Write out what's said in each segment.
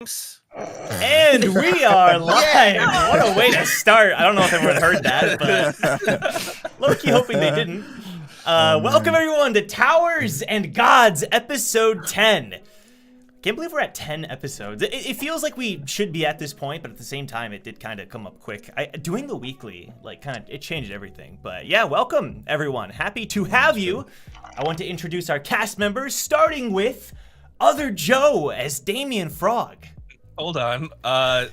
And we are live. What a way to start. I don't know if everyone heard that, but low-key hoping they didn't. Welcome everyone to Towers and Gods episode 10. Can't believe we're at 10 episodes. It feels like we should be at this point, but at the same time, it did kind of come up quick. Doing the weekly, it changed everything. But yeah, welcome everyone. Happy to have you. I want to introduce our cast members, starting with Other Joe as Damien Frog. Hold on. The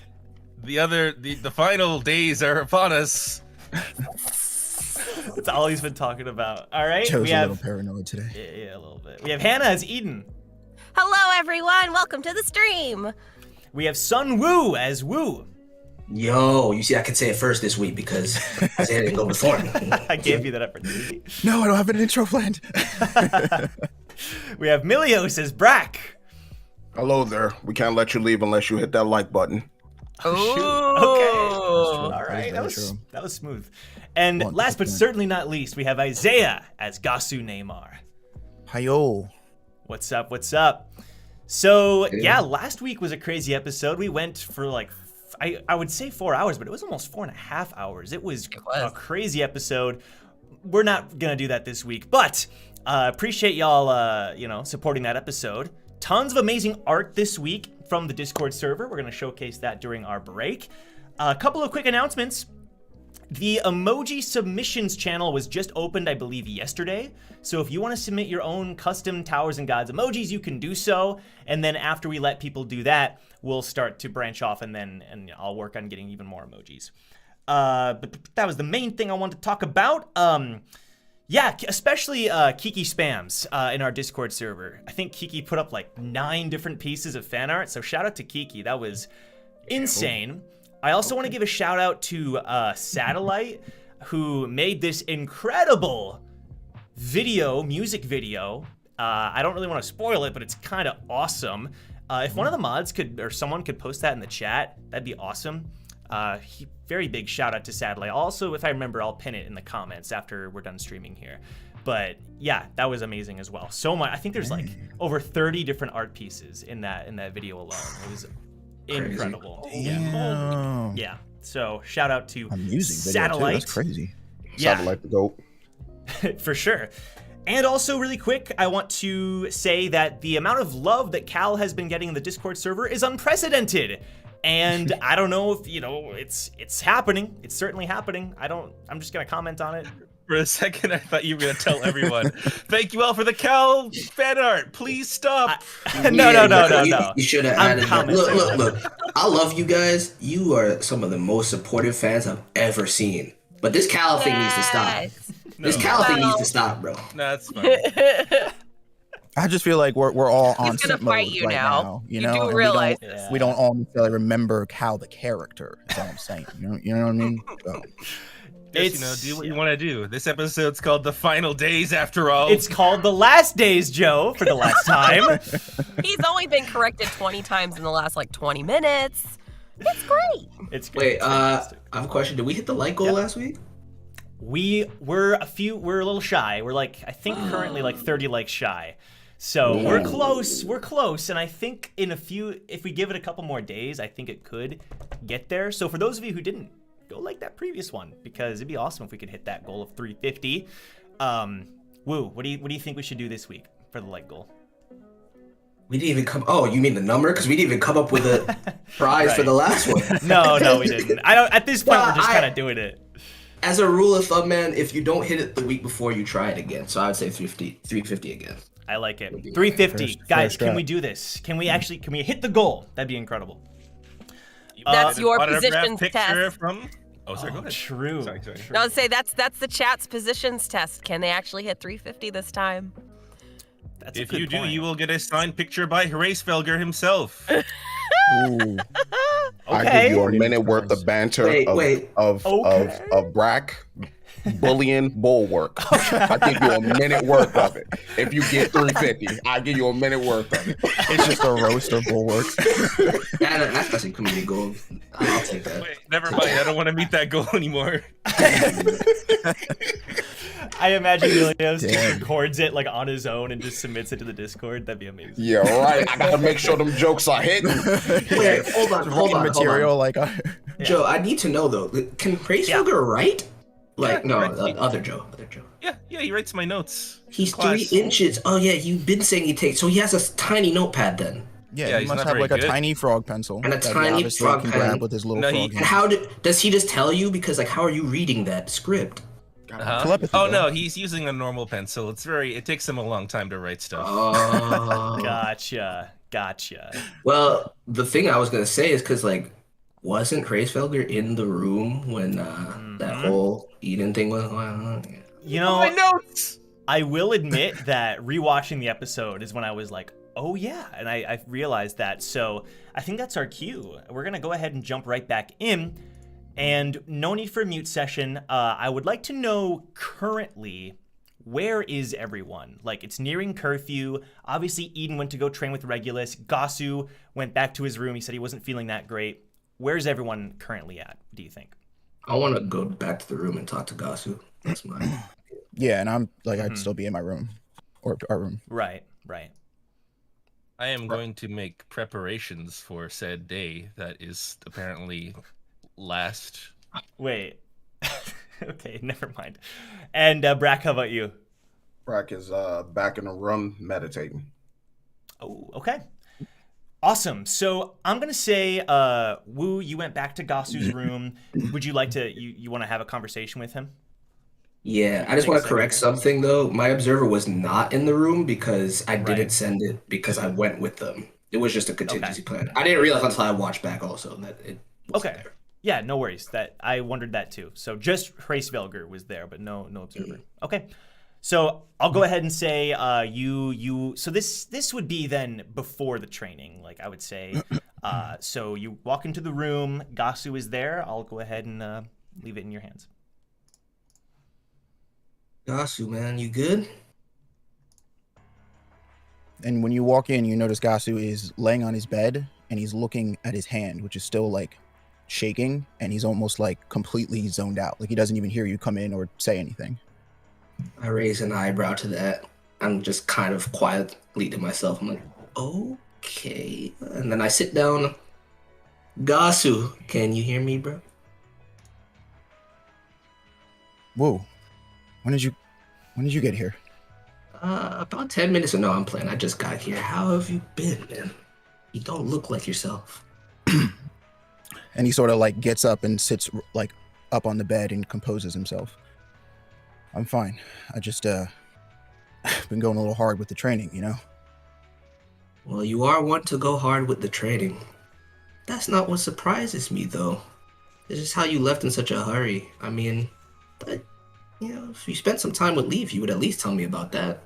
final days are upon us. That's all he's been talking about. All right. Joe's a little paranoid today. Yeah, a little bit. We have Hannah as Eden. Hello, everyone. Welcome to the stream. We have Sun Woo as Woo. Yo, you see, I can say it first this week because Isaiah didn't go before me. I gave you that opportunity. No, I don't have an intro planned. We have Milios as Brac. Hello there. We can't let you leave unless you hit that like button. Oh, okay. All right, that was smooth. And last but certainly not least, we have Isaiah as Gasu Neymar. Hi-yo. What's up? What's up? So yeah, last week was a crazy episode. We went for I would say 4 hours, but it was almost 4.5 hours. It was a crazy episode. We're not gonna do that this week, but appreciate y'all supporting that episode. Tons of amazing art this week from the Discord server. We're gonna showcase that during our break. A couple of quick announcements. The emoji submissions channel was just opened, I believe, yesterday. So if you want to submit your own custom Towers and Gods emojis, you can do so. And then after we let people do that, we'll start to branch off and I'll work on getting even more emojis. But that was the main thing I wanted to talk about. Yeah, especially Kiki spams in our Discord server. I think Kiki put up 9 different pieces of fan art. So shout out to Kiki. That was insane. I also want to give a shout out to Satellite, who made this incredible music video. I don't really want to spoil it, but it's kind of awesome. If one of the mods someone could post that in the chat, that'd be awesome. Very big shout out to Satellite. Also, if I remember, I'll pin it in the comments after we're done streaming here. But yeah, that was amazing as well. So much. I think there's over 30 different art pieces in that video alone. It was incredible. Yeah. So shout out to Satellite. That's crazy. Yeah. Satellite the GOAT. For sure. And also really quick, I want to say that the amount of love that Cal has been getting in the Discord server is unprecedented. And I don't know if, it's happening. It's certainly happening. I'm just going to comment on it. For a second, I thought you were going to tell everyone, thank you all for the Cal fan art. Please stop. No. You should have added that. Look. I love you guys. You are some of the most supportive fans I've ever seen. But this Cal thing needs to stop. This Cal thing needs to stop, bro. No, that's fine. I just feel like we're all on He's gonna fight you right now. You do realize we don't all necessarily remember Cal the character. That's all I'm saying. You know what I mean? So. Just, do what you want to do. This episode's called The Final Days, after all. It's called The Last Days, Joe, for the last time. He's only been corrected 20 times in the last 20 minutes. It's great. It's great. Wait, I have a question. Did we hit the like goal last week? We're a little shy. We're I think currently 30 likes shy. So we're close. And I think if we give it a couple more days, I think it could get there. So for those of you who didn't, go like that previous one, because it'd be awesome if we could hit that goal of 350. Woo, what do you think we should do this week for the like goal? We didn't even come. Oh, you mean the number? Because we didn't even come up with a prize for the last one. No, we didn't. At this point, we're just kind of doing it. As a rule of thumb, man, if you don't hit it the week before, you try it again. So I would say 350 again. I like it. 350. Guys, can we do this? Can we hit the goal? That'd be incredible. That's your positions test. Oh, sorry, go ahead. True. Sorry. No, I'd say that's the chat's positions test. Can they actually hit 350 this time? That's if you do, you will get a signed picture by Hracefelger himself. Ooh. I give you a minute worth of banter of Brac. bullying Bulwark. I give you a minute worth of it. If you get 350, I give you a minute worth of it. It's just a roast of Bulwark. That's actually community gold. I'll take that. Wait, never mind. I don't want to meet that goal anymore. I imagine Ilios just records it like on his own and just submits it to the Discord. That'd be amazing. Yeah, right. I gotta make sure them jokes are hitting. Wait, hold on. Material like. Joe, I need to know though. Can Praisevogger write? Like Yeah, other Joe. Yeah, he writes my notes. He's Class. 3 inches. Oh yeah, you've been saying he takes. So he has a tiny notepad then. Yeah, he he's must not have very like a good. tiny frog pencil. And a that he tiny obviously frog can pen. grab with his little No, frog And hand. does he just tell you? Because like, how are you reading that script? Telepathy, Oh though. no, he's using a normal pencil. It takes him a long time to write stuff. Oh. Gotcha. Well, the thing I was gonna say is because like, wasn't Praisevogger in the room when that whole Eden thing was going on? You know, my notes. I will admit that rewatching the episode is when I was like, oh yeah, and I realized that. So I think that's our cue. We're gonna go ahead and jump right back in. And no need for a mute session. I would like to know currently, where is everyone? Like, it's nearing curfew. Obviously, Eden went to go train with Regulus. Gasu went back to his room. He said he wasn't feeling that great. Where's everyone currently at, do you think? I want to go back to the room and talk to Gasu. That's mine. Yeah, and I'm like, I'd still be in my room or our room. Right. I am going to make preparations for said day that is apparently last. Wait. Okay, never mind. And Brac, how about you? Brac is back in the room meditating. Oh, okay. Awesome. So I'm going to say, Wu, you went back to Gasu's room. Would you like to, you want to have a conversation with him? Yeah, I just want to correct something though. My observer was not in the room because I didn't send it because I went with them. It was just a contingency plan. I didn't realize until I watched back also that it wasn't there. Yeah, no worries. That I wondered that too. So just Praisevogger was there, but no observer. Okay. So I'll go ahead and say so this would be then before the training, like I would say. So you walk into the room, Gasu is there. I'll go ahead and leave it in your hands. Gasu, man, you good? And when you walk in, you notice Gasu is laying on his bed and he's looking at his hand, which is still like shaking, and he's almost like completely zoned out. Like he doesn't even hear you come in or say anything. I raise an eyebrow to that. I'm just kind of quietly to myself. I'm like, okay. And then I sit down. Gasu, can you hear me, bro? Whoa. When did you get here? About 10 minutes ago. No, I'm playing. I just got here. How have you been, man? You don't look like yourself. And he sort of like gets up and sits like up on the bed and composes himself. I'm fine. I just been going a little hard with the training, you know? Well, you are one to go hard with the training. That's not what surprises me, though. It's just how you left in such a hurry. I mean, but, you know, if you spent some time with Leaf, you would at least tell me about that.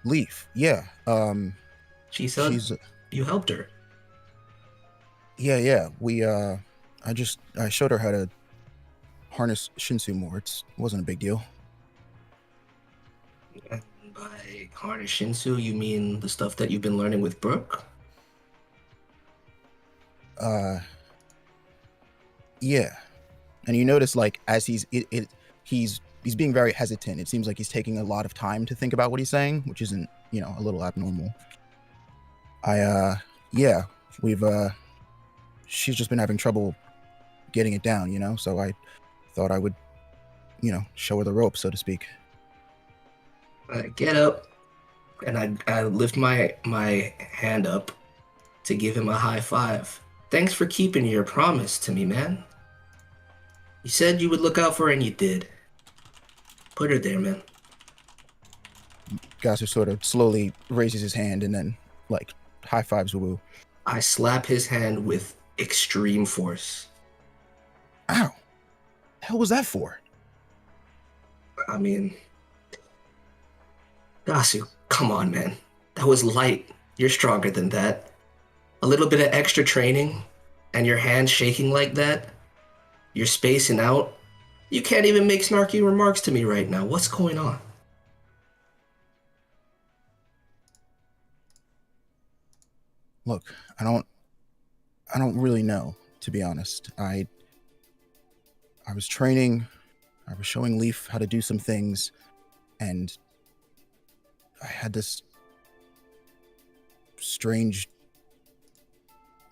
Leaf, yeah. She said she's you helped her. Yeah. I showed her how to harness Shinsu more. It wasn't a big deal. By harness Shinsu, you mean the stuff that you've been learning with Brooke? Yeah. And you notice, like, as he's being very hesitant. It seems like he's taking a lot of time to think about what he's saying, which isn't, you know, a little abnormal. She's just been having trouble getting it down, you know, so I thought I would, you know, show her the ropes, so to speak. I get up, and I lift my hand up to give him a high five. Thanks for keeping your promise to me, man. You said you would look out for her, and you did. Put her there, man. Gasu sort of slowly raises his hand and then, like, high fives Wu. I slap his hand with extreme force. Ow! The hell was that for? I mean, Gasu, come on, man. That was light. You're stronger than that. A little bit of extra training, and your hand shaking like that, you're spacing out. You can't even make snarky remarks to me right now. What's going on? Look, I don't really know, to be honest. I was training, I was showing Leaf how to do some things, and I had this strange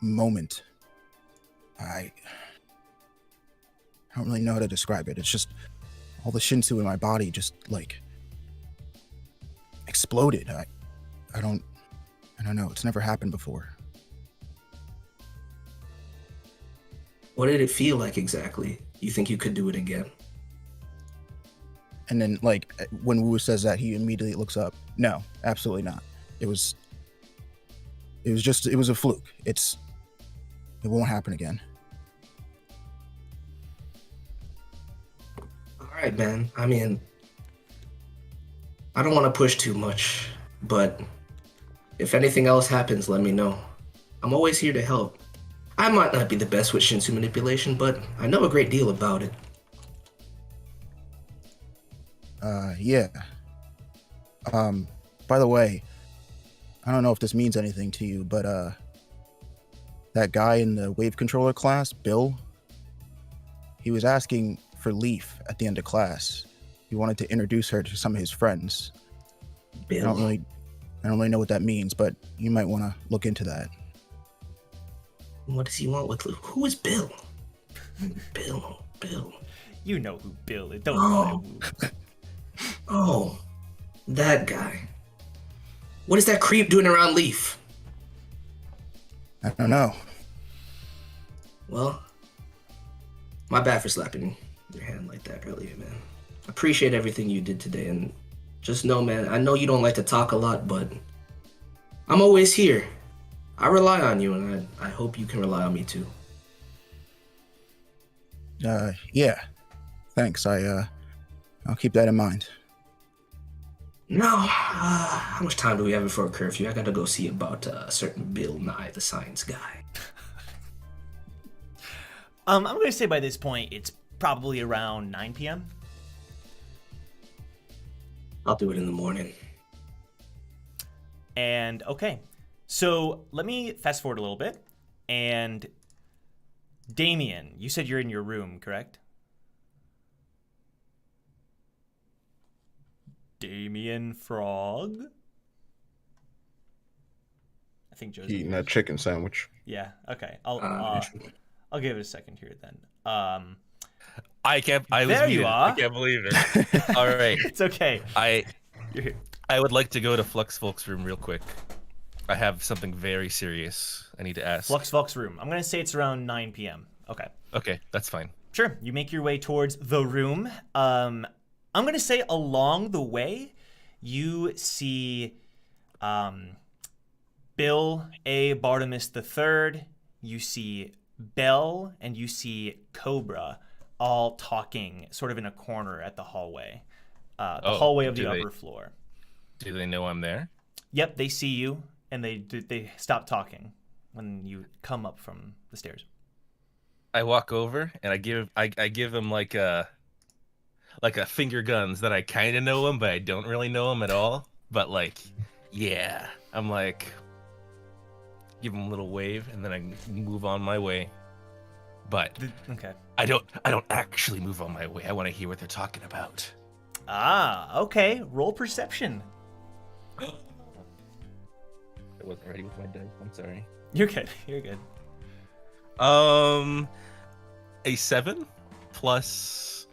moment. I don't really know how to describe it. It's just all the Shinsu in my body just like exploded. I don't know. It's never happened before. What did it feel like exactly? You think you could do it again? And then, like, when Wu says that, he immediately looks up. No, absolutely not. It was a fluke. It won't happen again. All right, man. I mean, I don't want to push too much, but if anything else happens, let me know. I'm always here to help. I might not be the best with Shinsu manipulation, but I know a great deal about it. Yeah. By the way, I don't know if this means anything to you, but that guy in the wave controller class, Bill, he was asking for Leaf at the end of class. He wanted to introduce her to some of his friends. Bill. I don't really know what that means, but you might want to look into that. What does he want with Leaf? Who is Bill? Bill. You know who Bill is. Don't know. Oh, that guy. What is that creep doing around Leaf? I don't know. Well, my bad for slapping your hand like that earlier, man. Appreciate everything you did today, and just know, man, I know you don't like to talk a lot, but I'm always here. I rely on you, and I hope you can rely on me too. Yeah. Thanks. I'll keep that in mind. Now, how much time do we have before curfew? I gotta go see about a certain Bill Nye, the science guy. I'm gonna say by this point it's probably around 9 p.m. I'll do it in the morning. And okay, so let me fast forward a little bit. And Damien, you said you're in your room, correct? Damien Frog? I think Joe's eating that chicken sandwich. Yeah, okay. I'll give it a second here then. I was there you muted. are. I can't believe it. All right. It's okay. You're here. I would like to go to Fluxvalk's room real quick. I have something very serious I need to ask. Fluxvalk's room. I'm going to say it's around 9 p.m. Okay. Okay, that's fine. Sure. You make your way towards the room. I'm going to say along the way, you see Bill A. Bartimus III, you see Bell, and you see Cobra all talking sort of in a corner at the hallway. Hallway of the upper floor. Do they know I'm there? Yep, they see you, and they stop talking when you come up from the stairs. I walk over and I give him like a finger guns that I kind of know him, but I don't really know him at all. But like, yeah, I'm like, give him a little wave, and then I move on my way. But okay, I don't actually move on my way. I want to hear what they're talking about. Ah, okay. Roll perception. I wasn't ready with my dice. I'm sorry. You're good. You're good. A 7 plus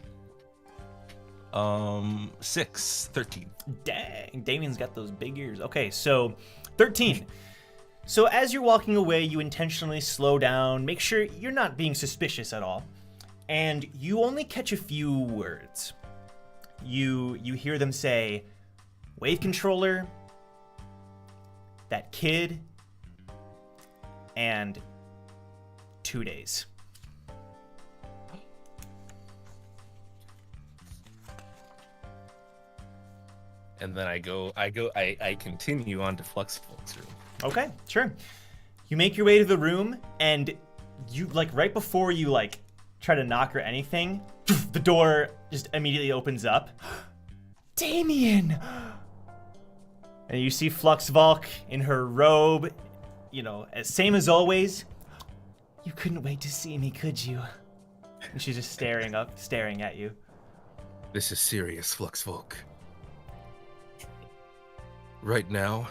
6, 13. Dang, Damien's got those big ears. Okay, so 13. So as you're walking away, you intentionally slow down, make sure you're not being suspicious at all, and you only catch a few words. You hear them say, wave controller, that kid, and 2 days. And then I continue on to Fluxvalk's room. Okay, sure. You make your way to the room, and you like right before you like try to knock or anything, the door just immediately opens up. Damien! And you see Fluxvalk in her robe, you know, same as always. You couldn't wait to see me, could you? And she's just staring at you. This is serious, Fluxvalk. Right now,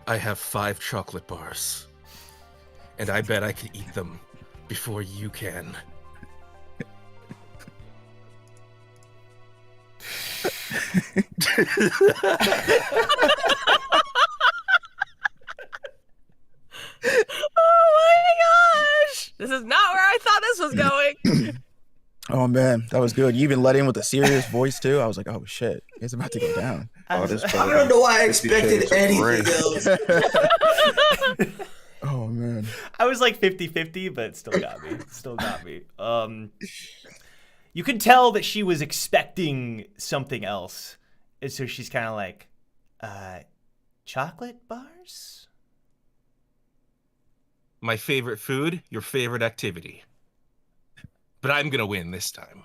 I have 5 chocolate bars. And I bet I can eat them before you can. Oh my gosh! This is not where I thought this was going. Oh man, that was good. You even let in with a serious voice too. I was like, oh shit, it's about to go down. I don't know why I expected anything else. Oh man. I was like 50-50, but it still got me. You could tell that she was expecting something else. And so she's kind of like, chocolate bars? My favorite food, your favorite activity. But I'm gonna win this time.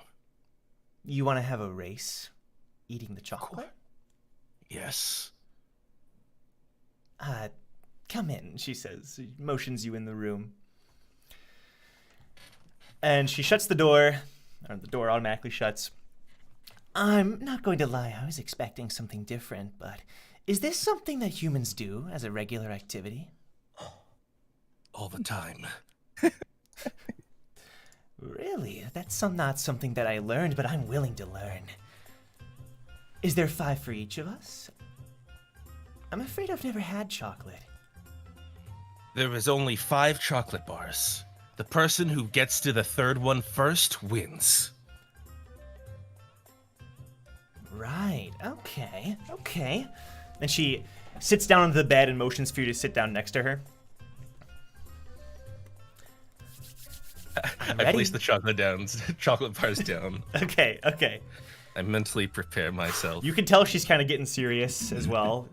You want to have a race eating the chocolate? Yes. Come in, she says. She motions you in the room. And she shuts the door, or the door automatically shuts. I'm not going to lie, I was expecting something different, but is this something that humans do as a regular activity? All the time. Really? That's not something that I learned, but I'm willing to learn. Is there 5 for each of us? I'm afraid I've never had chocolate. There is only 5 chocolate bars. The person who gets to the 3rd one first wins. Right, okay. And she sits down on the bed and motions for you to sit down next to her. I place the chocolate bars down. Okay. I mentally prepare myself. You can tell she's kind of getting serious as well.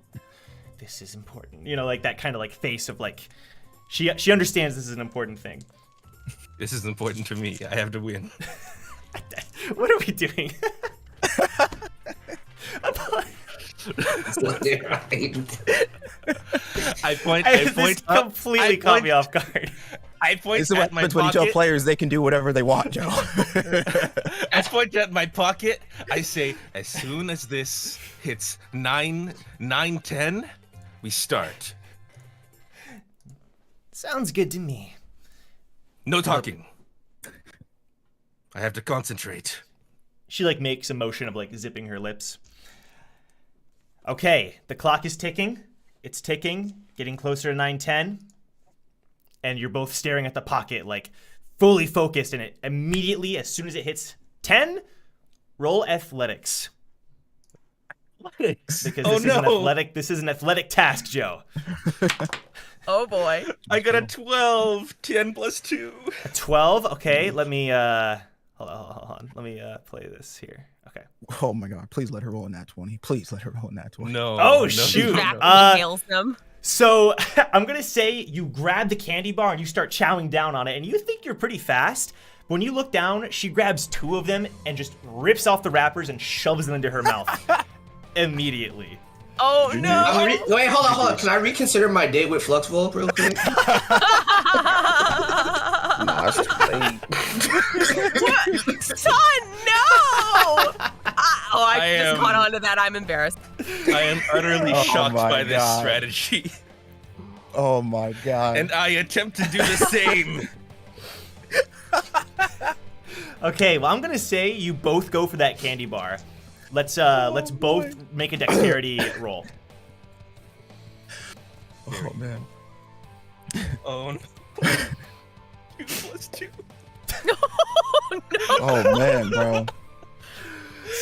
This is important. You know, like that kind of like face of like, she understands this is an important thing. This is important to me. I have to win. What are we doing? I point completely caught me off guard. I point This is at what my happens when you tell pocket. players they can do whatever they want, Joe. I point at my pocket. I say, as soon as this hits 9:10, we start. Sounds good to me. No talking. I have to concentrate. She like makes a motion of like zipping her lips. Okay, the clock is ticking. It's ticking, getting closer to 9:10. And you're both staring at the pocket, like fully focused in it. Immediately, as soon as it hits 10, roll athletics. Athletics. Because this is an athletic task, Joe. Oh boy. I got a 12. 10 plus 2. A 12. Okay, let me hold on. Let me play this here. Okay. Oh my god, please let her roll in that 20. Please let her roll in that 20. No. Oh, no, shoot. no, no. Nails them. So I'm gonna say you grab the candy bar and you start chowing down on it, and you think you're pretty fast. But when you look down, she grabs 2 of them and just rips off the wrappers and shoves them into her mouth immediately. Oh no! Wait, hold on. Can I reconsider my date with Fluxvalk real quick? Nah, it's too late. Son, no! I just caught on to that. I'm embarrassed. I am utterly shocked my by this God. strategy. Oh my god. And I attempt to do the same. Okay, well I'm gonna say you both go for that candy bar. Let's both make a dexterity roll. Oh man. Oh no. 2 plus 2. Oh man, bro.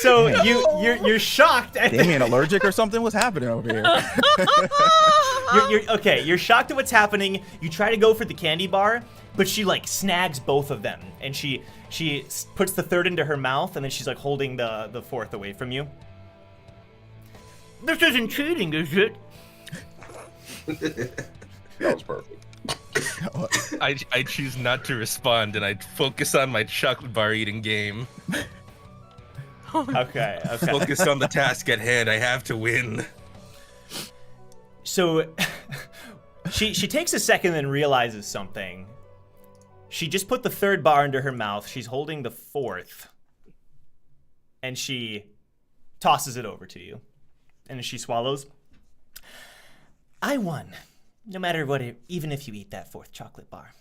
So you're shocked at Damien allergic or something? What's happening over here? You're shocked at what's happening. You try to go for the candy bar, but she like snags both of them, and she puts the 3rd into her mouth, and then she's like holding the 4th away from you. This isn't cheating, is it? That was perfect. I choose not to respond, and I focus on my chocolate bar eating game. Okay. Focus on the task at hand. I have to win. So she takes a second and realizes something. She just put the third bar into her mouth. She's holding the fourth. And she tosses it over to you. And as she swallows, I won. No matter what, even if you eat that fourth chocolate bar.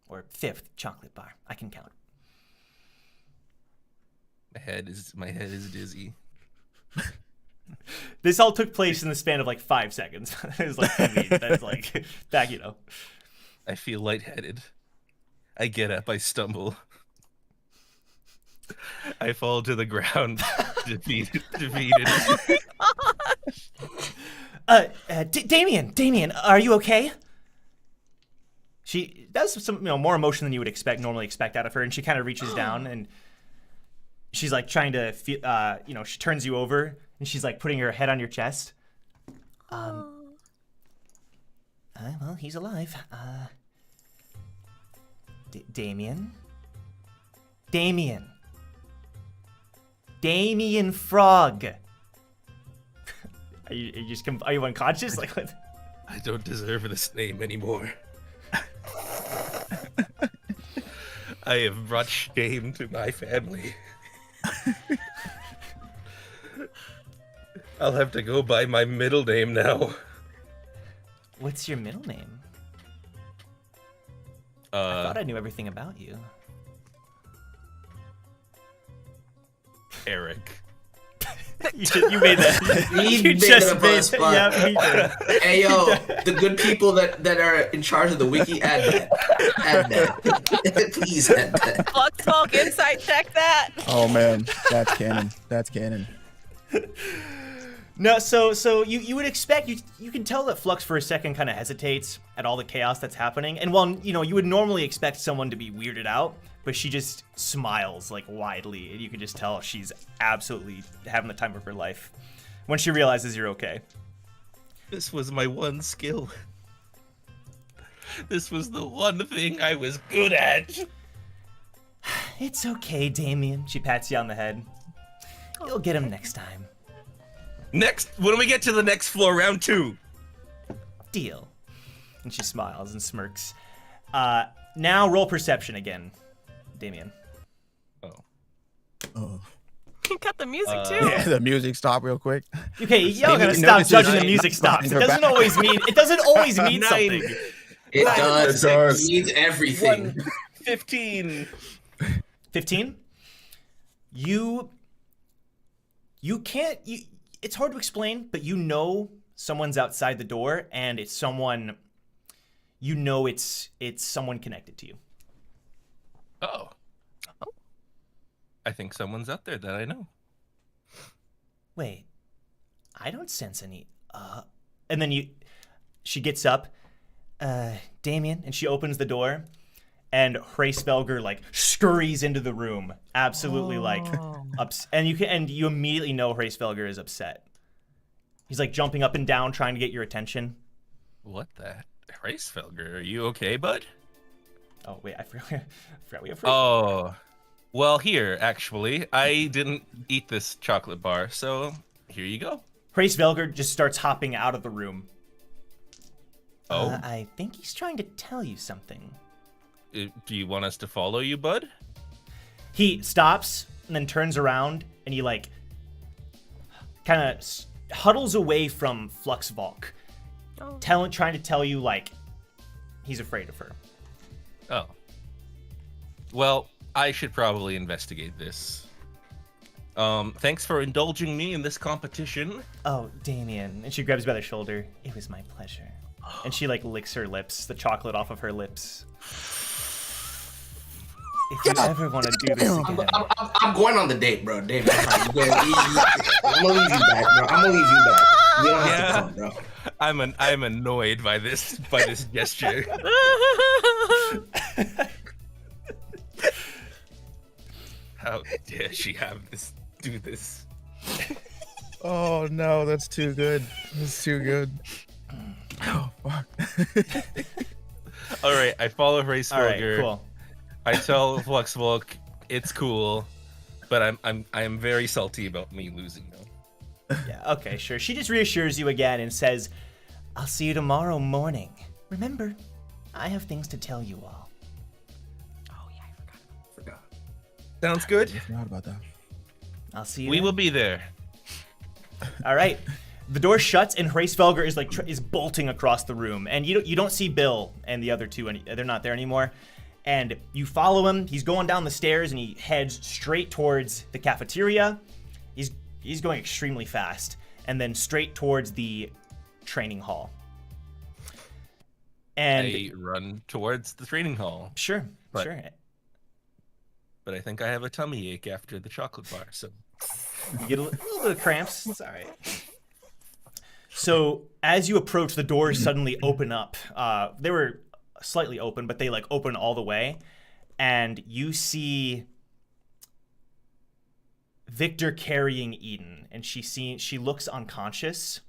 Or fifth chocolate bar. I can count. My head is dizzy. This all took place in the span of like 5 seconds. It was like, that's like, that, you know. I feel lightheaded. I get up, I stumble. I fall to the ground, defeated. Damien, are you okay? She does some, more emotion than you would normally expect out of her, and she kind of reaches down and she's like trying to feel, she turns you over and she's like putting her head on your chest. Well, he's alive. Damien Frog. Are you unconscious? Like what? I don't deserve this name anymore. I have brought shame to my family. I'll have to go by my middle name now. What's your middle name? I thought I knew everything about you. Eric. You made that. You just made it. Yeah, he did. Hey yo, the good people that are in charge of the wiki, add that. Please add that. Fluxvalk insight check that. Oh man, that's canon. No, so you would expect, you can tell that Flux for a second kind of hesitates at all the chaos that's happening. And while, you would normally expect someone to be weirded out, but she just smiles like widely, and you can just tell she's absolutely having the time of her life when she realizes you're okay. This was my one skill. This was the one thing I was good at. It's okay, Damien. She pats you on the head. You'll get him next time. Next, when we get to the next floor, round 2. Deal. And she smiles and smirks. Now roll perception again, Damien. Oh. You got the music too. Yeah, the music stopped real quick. Okay, y'all gotta stop judging the music stops. It doesn't always mean something. It does. It does. It means everything. 15. 15? You can't, it's hard to explain, but someone's outside the door, and it's someone, it's someone connected to you. Oh. I think someone's out there that I know. Wait, I don't sense any, and then she gets up, Damien, and she opens the door, and Hraesvelgr like scurries into the room, absolutely and you immediately know Hraesvelgr is upset. He's like jumping up and down trying to get your attention. What the? Hraesvelgr, are you okay, bud? Oh wait, I forgot we have. Oh, well, here actually, I didn't eat this chocolate bar, so here you go. Hraesvelgr just starts hopping out of the room. Oh, I think he's trying to tell you something. Do you want us to follow you, bud? He stops and then turns around and he like kind of huddles away from Fluxvalk, trying to tell you like he's afraid of her. Oh. Well, I should probably investigate this. Thanks for indulging me in this competition. Oh, Damien. And she grabs you by the shoulder. It was my pleasure. And she like licks her lips, the chocolate off of her lips. If you ever want to do this again. I'm going on the date, bro. Date, I'm gonna leave you back, bro. You don't have to come, bro. I'm annoyed by this gesture. How dare she do this? Oh no, that's too good. That's too good. All right, I follow Race All right, Vulgar. cool. I tell Fluxvalk it's cool, but I'm very salty about me losing though. Yeah, okay, sure. She just reassures you again and says, I'll see you tomorrow morning. Remember, I have things to tell you all. Oh yeah, I forgot. Sounds good. I forgot about that. I'll see you We then. will be there. All right. The door shuts and Hracevelger is is bolting across the room, and you don't see Bill and the other two, and they're not there anymore. And you follow him. He's going down the stairs, and he heads straight towards the cafeteria. He's going extremely fast, and then straight towards the training hall. And I run towards the training hall, sure. but I think I have a tummy ache after the chocolate bar, so You get a little bit of cramps. It's all right. So as you approach, the doors suddenly open up. They were slightly open, but they like open all the way, and you see Victor carrying Eden, and she looks unconscious,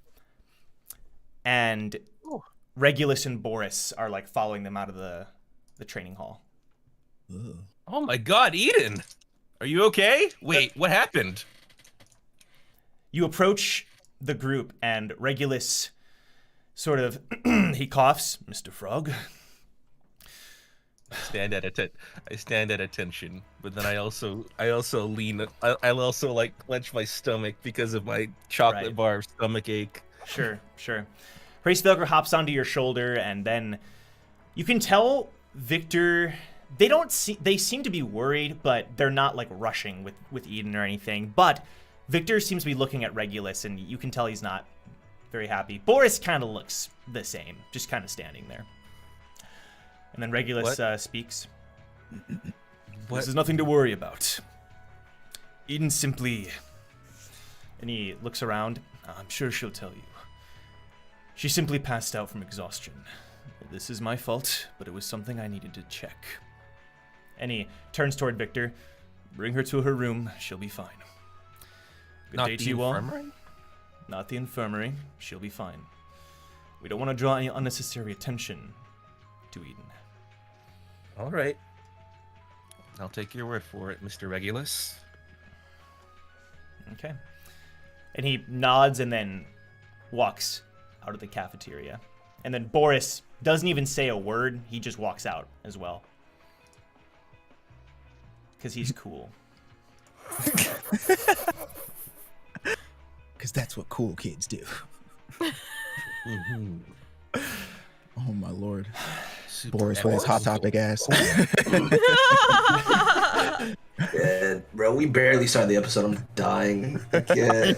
and Regulus and Boris are like following them out of the training hall. Ugh. oh my god, Eden! Are you okay? Wait, what happened? You approach the group, and Regulus sort of he coughs, Mr. Frog. I stand at attention, but then I also lean. I'll also like clench my stomach because of my chocolate Right. bar stomach ache. Sure. Hracevelger hops onto your shoulder, and then you can tell Victor. They seem to be worried, but they're not like rushing with Eden or anything. But Victor seems to be looking at Regulus, and you can tell he's not very happy. Boris kind of looks the same, just kind of standing there. And then Regulus speaks. This is nothing to worry about. Eden simply... And he looks around. I'm sure she'll tell you. She simply passed out from exhaustion. This is my fault, but it was something I needed to check. And he turns toward Victor. Bring her to her room. She'll be fine. Good Not day the to you all. infirmary? Not the infirmary. She'll be fine. We don't want to draw any unnecessary attention to Eden. All right. I'll take your word for it, Mr. Regulus. Okay. And he nods and then walks out of the cafeteria. And then Boris doesn't even say a word. He just walks out as well. Because he's cool. Because that's what cool kids do. Oh my lord. Boris with his hot topic ass. Yeah, bro, we barely started the episode. I'm dying. Yeah.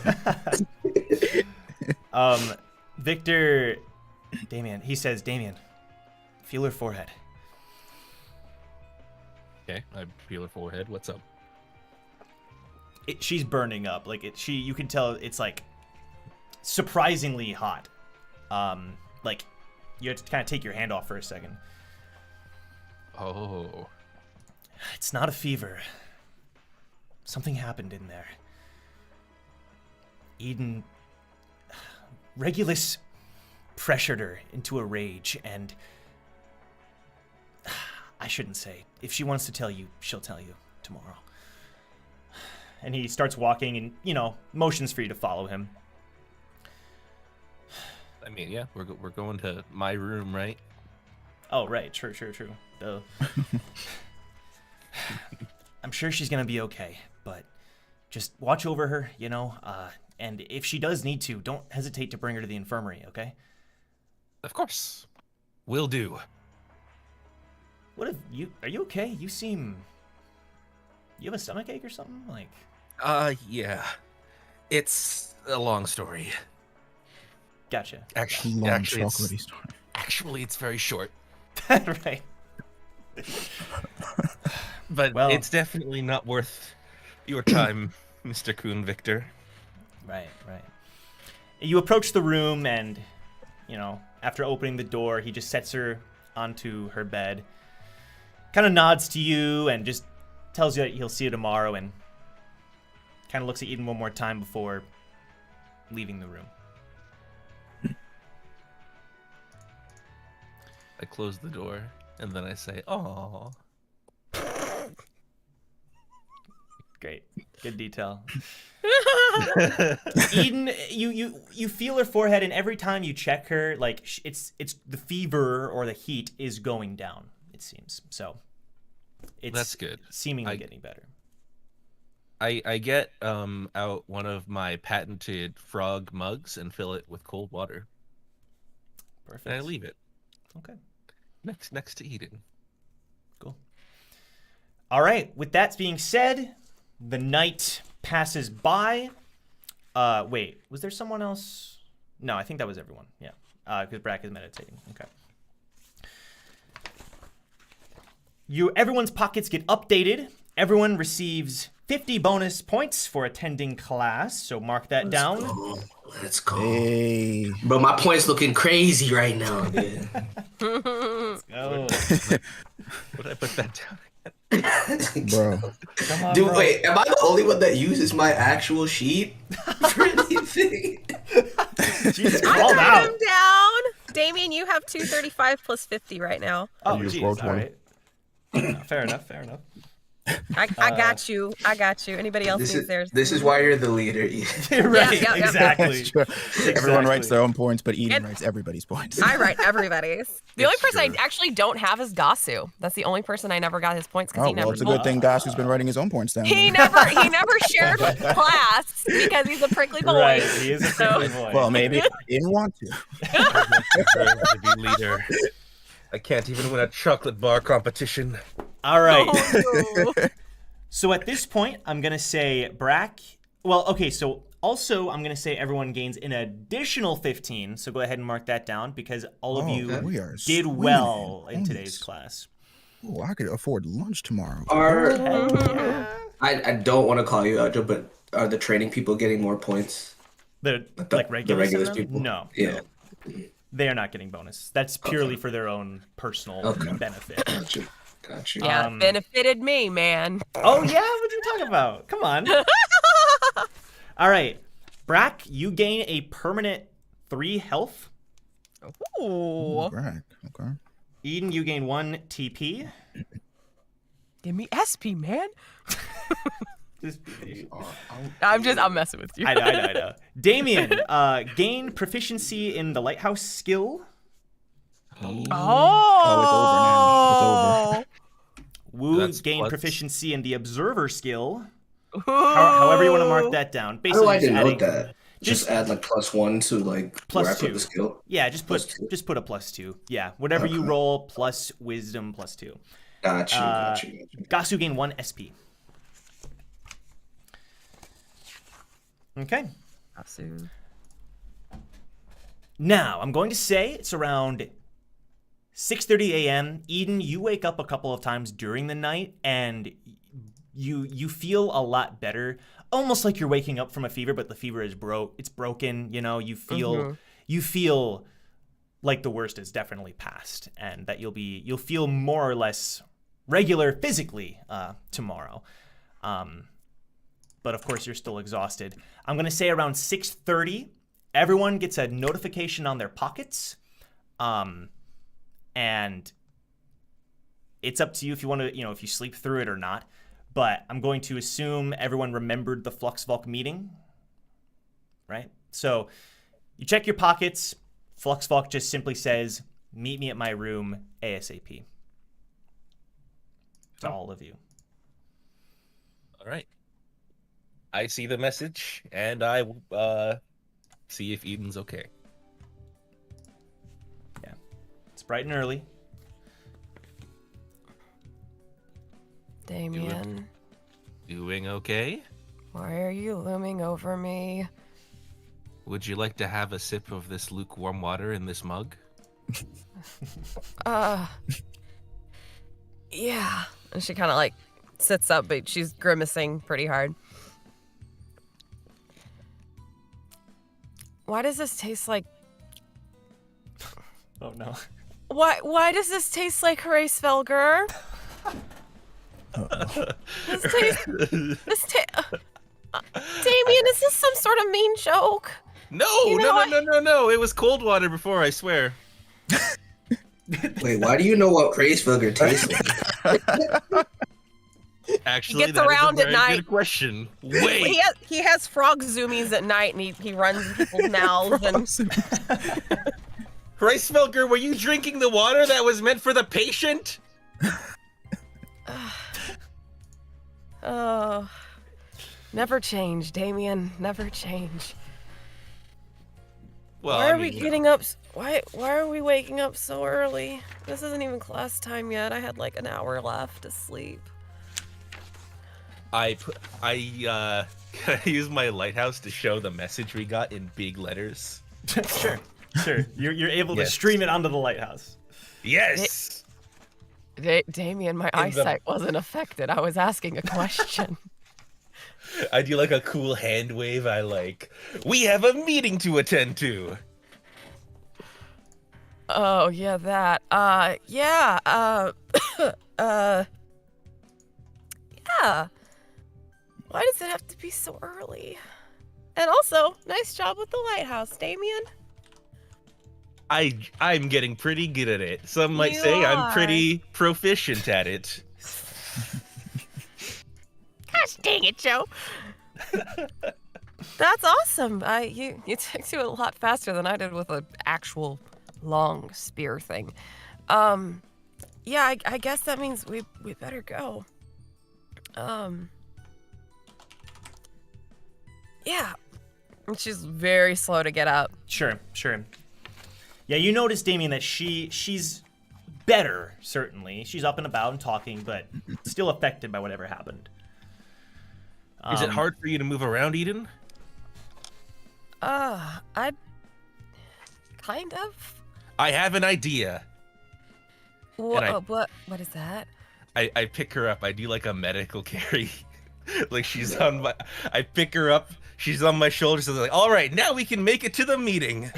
Victor, Damien, he says, Damien, feel her forehead. Okay, I feel her forehead. What's up? She's burning up. You can tell it's like surprisingly hot. Like you have to kind of take your hand off for a second. Oh. It's not a fever. Something happened in there. Eden... Regulus pressured her into a rage, and... I shouldn't say. If she wants to tell you, she'll tell you tomorrow. And he starts walking and, motions for you to follow him. I mean, yeah, we're going to my room, right? Oh, right. True. Duh. I'm sure she's going to be okay, but just watch over her, and if she does need to, don't hesitate to bring her to the infirmary, okay? Of course. Will do. Are you okay? You have a stomach ache or something? Like... Yeah. It's a long story. Gotcha. Long chocolatey story. Actually, it's very short. Right. But it's definitely not worth your time, Mr. Kuhn Victor. Right. You approach the room and, after opening the door, he just sets her onto her bed, kind of nods to you and just tells you that he'll see you tomorrow and kind of looks at Eden one more time before leaving the room. I close the door, and then I say, "Aw." Great. Good detail. Eden, you feel her forehead, and every time you check her, like it's the fever or the heat is going down. It seems so. That's good. Seemingly getting better. I get out one of my patented frog mugs and fill it with cold water. Perfect. And I leave it. Okay. Next to Eden. Cool. All right. With that being said, the night passes by. Wait, was there someone else? No, I think that was everyone. Yeah, because Brac is meditating. Okay. Everyone's pockets get updated. Everyone receives 50 bonus points for attending class, so mark that down. Let's go. Hey. Bro, my points looking crazy right now, dude. Let's go. Would I put that down? Bro. Come on, Dude, bro. wait, am I the only one that uses my actual sheet for anything? Jesus, I called wrote out. him down. Damien, you have 235 plus 50 right now. Oh, You just jeez. rolled All one. right. No, fair enough. Fair enough. I got you. I got you. Anybody else needs theirs? This is why you're the leader. Right. yeah. Exactly. That's true. Everyone writes Exactly. their own points, but Eden And- writes everybody's points. I write everybody's. The It's only person true. I actually don't have is Gasu. That's the only person I never got his points because Oh, he well, never it's a told good thing Gasu's been writing his own points down. He there. never shared with class because he's a prickly boy. Right. He is a prickly boy. Well, maybe he didn't want to. To be leader. I can't even win a chocolate bar competition. All right. Oh, no. So at this point, I'm going to say Brac. Well, okay, so also I'm going to say everyone gains an additional 15. So go ahead and mark that down because all of Oh, you we are did swinging well in on today's this. class. Oh, I could afford lunch tomorrow. I don't want to call you out, Joe, but are the training people getting more points? The The regulars regulars people? No. Yeah. They are not getting bonus. That's purely for their own personal benefit. Gotcha. Yeah, it benefited me, man. Oh, yeah? What you talking about? Come on. All right. Brac, you gain a permanent 3 health. Ooh. Brac. Okay. Eden, you gain 1 TP. Give me SP, man. Just- I'm messing with you. I know. Damien, gain proficiency in the Lighthouse skill. Oh. It's over now. Woo, That's gain plus- proficiency in the Observer skill. Ooh. However you want to mark that down. How Basically, do I just denote adding- that? Just add like +1 to like Plus where I put 2. the skill. Yeah, just put Plus 2. a +2. Yeah, whatever you roll plus wisdom +2. Got you. Gasu gain 1 SP. Okay. Gasu. Now, I'm going to say it's around 6:30 a.m. Eden, you wake up a couple of times during the night and you feel a lot better. Almost like you're waking up from a fever, but the fever is it's broken, you know, you feel like the worst is definitely past and that you'll feel more or less regular physically tomorrow. But of course you're still exhausted. I'm going to say around 6:30 everyone gets a notification on their pockets. And it's up to you if you want to, if you sleep through it or not. But I'm going to assume everyone remembered the Fluxvalk meeting, right? So you check your pockets. Fluxvalk just simply says, meet me at my room ASAP. To all of you. All right. I see the message, and I see if Eden's okay. Yeah. It's bright and early. Damien, Doing okay? why are you looming over me? Would you like to have a sip of this lukewarm water in this mug? Yeah. And she kind of like sits up, but she's grimacing pretty hard. Why does this taste like... Oh, no. Why does this taste like Hoxxus? Damien, is this some sort of mean joke? No, You know no. It was cold water before, I swear. Wait, why do you know what Graceburger tastes like? Actually, gets that around is a at very night. good question. Wait, He has frog zoomies at night, and he runs in people's mouths. And Graceburger, were you drinking the water that was meant for the patient? oh, never change, Damien. Never change. Well, Why I are mean, we getting up? Why are we waking up so early? This isn't even class time yet. I had like an hour left to sleep. I use my Lighthouse to show the message we got in big letters. Sure. You're able to Yes. stream it onto the Lighthouse. Yes. Damien, my eyesight wasn't affected. I was asking a question. I do like a cool hand wave. We have a meeting to attend to. Oh, yeah, that. Yeah, yeah. Why does it have to be so early? And also, nice job with the Lighthouse, Damien. I'm getting pretty good at it. Some might You say I'm are. pretty proficient at it. Gosh dang it, Joe. That's awesome. You took to it a lot faster than I did with an actual long spear thing. Yeah, I guess that means we better go. Yeah. And she's very slow to get up. Sure. Yeah, you notice, Damien, that she's better, certainly. She's up and about and talking, but still affected by whatever happened. Is it hard for you to move around, Eden? I kind of. I have an idea. What is that? I pick her up. I do like a medical carry. Like she's on my. I pick her up. She's on my shoulders. And like, all right, now we can make it to the meeting.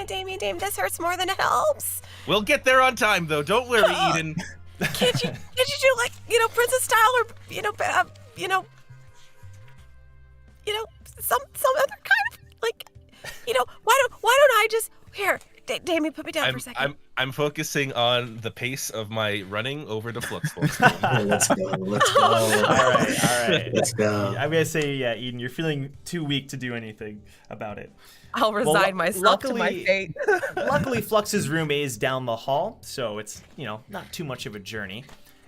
Damien, this hurts more than it helps. We'll get there on time, though. Don't worry, Eden. Can't you do like, princess style or, some other kind of, like, why don't I just, here, Damien, put me down for a second. I'm focusing on the pace of my running over the Fluxvalk. Let's go. All right. Let's go. I'm gonna say, yeah, Eden, you're feeling too weak to do anything about it. I'll resign myself to my fate. Luckily, Flux's room is down the hall, so it's, not too much of a journey.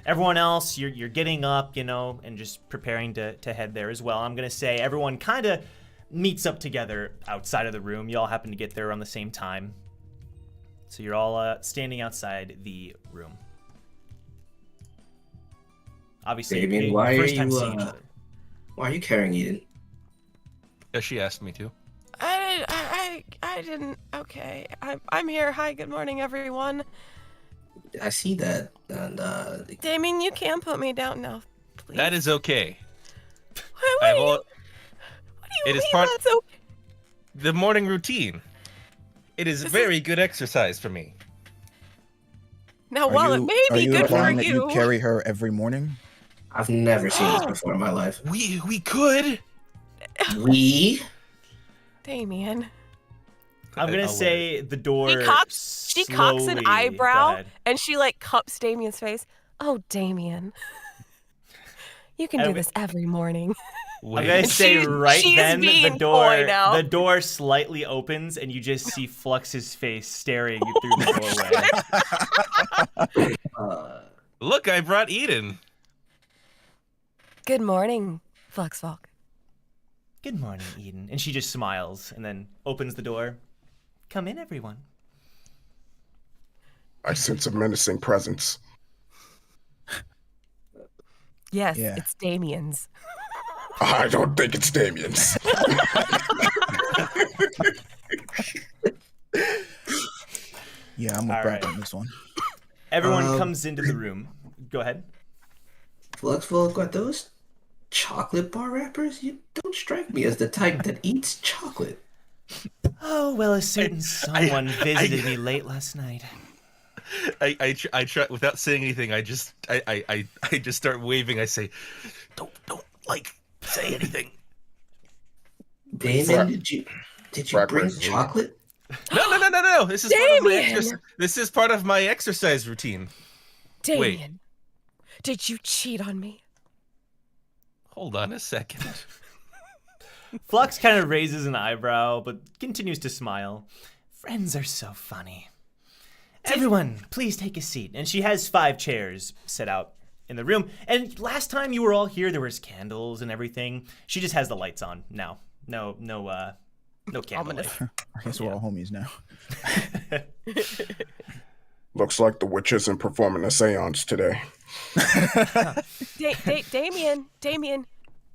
Everyone else, you're getting up, and just preparing to head there as well. I'm gonna say everyone kind of meets up together outside of the room. You all happen to get there around the same time. So you're all standing outside the room. Obviously, Damien, first time seeing each other. why are you carrying Eden? Yeah, she asked me to. I didn't. Okay, I'm here. Hi, good morning, everyone. I see that, and Damien, you can put me down now, please. That is okay. What do you It is mean part- that's okay? The morning routine. It is very good exercise for me. Now, while it may be good for implying that you, you carry her every morning? I've never seen this before in my life. We could. We? Damien. I'm gonna say the door. She cocks an slowly- eyebrow Go ahead. and she like cups Damien's face. Oh, Damien. You can do this every morning. I'm gonna say right she's then being the door coy now. the door slightly opens and you just see Flux's face staring you through the doorway. Look, I brought Eden. Good morning, Fluxvalk. Good morning, Eden. And she just smiles and then opens the door. Come in, everyone. I sense a menacing presence. Yes, Yeah. it's Damien's. I don't think it's Damien's. Yeah, I'm with All Brac right. on this one. Everyone comes into the room. Go ahead. Fluxvalk, got those chocolate bar wrappers? You don't strike me as the type that eats chocolate. Oh, well, a certain someone visited me late last night. I try without saying anything. I just start waving. I say, don't say anything. Damien, did you bring Breakfast. chocolate? No. This is part of my this is part of my exercise routine. Damien, did you cheat on me? Hold on a second. Flux kind of raises an eyebrow, but continues to smile. Friends are so funny. Everyone, please take a seat. And she has 5 chairs set out in the room. And last time you were all here, there was candles and everything. She just has the lights on now. No candle. I guess we're all homies now. Looks like the witch isn't performing a seance today. Damien,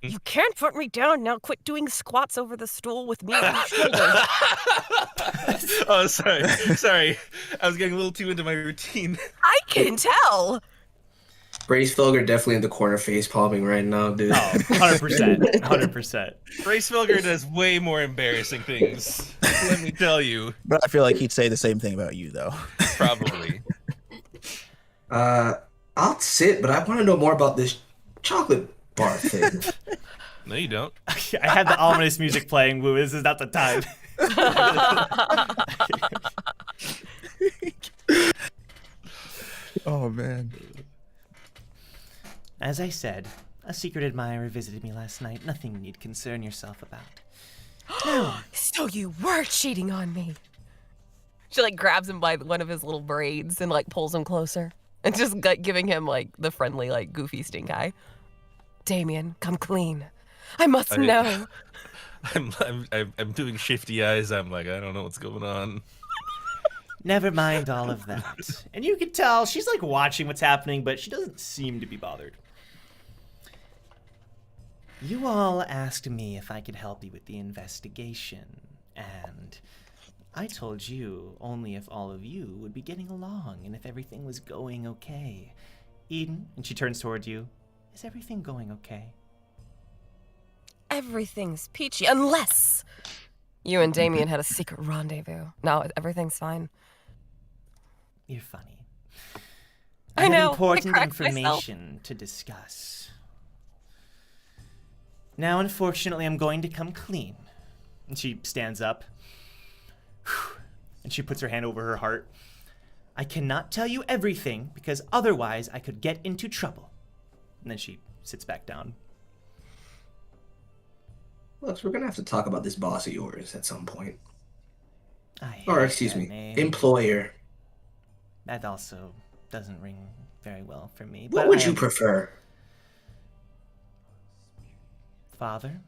you can't put me down now. Quit doing squats over the stool with me on your shoulders. Oh, sorry. I was getting a little too into my routine. I can tell. Bracefelger definitely in the corner face palming right now, dude. Oh, 100%. 100%. Bracefelger does way more embarrassing things. Let me tell you. But I feel like he'd say the same thing about you, though. Probably. I'll sit, but I want to know more about this chocolate bar thing. No, you don't. I had the ominous music playing, Woo. This is not the time. Oh, man. As I said, a secret admirer visited me last night. Nothing you need concern yourself about. No. So you were cheating on me. She like grabs him by one of his little braids and like pulls him closer and just giving him like the friendly like goofy stink eye. Damien, come clean. I must know. I'm doing shifty eyes. I'm like, I don't know what's going on. Never mind all of that. And you can tell she's like watching what's happening, but she doesn't seem to be bothered. You all asked me if I could help you with the investigation, and I told you only if all of you would be getting along and if everything was going okay. Eden, and she turns toward you, is everything going okay? Everything's peachy, unless you and Damien had a secret rendezvous. No, everything's fine. You're funny. I know. Have important I cracked information to discuss. Now, unfortunately, I'm going to come clean. And she stands up. And she puts her hand over her heart. I cannot tell you everything because otherwise I could get into trouble. And then she sits back down. Look, we're going to have to talk about this boss of yours at some point. Or, excuse me, employer. That also doesn't ring very well for me. What would you prefer? Father?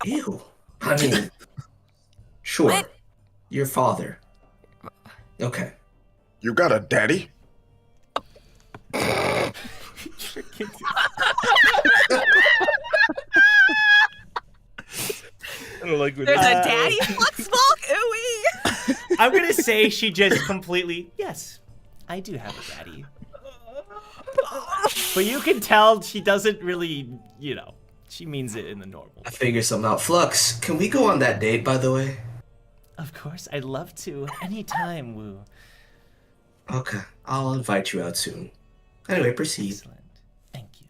Ew. I mean, sure. What? Your father. Okay. You got a daddy? I don't like when There's a daddy Fluxvalk? Ooh-wee. I'm going to say she just completely, yes, I do have a daddy. But you can tell she doesn't really, she means it in the normal. I figured something out. Flux, can we go on that date, by the way? Of course, I'd love to. Anytime, Woo. Okay, I'll invite you out soon. Anyway, proceed. Excellent. Thank you.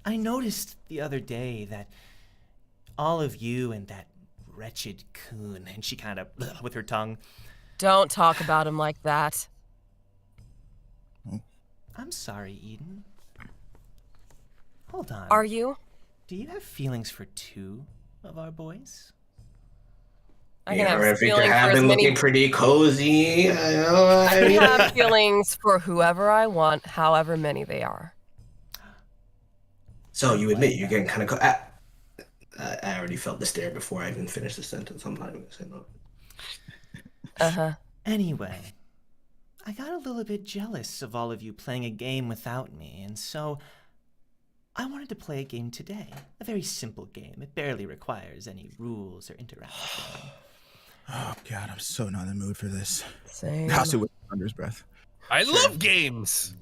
I noticed the other day that all of you and that wretched coon, and she kind of, with her tongue. Don't talk about him like that. I'm sorry, Eden. Hold on. Are you? Do you have feelings for 2 of our boys? I can have Victor feelings for have as been many. looking pretty cozy. I have feelings for whoever I want, however many they are. So you admit you're getting kind of. I already felt the stare before I even finished the sentence. I'm not even gonna say no. Anyway, I got a little bit jealous of all of you playing a game without me, and so I wanted to play a game today. A very simple game. It barely requires any rules or interaction. Oh, God, I'm so not in the mood for this. Same. Kasu with under his breath. I love games.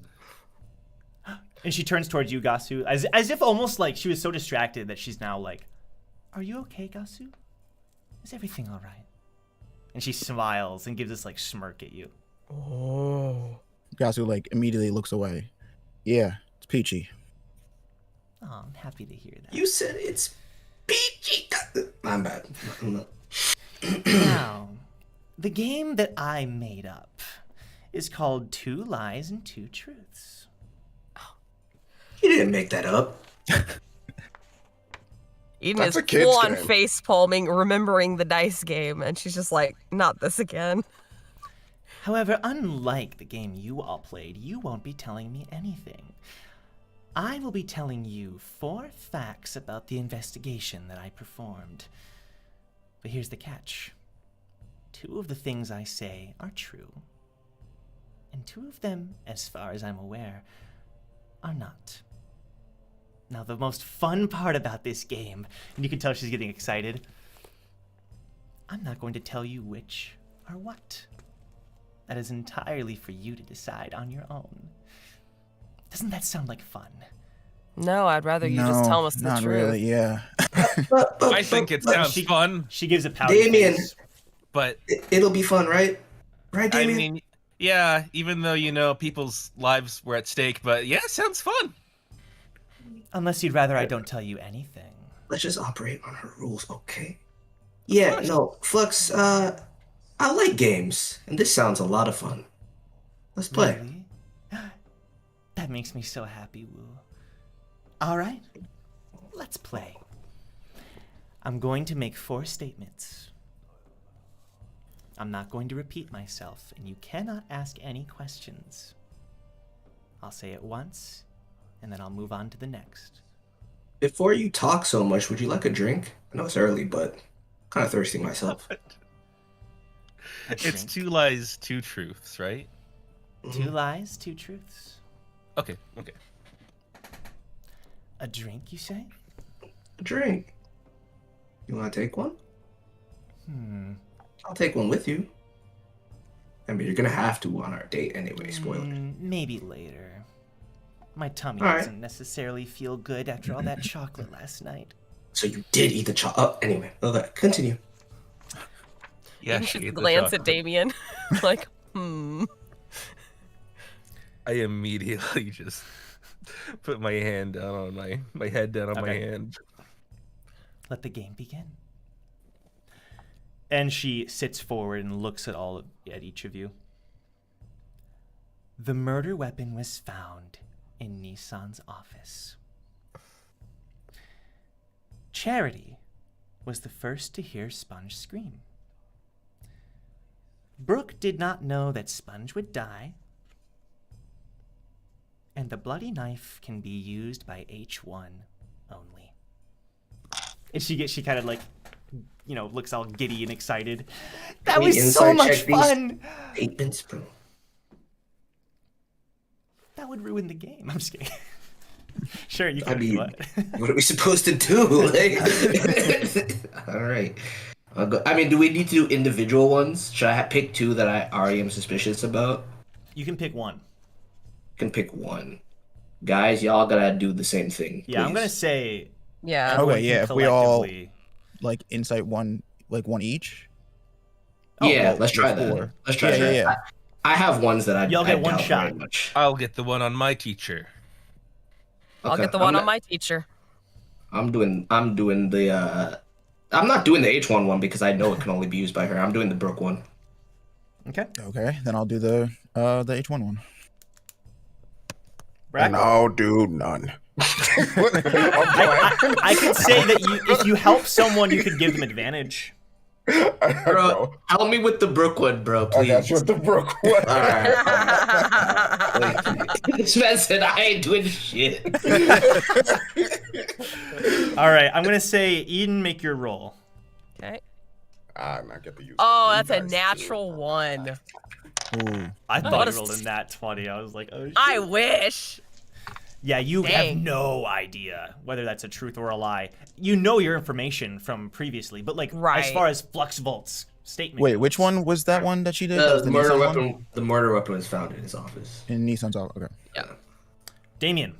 And she turns towards you, Gasu, as if almost like she was so distracted that she's now like, are you okay, Gasu? Is everything all right? And she smiles and gives this like smirk at you. Oh. Kasu like immediately looks away. Yeah, it's peachy. Oh, I'm happy to hear that. You said it's peachy. I'm bad. Now, the game that I made up is called 2 Lies and 2 Truths. You didn't make that up. Eden That's is a kid's full on game. face palming, remembering the dice game, and she's just like, not this again. However, unlike the game you all played, you won't be telling me anything. I will be telling you 4 facts about the investigation that I performed. But here's the catch. 2 of the things I say are true, and 2 of them, as far as I'm aware, are not. Now, the most fun part about this game, and you can tell she's getting excited, I'm not going to tell you which are what. That is entirely for you to decide on your own. Doesn't that sound like fun? No, I'd rather you just tell us the not truth. really. Yeah. I think it sounds fun, She gives a pouty Damien, face. but it'll be fun, right? Right, I Damien? mean, yeah, even though, people's lives were at stake, but yeah, it sounds fun. Unless you'd rather I don't tell you anything. Let's just operate on her rules, okay? Yeah, no, Flux, I like games, and this sounds a lot of fun. Let's play. Really? That makes me so happy, Woo. All right, let's play. I'm going to make 4 statements. I'm not going to repeat myself, and you cannot ask any questions. I'll say it once, and then I'll move on to the next. Before you talk so much, would you like a drink? I know it's early, but I'm kind of thirsty myself. It's 2 lies, 2 truths, right? 2 lies, 2 truths. Okay. A drink, you say? A drink. You want to take one? I'll take one with you. I mean, you're going to have to on our date anyway, spoiler. Maybe later. My tummy All right. doesn't necessarily feel good after all that chocolate last night. So you did eat the chocolate. Oh, anyway, okay, continue. Yeah, Eden she just ate the glance chocolate. at Damien, like, I immediately just put my hand down on my head down on my Okay. hand. Let the game begin. And she sits forward and looks at at each of you. The murder weapon was found in Nissan's office. Charity was the first to hear Sponge scream. Brooke did not know that Sponge would die, and the bloody knife can be used by H1 only. And she kind of like, looks all giddy and excited. That We was so inside much check these fun. Statements, bro. That would ruin the game. I'm just kidding. Sure, you I can do mean, what? what are we supposed to do? Like, all right. I'll go. I mean, do we need to do individual ones? Should I pick 2 that I already am suspicious about? You can pick one. You can pick 1. Guys, y'all gotta do the same thing. Yeah, I'm please. gonna say. yeah. everyone Okay, can yeah, if we all- collectively- Like insight one each. Yeah, well, let's try there's that. 4. Let's try Yeah, that. yeah, yeah. I have ones that I Y'all get one doubt shot. very much. I'll get the one on my teacher. I'll Okay, get the one on my teacher. I'm doing the I'm not doing the H1 one because I know it can only be used by her. I'm doing the Brooke one. Okay. Okay, then I'll do the H1 one. Brac? And I'll do none. I could say that if you help someone, you could give them advantage. Bro, help me with the Brooke one, bro, I please. got you with the Brook one. All right. This man said I ain't doing shit. All right, I'm gonna say Eden, make your roll. Okay. I'm not get to use. Oh, you that's a guys natural do. 1. Ooh. I Oh, thought what you a rolled a nat 20. I was like, oh shit. I wish. Yeah, you have Dang. no idea whether that's a truth or a lie. You know your information from previously, but like as Right. far as Fluxvalk's statement. Wait, goes- which one was that one that she did? That was The the murder Nissan one? weapon. The murder weapon was found in his office. In Nissan's office. Okay. Damien.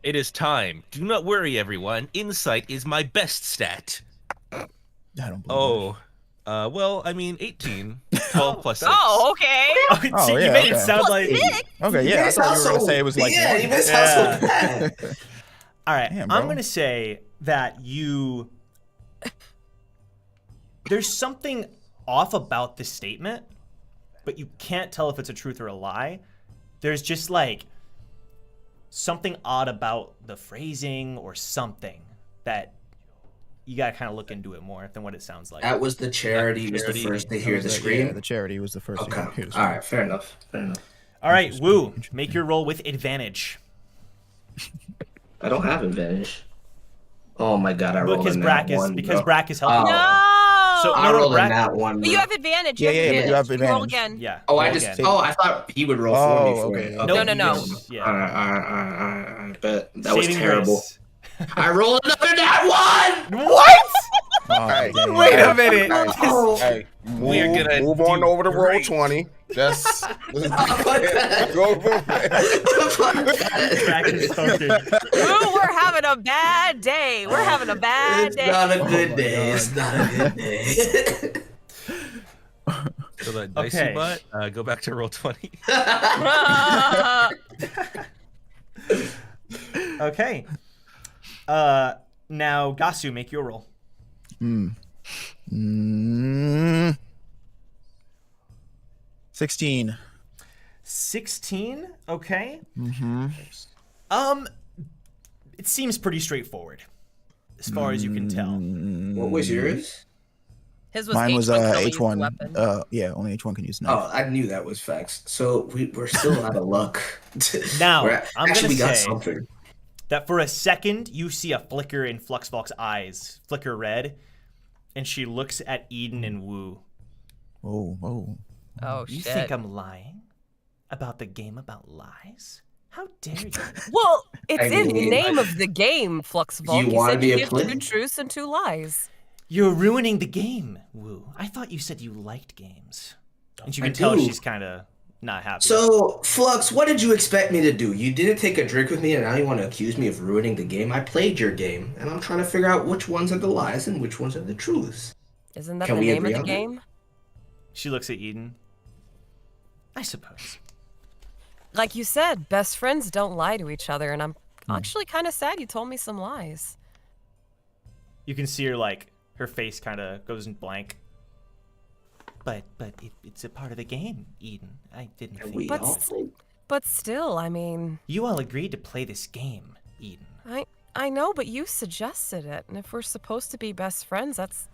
It is time. Do not worry, everyone. Insight is my best stat. I don't believe Well, I mean, 18. 12 plus 6. Oh, okay. Oh, see, you yeah, made it okay. sound like. it. Okay, yeah, I thought you were gonna say it was like yeah, one. you missed out so Yeah. bad. All right, Damn, I'm bro. gonna say that you there's something off about this statement, but you can't tell if it's a truth or a lie. There's just like something odd about the phrasing or something that you gotta kind of look into it more than what it sounds like. That was the charity. Was the first to hear the scream. Yeah, the charity was the first. Okay. To hear the All scream. right. Fair enough. Fair enough. All right, Woo, make your roll with advantage. I don't have advantage. Oh my god! I rolled Because a Brac nat is one. because bro. Brac is helping. No! So I rolled a Brac. nat one. But you bro. have advantage. Yeah, You you have Roll advantage. again. Yeah. Oh, roll I just. again. Oh, I thought he would roll for me. For okay. it. No, no. Yeah. All right. But that was Saving terrible. grace. I rolled another nat one. What? Oh, Hey, dang. Wait a minute. Oh. Hey, We're gonna move on do over to roll great. 20. Just go Brac is talking. Ooh, we're having a bad day. We're having a bad It's day. not a good my day. God. It's not a good day. So that dicey Okay. butt, go back to roll 20. Okay. Now Gasu, make your roll. 16. 16. Okay. Mm-hmm. It seems pretty straightforward, as far as you can tell. What was yours? His was Mine was H1 can only use the H1. weapon. Yeah, only H1 can use knife. Oh, I knew that was facts. So we're still out of luck. Now, I'm actually, gonna we got say- something. That for a second you see a flicker in Fluxvalk's eyes, flicker red, and she looks at Eden and Woo. Oh. Oh, You shit. think I'm lying about the game about lies? How dare you? Well, it's I in the mean, name of the game, Fluxvalk. You You wanna said be you a give player? 2 truths and 2 lies. You're ruining the game, Woo. I thought you said you liked games. And you I can tell do. she's kind of not happy. So, Flux, what did you expect me to do? You didn't take a drink with me, and now you want to accuse me of ruining the game? I played your game, and I'm trying to figure out which ones are the lies and which ones are the truths. Isn't that Can the we name of agree the on that? game? She looks at Eden. I suppose. Like you said, best friends don't lie to each other, and I'm actually kind of sad you told me some lies. You can see her her face kind of goes in blank. But it's a part of the game, Eden. I didn't And think we that all was- played. But still, I mean, You all agreed to play this game, Eden. I know, but you suggested it, and if we're supposed to be best friends, that's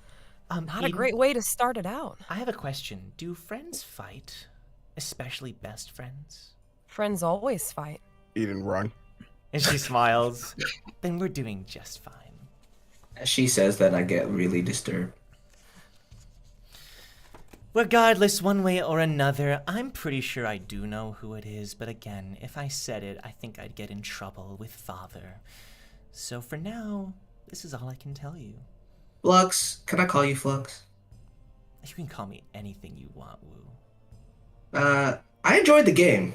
not a Eden, great way to start it out. I have a question. Do friends fight? Especially best friends? Friends always fight. Eden, run. And she smiles. Then we're doing just fine. As she says that, I get really disturbed. Regardless, one way or another, I'm pretty sure I do know who it is, but again, if I said it, I think I'd get in trouble with Father. So for now, this is all I can tell you. Flux, can I call you Flux? You can call me anything you want, Woo. I enjoyed the game.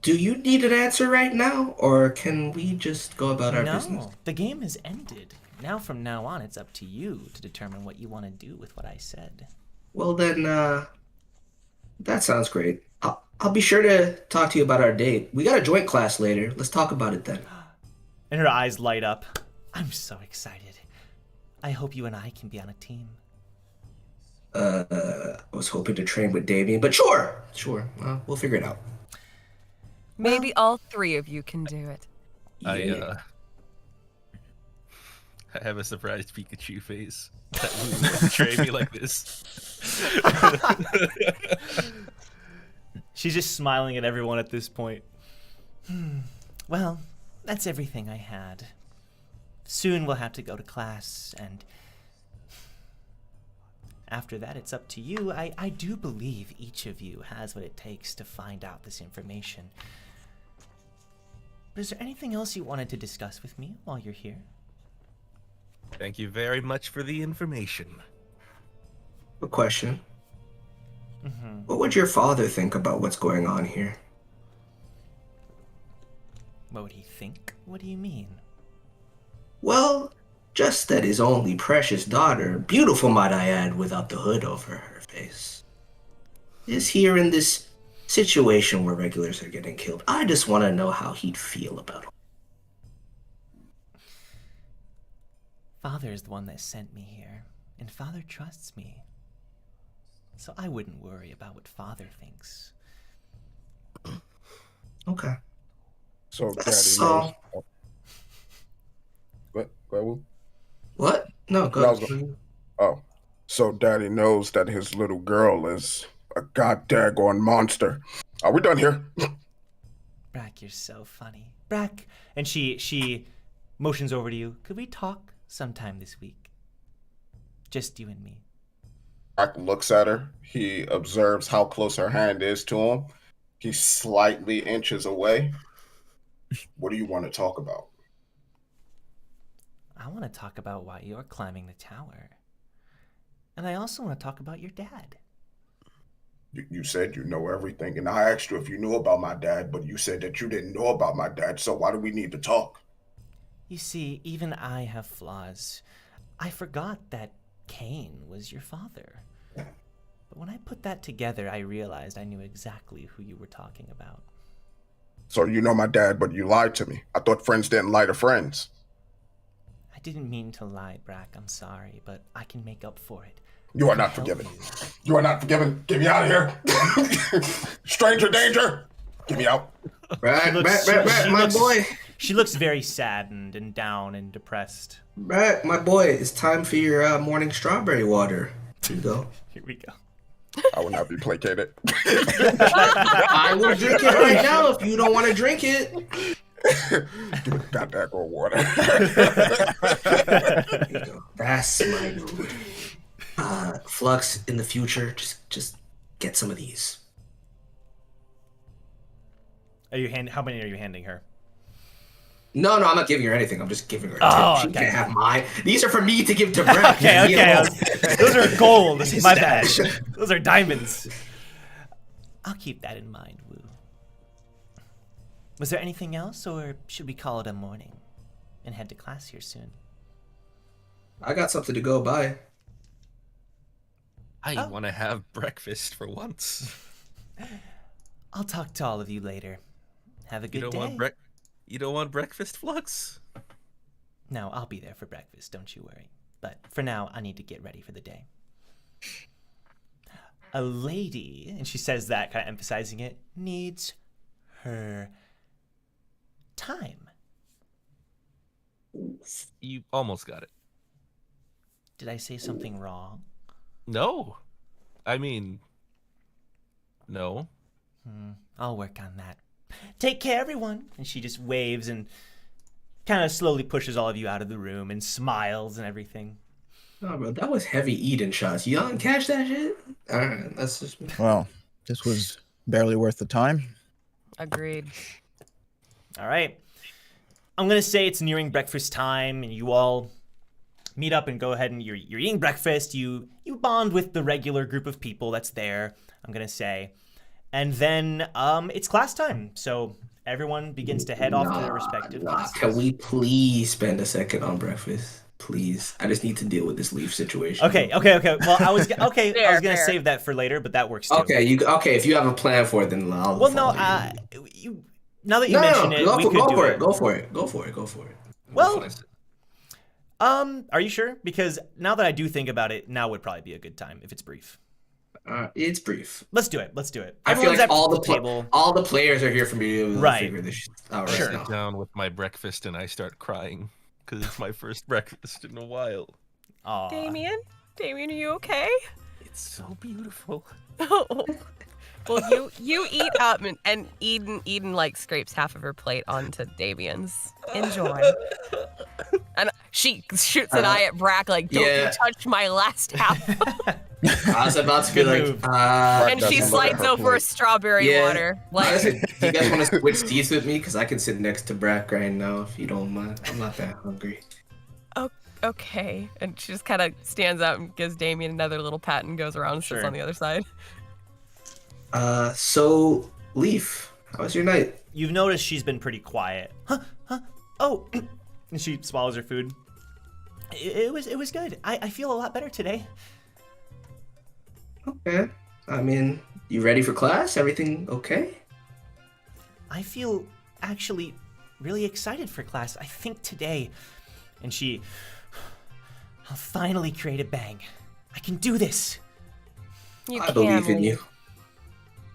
Do you need an answer right now, or can we just go about our business? No, the game has ended. Now from now on, it's up to you to determine what you want to do with what I said. Well then, that sounds great. I'll be sure to talk to you about our date. We got a joint class later. Let's talk about it then. And her eyes light up. I'm so excited. I hope you and I can be on a team. I was hoping to train with Damien, but sure. We'll figure it out. Maybe all 3 of you can do it. Yeah. I have a surprised Pikachu face. That would betray me like this. She's just smiling at everyone at this point. Well, that's everything I had. Soon we'll have to go to class, and after that, it's up to you. I do believe each of you has what it takes to find out this information. But is there anything else you wanted to discuss with me while you're here? Thank you very much for the information. A question. Mm-hmm. What would your father think about what's going on here? What would he think? What do you mean? Well, just that his only precious daughter, beautiful might I add, without the hood over her face, is here in this situation where regulars are getting killed. I just want to know how he'd feel about it. Father is the one that sent me here. And Father trusts me. So I wouldn't worry about what Father thinks. Okay. So Daddy So- knows. What? Go ahead, Will. What? No, go No, I was ahead. Oh, so Daddy knows that his little girl is a goddaggone monster. Are we done here? Brac, you're so funny. Brac. And she motions over to you. Could we talk sometime this week? Just you and me. Brac looks at her. He observes how close her hand is to him. He slightly inches away. What do you want to talk about? I want to talk about why you're climbing the tower. And I also want to talk about your dad. You said you know everything, and I asked you if you knew about my dad, but you said that you didn't know about my dad, so why do we need to talk? You see, even I have flaws. I forgot that Cain was your father. But when I put that together, I realized I knew exactly who you were talking about. So you know my dad, but you lied to me. I thought friends didn't lie to friends. I didn't mean to lie, Brac. I'm sorry, but I can make up for it. You are I not help forgiven. you. You are not forgiven. Get me out of here. Stranger danger. Get me out. Brac, looks- Brac, she my looks- boy. She looks very saddened and down and depressed. Brac, my boy, it's time for your morning strawberry water. Here you go. Here we go. I will not be placated. I will drink it right now if you don't want to drink it. Give me goddaggone water. Here you go. That's my mood. Flux, in the future, just get some of these. How many are you handing her? No, I'm not giving her anything. I'm just giving her a Oh, tip. She okay. can't have mine. These are for me to give to Brac. Okay. Those are gold. My bad. Those are diamonds. I'll keep that in mind, Wu. Was there anything else, or should we call it a morning and head to class here soon? I got something to go by. I want to have breakfast for once. I'll talk to all of you later. Have a good day. You don't want breakfast, Flux? No, I'll be there for breakfast, don't you worry. But for now, I need to get ready for the day. A lady, and she says that, kind of emphasizing it, needs her time. You almost got it. Did I say something wrong? No. I mean, no. I'll work on that. Take care, everyone. And she just waves and kind of slowly pushes all of you out of the room and smiles and everything. No, bro, that was heavy Eden shots. You don't catch that shit? All right, that's just me. Well, this was barely worth the time. Agreed. All right. I'm going to say it's nearing breakfast time, and you all meet up and go ahead and you're eating breakfast. You bond with the regular group of people that's there, I'm going to say. And then it's class time. So everyone begins to head off to their respective classes. Can we please spend a second on breakfast? Please. I just need to deal with this leaf situation. Okay. Well, I was going to Fair. save that for later, but that works too. Okay, if you have a plan for it, then I'll Well, no, follow you. now that you mention it, we could do it. Go for it. Well, are you sure? Because now that I do think about it, now would probably be a good time if it's brief. It's brief. Let's do it. I feel Everyone's like at the table. all the players are here for me to Right. figure this shit out right Sure. now. Sit down with my breakfast and I start crying because it's my first breakfast in a while. Aw. Damien, are you okay? It's so beautiful. Well, you eat up, and Eden like scrapes half of her plate onto Damien's. Enjoy. And she shoots an eye at Brac like, "Don't Yeah. you touch my last half." I was about to be Good like, move. And she doesn't look at slides her over a plate. strawberry Yeah. water. Like, honestly, do you guys want to switch seats with me? Because I can sit next to Brac right now if you don't mind. I'm not that hungry. okay. And she just kind of stands up and gives Damien another little pat and goes around and sits Sure. on the other side. So, Leaf, how was your night? You've noticed she's been pretty quiet. Huh? Oh, and she swallows her food. It was good. I feel a lot better today. Okay. I mean, you ready for class? Everything okay? I feel actually really excited for class. I think today, and she I'll finally create a bang. I can do this. I believe in you.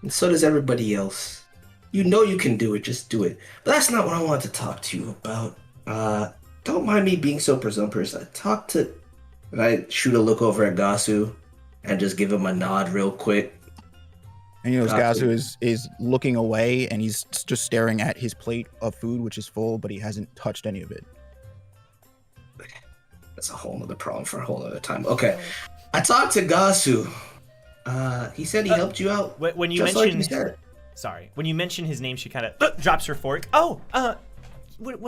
And so does everybody else. You know you can do it, just do it. But that's not what I wanted to talk to you about. Don't mind me being so presumptuous. And I shoot a look over at Gasu and just give him a nod real quick. And Gasu is looking away, and he's just staring at his plate of food, which is full, but he hasn't touched any of it. That's a whole other problem for a whole other time. Okay. I talked to Gasu. He said he helped you out. When you mentioned, when you mention his name, she kind of drops her fork. Oh, what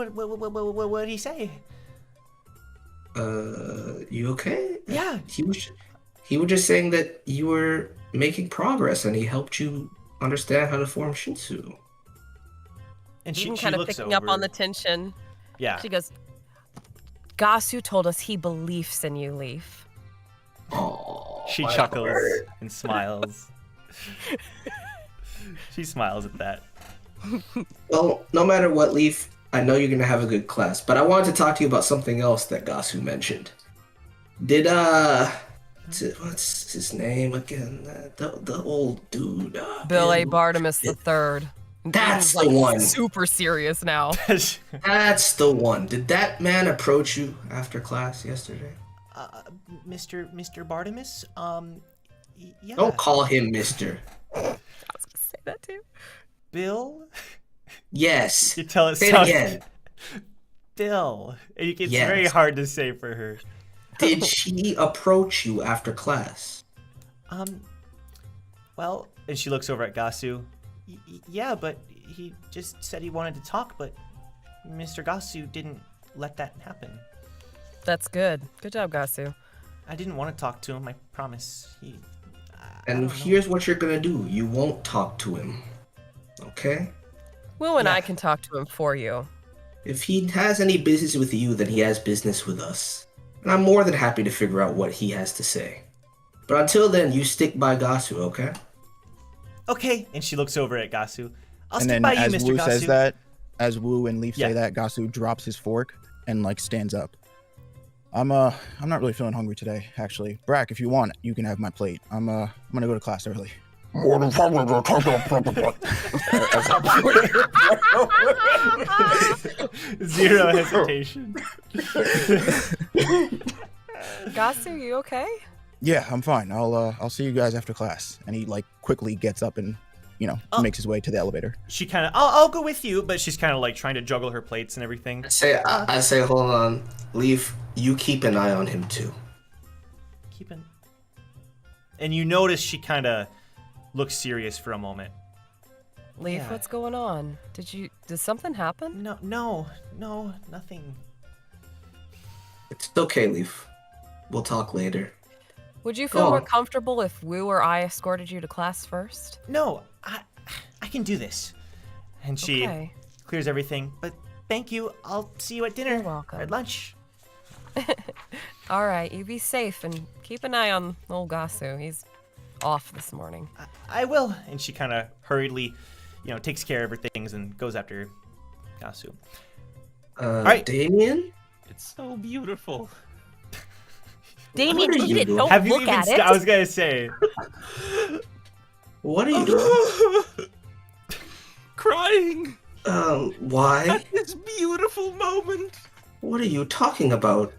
did he say? You okay? Yeah. He was just saying that you were making progress, and he helped you understand how to form Shinsu. And she kind of looks picking up on the tension. Yeah. She goes, Gasu told us he believes in you, Leaf. Oh, she chuckles and smiles. She smiles at that. Well, no matter what, Leaf, I know you're gonna have a good class, but I wanted to talk to you about something else that Gasu mentioned. Did what's his name again? The old dude. Bill A. Bartimus III. That's the one. Super serious now. That's the one. Did that man approach you after class yesterday? Mr. Bartimus? Yeah. Don't call him Mr. I was gonna say that too. Bill? Yes. You tell it Say sounds... it again. Bill. It's Yes. very hard to say for her. Did she approach you after class? Well, and she looks over at Gasu. Yeah, but he just said he wanted to talk, but Mr. Gasu didn't let that happen. That's good. Good job, Gasu. I didn't want to talk to him, I promise. And here's what you're gonna do. You won't talk to him. Okay? Will and I can talk to him for you. If he has any business with you, then he has business with us. And I'm more than happy to figure out what he has to say. But until then, you stick by Gasu, okay? Okay. And she looks over at Gasu. I'll And stick then by you, as Mr. Wu Gasu. says that, as Wu and Leaf Yeah. say that, Gasu drops his fork and stands up. I'm not really feeling hungry today, actually. Brac, if you want, you can have my plate. I'm gonna go to class early. Zero hesitation. Gasu, you okay? Yeah, I'm fine. I'll see you guys after class. And he quickly gets up and makes his way to the elevator. She kind of, I'll go with you, but she's kind of trying to juggle her plates and everything. I say, hold on. Leaf, you keep an eye on him too. And you notice she kind of looks serious for a moment. Leaf, Yeah. what's going on? Did something happen? No, nothing. It's okay, Leaf. We'll talk later. Would you Go feel more on. comfortable if Wu or I escorted you to class first? No, I can do this. And she Okay. clears everything. But thank you. I'll see you at dinner. You're welcome. Or at lunch. All right, you be safe and keep an eye on old Gasu. He's off this morning. I will. And she kind of hurriedly, takes care of her things and goes after Gasu. right. Damien? It's so beautiful. Damien, What are eat you it. doing? Don't Have you look even? at it. I was gonna say. What are you doing? Crying Why? at this beautiful moment. What are you talking about?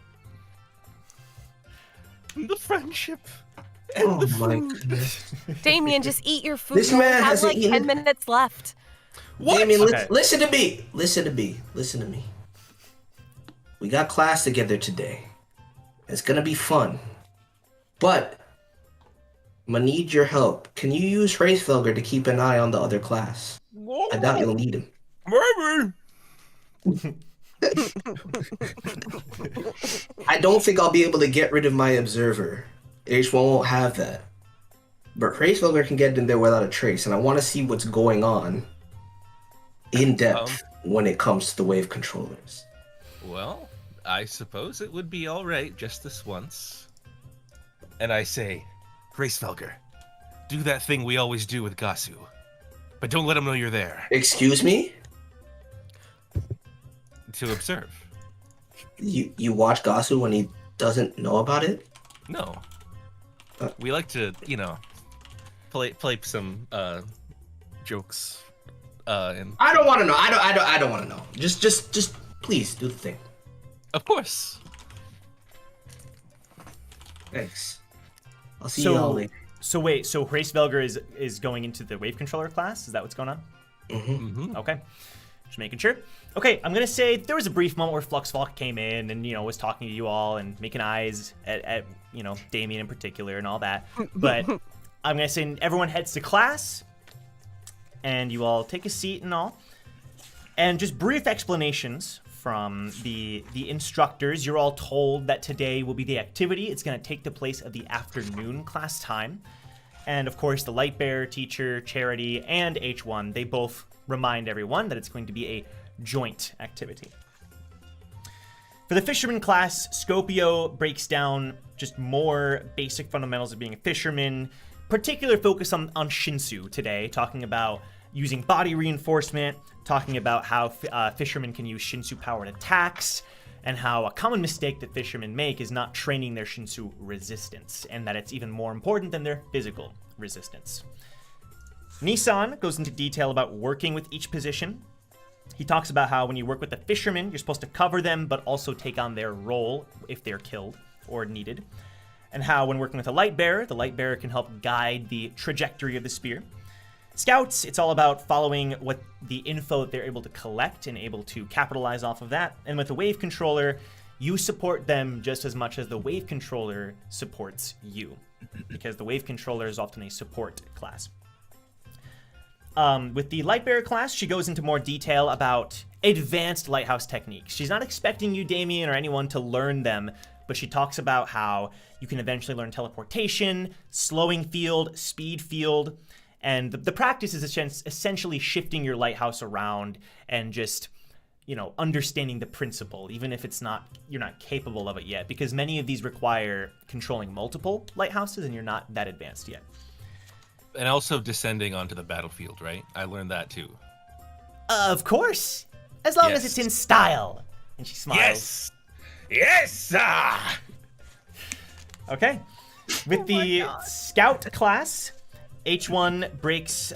The friendship and Oh the my food. goodness. Damien, just eat your food. This You only man have hasn't 10 eaten- minutes left. What? Damien, Okay. listen to me. Listen to me. Listen to me. We got class together today. It's gonna be fun. But I'm gonna need your help. Can you use Hracefelger to keep an eye on the other class? I doubt you'll need him. Maybe. I don't think I'll be able to get rid of my observer. H1 won't have that. But Hracefelger can get in there without a trace, and I want to see what's going on in depth when it comes to the wave controllers. Well, I suppose it would be all right just this once. And I say, Hracefelger, do that thing we always do with Gasu. But don't let him know you're there. Excuse me? To observe. You watch Gasu when he doesn't know about it? No. We like to, play some jokes. And I don't want to know. I don't want to know. Just please do the thing. Of course. Thanks. I'll see you all later. So wait, so Grace Velger is going into the wave controller class? Is that what's going on? Mm-hmm. Okay. Just making sure. Okay, I'm going to say there was a brief moment where Fluxvalk came in and, was talking to you all and making eyes at Damien in particular and all that. But I'm going to say everyone heads to class and you all take a seat and all. And just brief explanations from the instructors. You're all told that today will be the activity. It's going to take the place of the afternoon class time. And of course, the Lightbearer, Teacher, Charity, and H1, they both remind everyone that it's going to be a joint activity. For the Fisherman class, Scopio breaks down just more basic fundamentals of being a fisherman, particular focus on Shinsu today, talking about using body reinforcement, talking about how fishermen can use Shinsu-powered attacks, and how a common mistake that fishermen make is not training their Shinsu resistance, and that it's even more important than their physical resistance. Nissan goes into detail about working with each position. He talks about how when you work with the fishermen, you're supposed to cover them, but also take on their role if they're killed or needed. And how when working with a Lightbearer, the Lightbearer can help guide the trajectory of the spear. Scouts, it's all about following what the info that they're able to collect and able to capitalize off of that. And with the Wave Controller, you support them just as much as the Wave Controller supports you, because the Wave Controller is often a support class. With the Lightbearer class, she goes into more detail about advanced Lighthouse techniques. She's not expecting you, Damien, or anyone to learn them, but she talks about how you can eventually learn teleportation, slowing field, speed field, and the practice is essentially shifting your lighthouse around and just, understanding the principle, even if you're not capable of it yet, because many of these require controlling multiple lighthouses and you're not that advanced yet. And also descending onto the battlefield, right? I learned that too. Of course, as long as it's in style. And she smiles. Yes! Okay. With the Scout class, H1 breaks,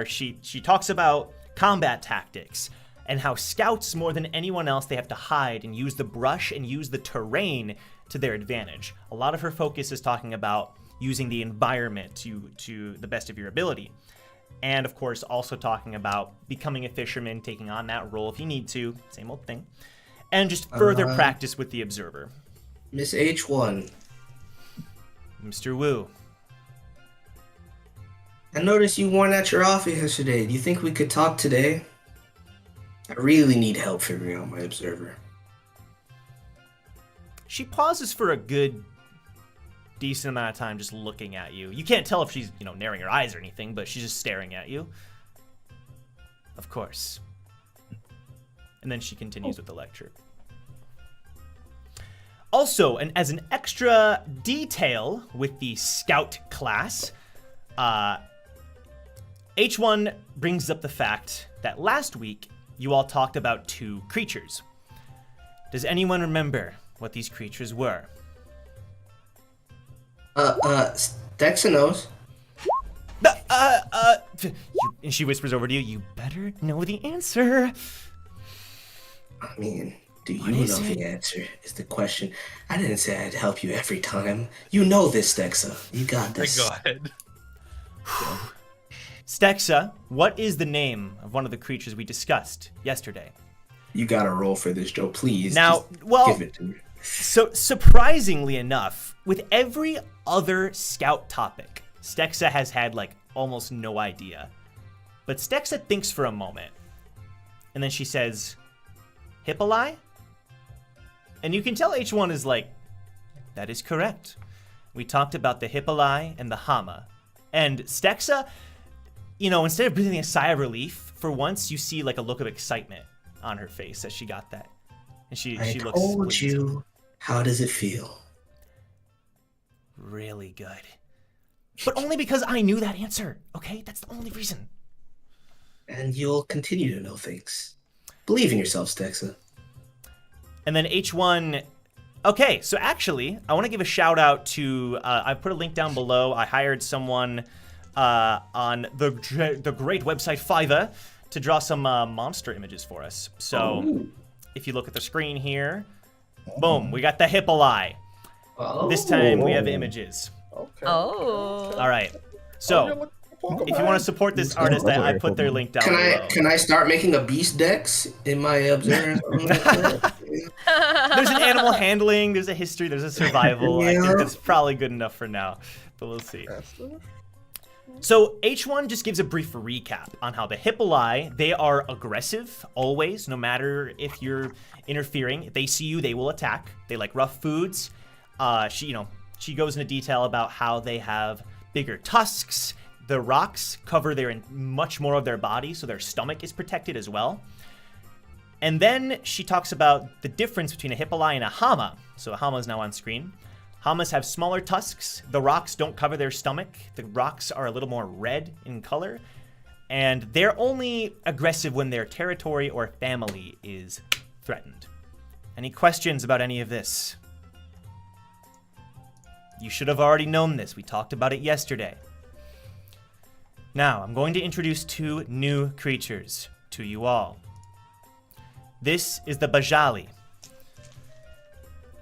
she talks about combat tactics and how Scouts, more than anyone else, they have to hide and use the brush and use the terrain to their advantage. A lot of her focus is talking about using the environment to the best of your ability. And of course, also talking about becoming a fisherman, taking on that role if you need to, same old thing. And just further practice with the observer. Miss H1. Mr. Wu. I noticed you weren't at your office yesterday. Do you think we could talk today? I really need help figuring out my observer. She pauses for a good, decent amount of time just looking at you. You can't tell if she's, narrowing her eyes or anything, but she's just staring at you. Of course. And then she continues with the lecture. Also, and as an extra detail with the Scout class, H1 brings up the fact that last week you all talked about two creatures. Does anyone remember what these creatures were? Stexa knows. And she whispers over to you, you better know the answer. I mean, do you know the answer is the question. I didn't say I'd help you every time. You know this, Stexa. You got this. Go ahead. Stexa, what is the name of one of the creatures we discussed yesterday? You gotta roll for this, Joe. Please. Now, give it to me. So surprisingly enough, with every other Scout topic, Stexa has had almost no idea. But Stexa thinks for a moment, and then she says, Hippoli? And you can tell H1 is that is correct. We talked about the Hippoli and the Hama. And Stexa, instead of breathing a sigh of relief, for once you see a look of excitement on her face as she got that. And she looks. I told you. How does it feel? Really good. But only because I knew that answer, okay? That's the only reason. And you'll continue to know things. Believe in yourself, Stexa. And then H1 Okay, so actually, I want to give a shout out to, I put a link down below. I hired someone on the great website Fiverr to draw some monster images for us. So if you look at the screen here, boom, we got the Hippolai. This time we have images. Okay. Oh. All right. So if you want to support this artist, I put their link down below. Can I start making a beast dex in my observer? There's an animal handling, there's a history, there's a survival. I think that's probably good enough for now, but we'll see. So H1 just gives a brief recap on how the Hippolai, they are aggressive always, no matter if you're interfering. If they see you, they will attack. They like rough foods. She goes into detail about how they have bigger tusks. The rocks cover much more of their body, so their stomach is protected as well. And then she talks about the difference between a Hippolai and a Hama. So a Hama is now on screen. Hamas have smaller tusks. The rocks don't cover their stomach. The rocks are a little more red in color. And they're only aggressive when their territory or family is threatened. Any questions about any of this? You should have already known this. We talked about it yesterday. Now, I'm going to introduce two new creatures to you all. This is the Bajali.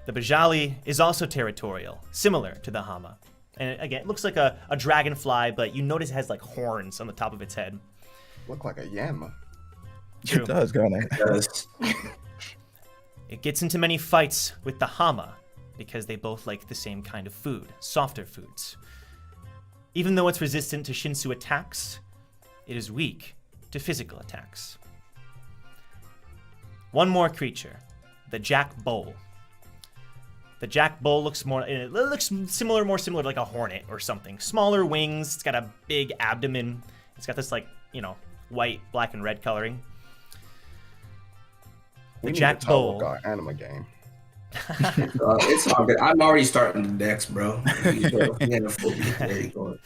The Bajali is also territorial, similar to the Hama. And again, it looks like a dragonfly, but you notice it has like horns on the top of its head. Look like a yama. True. It does, kind of. It does. It gets into many fights with the Hama because they both like the same kind of food, softer foods. Even though it's resistant to Shinsu attacks, it is weak to physical attacks. One more creature, the Jack Bull. The Jack Bull looks more similar to like a hornet or something. Smaller wings, it's got a big abdomen. It's got this white, black, and red coloring. The Jack Bull. Anime game. It's all good. I'm already starting the decks, bro. There you go.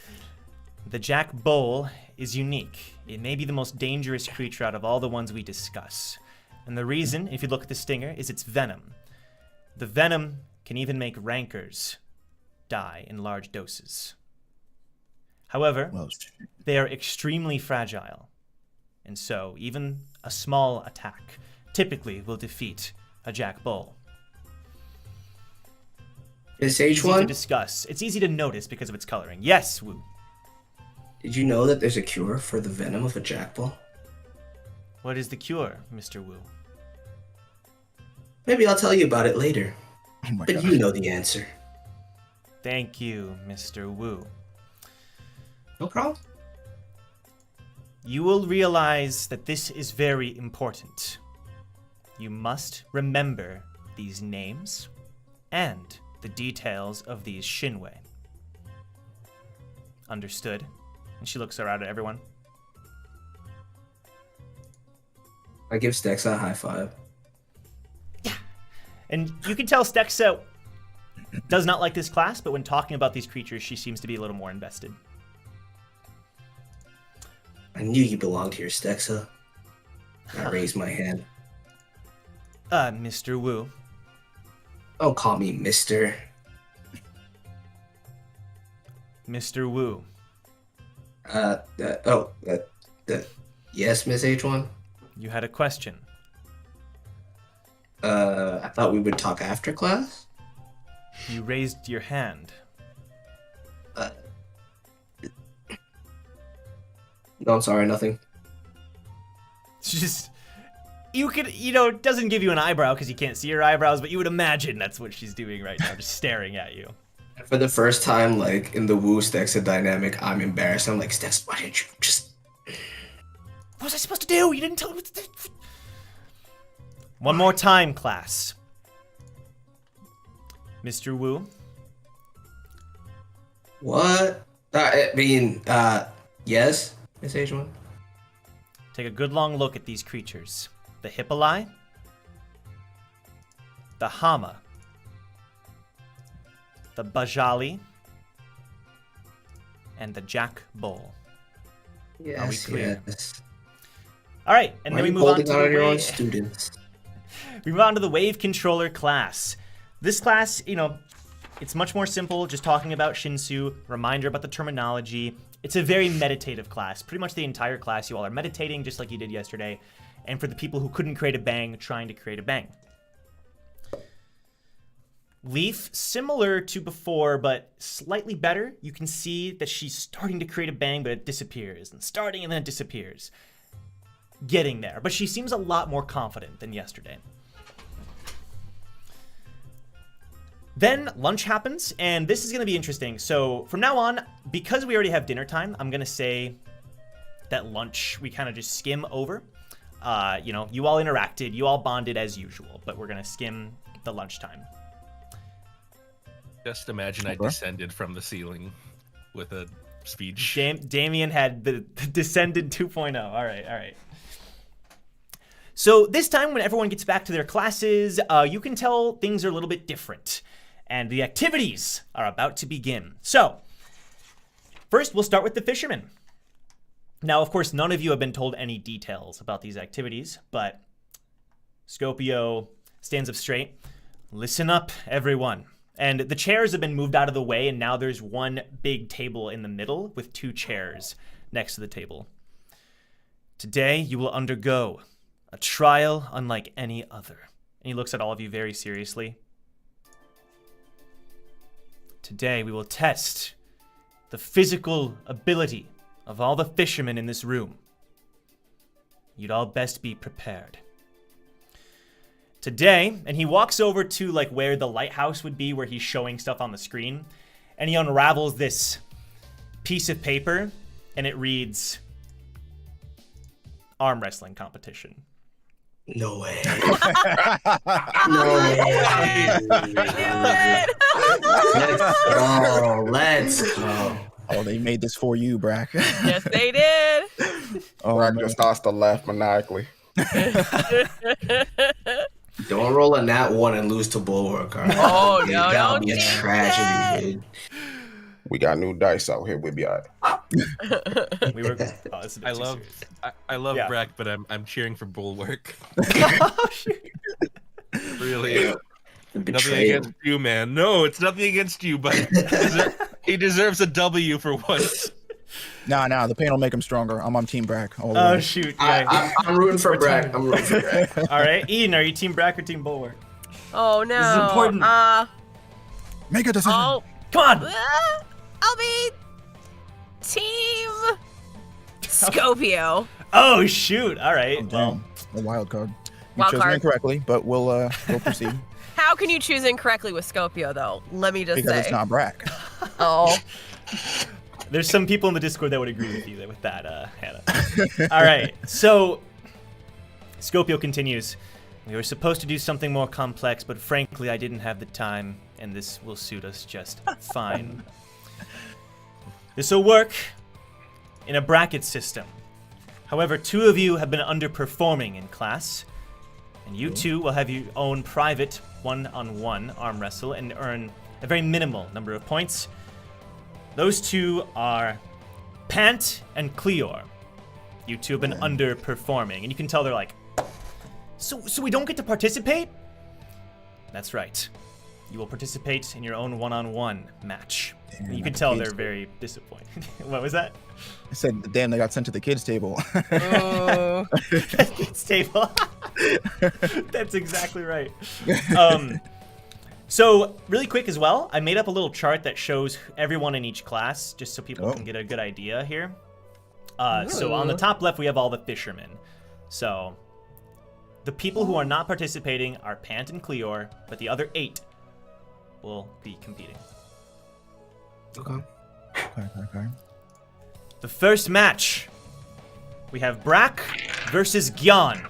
The Jack Bull is unique. It may be the most dangerous creature out of all the ones we discuss. And the reason, if you look at the stinger, is its venom. The venom can even make rankers die in large doses. However, they are extremely fragile. And so, even a small attack typically will defeat a Jack Bull. Is Easy to H1? discuss. It's easy to notice because of its coloring. Yes, Woo. Did you know that there's a cure for the venom of a jackbull? What is the cure, Mr. Woo? Maybe I'll tell you about it later. Oh my But God. you know the answer. Thank you, Mr. Woo. No problem. You will realize that this is very important. You must remember these names and the details of these Shinwei. Understood? And she looks around at everyone. I give Stexa a high five. And you can tell Stexa does not like this class, but when talking about these creatures, she seems to be a little more invested. I knew you belonged here, Stexa. I raised my hand. Mr. Wu. Don't call me Mister. Mr. Wu. Yes, Miss H1? You had a question. I thought we would talk after class? You raised your hand. No, I'm sorry, nothing. Just, you could, it doesn't give you an eyebrow because you can't see her eyebrows, but you would imagine that's what she's doing right now, just staring at you. For the first time, in the Wu Stexa dynamic, I'm embarrassed. I'm like, Stexa, why didn't you just... What was I supposed to do? You didn't tell me what to do. One more time, class. Mr. Wu. What? Yes, Miss H1? Take a good long look at these creatures. The Hippolai, the Hama, the Bajali, and the Jack Bull. Yes, Are we clear? yes. All right, and Why then we are you move on holding to on the your own wave. students? We move on to the wave controller class. This class, it's much more simple, just talking about Shinsu, reminder about the terminology. It's a very meditative class. Pretty much the entire class, you all are meditating just like you did yesterday. And for the people who couldn't create a bang, trying to create a bang. Leaf, similar to before, but slightly better. You can see that she's starting to create a bang, but it disappears. And starting and then it disappears. Getting there. But she seems a lot more confident than yesterday. Then lunch happens, and this is going to be interesting. So from now on, because we already have dinner time, I'm going to say that lunch we kind of just skim over. You all interacted, you all bonded as usual, but we're going to skim the lunchtime. Just imagine I descended from the ceiling with a speech. Damien had the descended 2.0. All right. So this time when everyone gets back to their classes, you can tell things are a little bit different. And the activities are about to begin. So, first we'll start with the fishermen. Now, of course, none of you have been told any details about these activities, but Scopio stands up straight. Listen up, everyone. And the chairs have been moved out of the way, and now there's one big table in the middle with 2 chairs next to the table. Today, you will undergo a trial unlike any other. And he looks at all of you very seriously. Today, we will test the physical ability of all the fishermen in this room. You'd all best be prepared. Today, and he walks over to where the lighthouse would be, where he's showing stuff on the screen, and he unravels this piece of paper, and it reads, arm wrestling competition. No way. No way. Let's go. Oh, they made this for you, Brac. Yes, they did. Brac just starts to laugh maniacally. Don't roll a nat 1 and lose to Bulwark. Right? Oh, no, that'll be a don't tragedy, dude. We got new dice out here. We'll be all right. We were. Oh, this is a bit too serious. I love Yeah. Brac, but I'm cheering for Bulwark. Oh, shoot. Really. The Nothing betrayal. against you, man. No, it's nothing against you, but he deserves a W for once. Nah, the pain will make him stronger. I'm on Team Brac. All the Oh, way. shoot. Yeah. I'm rooting for Brac. I'm rooting for Brac. All right. Eden, are you Team Brac or Team Bulwark? Oh, no. This is important. Make a decision. Oh, Come on. I'll be Team Scopio. Oh, shoot. All right. Oh, Well, damn. A wild card. You Wild chose card. incorrectly, but we'll proceed How can you choose incorrectly with Scopio, though? Let me just because say. it's not Brac. Oh. there's some people in the Discord that would agree with you with that, Hannah. All right. So, Scopio continues. We were supposed to do something more complex, but frankly, I didn't have the time, and this will suit us just fine. This will work in a bracket system. However, 2 of you have been underperforming in class, and you 2 will have your own private one-on-one arm wrestle and earn a very minimal number of points. Those 2 are Pant and Cleor. You 2 have been underperforming, and you can tell they're like, so we don't get to participate? That's right. You will participate in your own one-on-one match. Damn, You can the tell kids they're table. very disappointed. What was that? I said, damn, they got sent to the kids' table. Oh. It's table. That's exactly right. So really quick as well, I made up a little chart that shows everyone in each class, just so people can get a good idea here. So on the top left, we have all the fishermen. So the people who are not participating are Pant and Cleor, but the other 8 will be competing. Okay. Okay. The first match, we have Brac versus Gyan.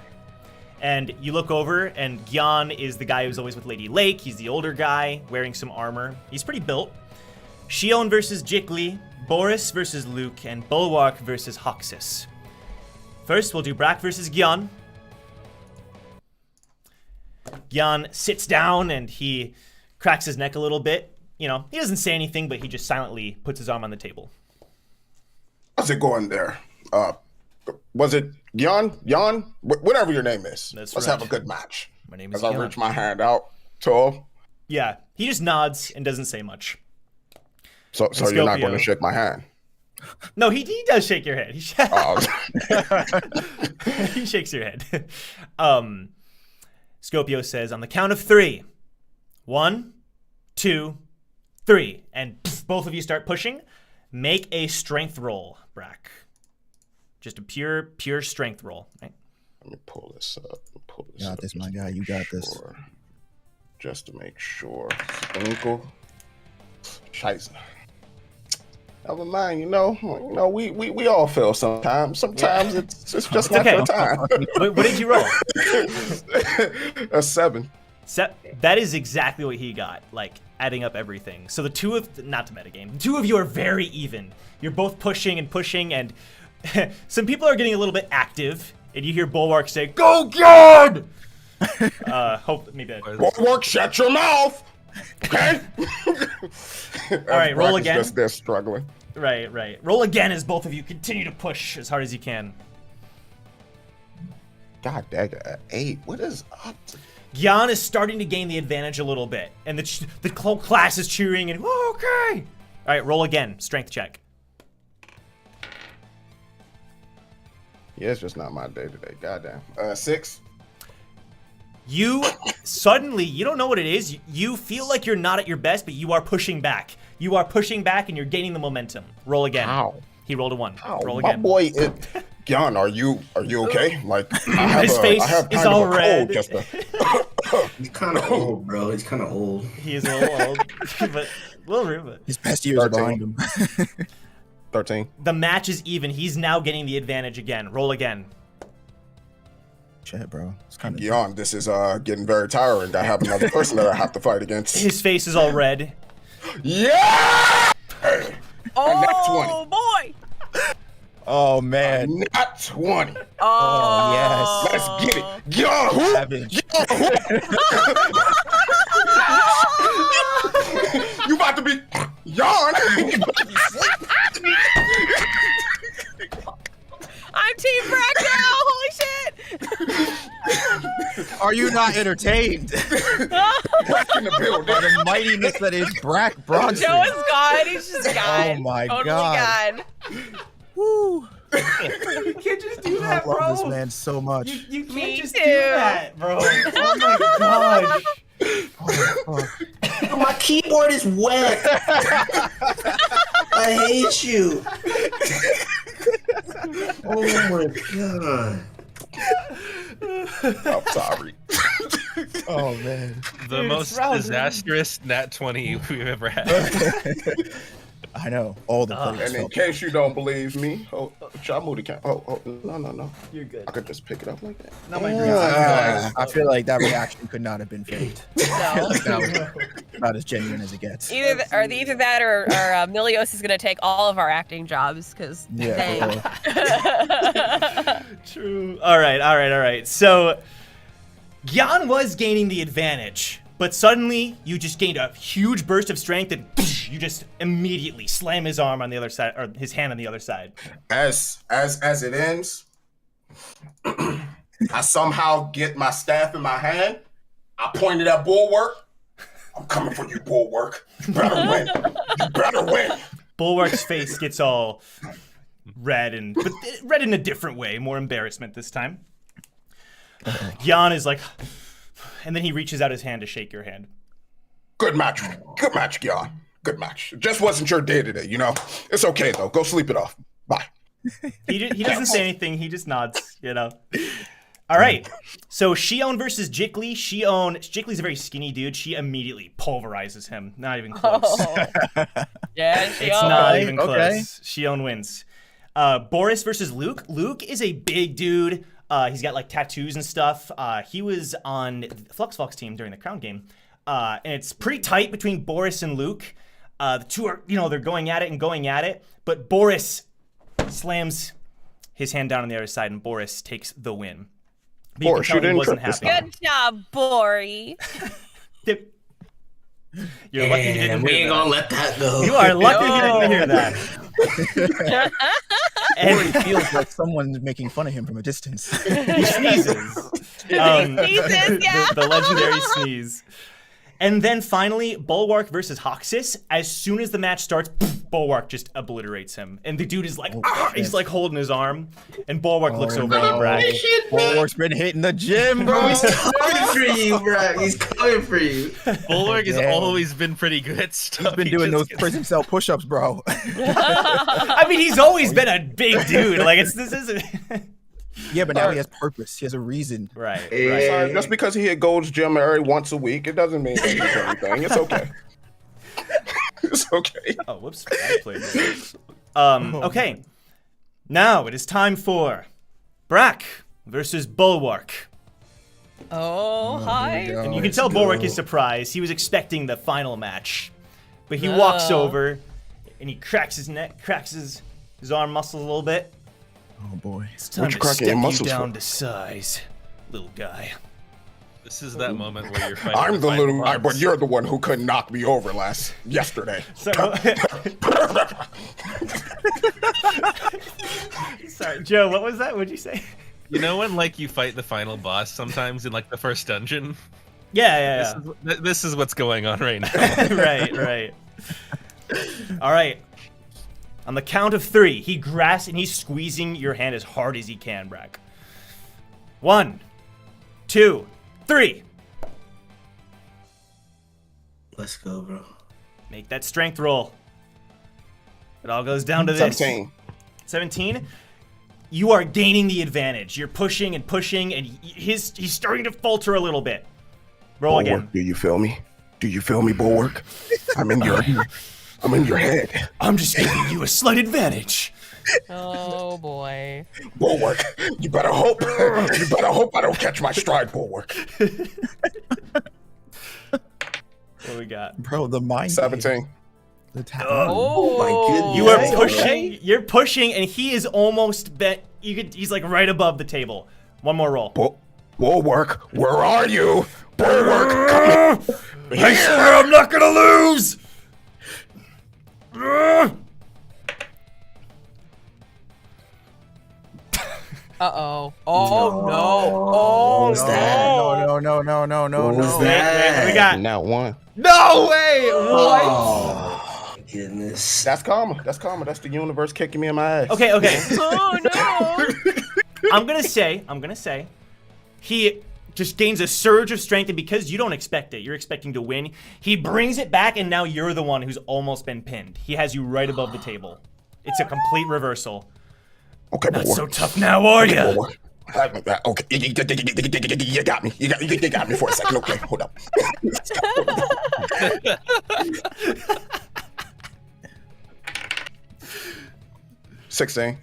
And you look over, and Gyan is the guy who's always with Lady Lake. He's the older guy, wearing some armor. He's pretty built. Shion versus Jikli, Boris versus Luke, and Bulwark versus Hoxxus. First, we'll do Brac versus Gyan. Gyan sits down, and he cracks his neck a little bit. You know, he doesn't say anything, but he just silently puts his arm on the table. How's it going there? Was it Jan? Whatever your name is. That's Let's right. have a good match. My name is As I Gyan. reach my hand out to him, Yeah, he just nods and doesn't say much. So you're not going to shake my hand? No, he does shake your head. He shakes your head. Scopio says, on the count of 3. 1, 2, 3. And both of you start pushing. Make a strength roll, Brac. Just a pure strength roll. Right? Let me pull this up. You got this, my guy. You got this. Just to make sure. Sprinkle. Scheiße. Never mind, we all fail sometimes. Sometimes it's just not your time. What did you roll? A 7. That is exactly what he got, like adding up everything. So not to metagame, the two of you are very even. You're both pushing, and some people are getting a little bit active, and you hear Bulwark say, "Go, God!" Hope maybe Bulwark, shut your mouth. Okay. All right, roll again. They're struggling. Right. Roll again as both of you continue to push as hard as you can. God dang it, 8. What is up? Gian is starting to gain the advantage a little bit, and the whole class is cheering and okay. All right, roll again. Strength check. Yeah, it's just not my day today. Goddamn. 6. You don't know what it is. You feel like you're not at your best, but you are pushing back. You are pushing back, and you're gaining the momentum. Roll again. Ow. He rolled a 1. Ow, Roll my again. boy, Gian, are you okay? Like, His face is all red. He's kind of old, bro. He's kind of old. He is a little old, but a little rude. But his best years are behind him. 13. The match is even. He's now getting the advantage again. Roll again. Shit, bro. It's kind of Gian, this is getting very tiring. I have another person that I have to fight against. His face is all red. Yeah! Oh, boy! Oh man. Not 20. Oh, yes. Let's get it. Gian, who? Savage. You about to be Gian. I'm Team Brac now! Holy shit! Are you not entertained? Back in the building. By the mightiness that is Brac Bronson. Joe is gone. He's just gone. Oh my totally God. gone. Woo. You can't just do I that, love bro. this man so much. You can't Me just too. do that, bro. Oh my gosh. My keyboard is wet. I hate you. Oh my God. I'm sorry. Oh man. The Dude, most round disastrous nat 20 we've ever had. I know. All the players And in felt case you don't believe me, should I move the camera? Oh, no. You're good. I could just pick it up like that. Not my I feel like that reaction could not have been faked. No. That was about as genuine as it gets. Either that or Milios is gonna take all of our acting jobs because Yeah. True. All right. So, Gian was gaining the advantage, but suddenly you just gained a huge burst of strength, and you just immediately slam his arm on the other side, or his hand on the other side. As it ends, I somehow get my staff in my hand. I pointed at Bulwark. I'm coming for you, Bulwark. You better win. You better win. Bulwark's face gets all red, but red in a different way, more embarrassment this time. Gian is like, and then he reaches out his hand to shake your hand. Good match, Gian. Good match. It just wasn't your day today, you know? It's okay, though. Go sleep it off. Bye. He doesn't say anything. He just nods, you know. All right. So Shion versus Jiggly. Jiggly's a very skinny dude. She immediately pulverizes him. Not even close. Oh. Yeah, It's not even close. Okay. Shion wins. Boris versus Luke. Luke is a big dude. He's got like tattoos and stuff. He was on Fluxvalk's team during the Crown game. And it's pretty tight between Boris and Luke. The two are, they're going at it. But Boris slams his hand down on the other side, and Boris takes the win. But Boris, you didn't wasn't trip this happy. Good job, Bory. You're lucky you didn't we hear ain't that. gonna let that go. You are lucky you didn't hear that. Bory feels like someone's making fun of him from a distance. He sneezes. He sneezes, yeah. The legendary sneeze. And then finally, Bulwark versus Hoxxus. As soon as the match starts, Bulwark just obliterates him. And the dude is like, he's like holding his arm. And Bulwark looks over at you, Brac. Bulwark's been hitting the gym, bro. He's coming for you, bro. He's coming for you. Bulwark has always been pretty good at stuff. He's been doing those prison cell push-ups, bro. I mean, he's always been a big dude. Like, this isn't... Yeah, but now he has purpose. He has a reason. Right. Sorry, just because he hit Gold's Gym every once a week, it doesn't mean anything. It's okay. It's okay. Oh, whoops. I played this. Okay. Now it is time for Brac versus Bulwark. Oh, hi. And you can tell Bulwark is surprised. He was expecting the final match. But he walks over and he cracks his neck, cracks his arm muscles a little bit. Oh boy. It's time to step you down to size, little guy. This is that moment where you're fighting. I'm the little guy, but you're the one who couldn't knock me over yesterday. Sorry, Joe, what was that? What'd you say? You know when like you fight the final boss sometimes in like the first dungeon? Yeah. This is what's going on right now. Right. All right. On the count of 3, he grasps and he's squeezing your hand as hard as he can, Brac. 1, 2, 3. Let's go, bro. Make that strength roll. It all goes down to this. 17. You are gaining the advantage. You're pushing, and he's starting to falter a little bit. Roll Bulwark, again. do you feel me? Do you feel me, Bulwark? I'm in your head. I'm just giving you a slight advantage. Oh boy. Bulwark, you better hope I don't catch my stride, Bulwark. What we got? Bro, the mind. 17. Oh my goodness. You are pushing. You're pushing, and he is almost bet. He's like right above the table. One more roll. Bulwark, where are you? Bulwark, come here. I swear I'm not gonna lose. Uh-oh. Oh, no. Oh, was that? No. What was that? Wait, we got. Not one. No way! What? Oh, goodness. That's karma. That's the universe kicking me in my ass. Okay. Oh, no. I'm gonna say, he just gains a surge of strength, and because you don't expect it, you're expecting to win, he brings it back, and now you're the one who's almost been pinned. He has you right above the table. It's a complete reversal. Okay, Not Bulwark. so tough now, are you? Bulwark. Okay, you got me. You got me for a second. Okay, hold up. 16.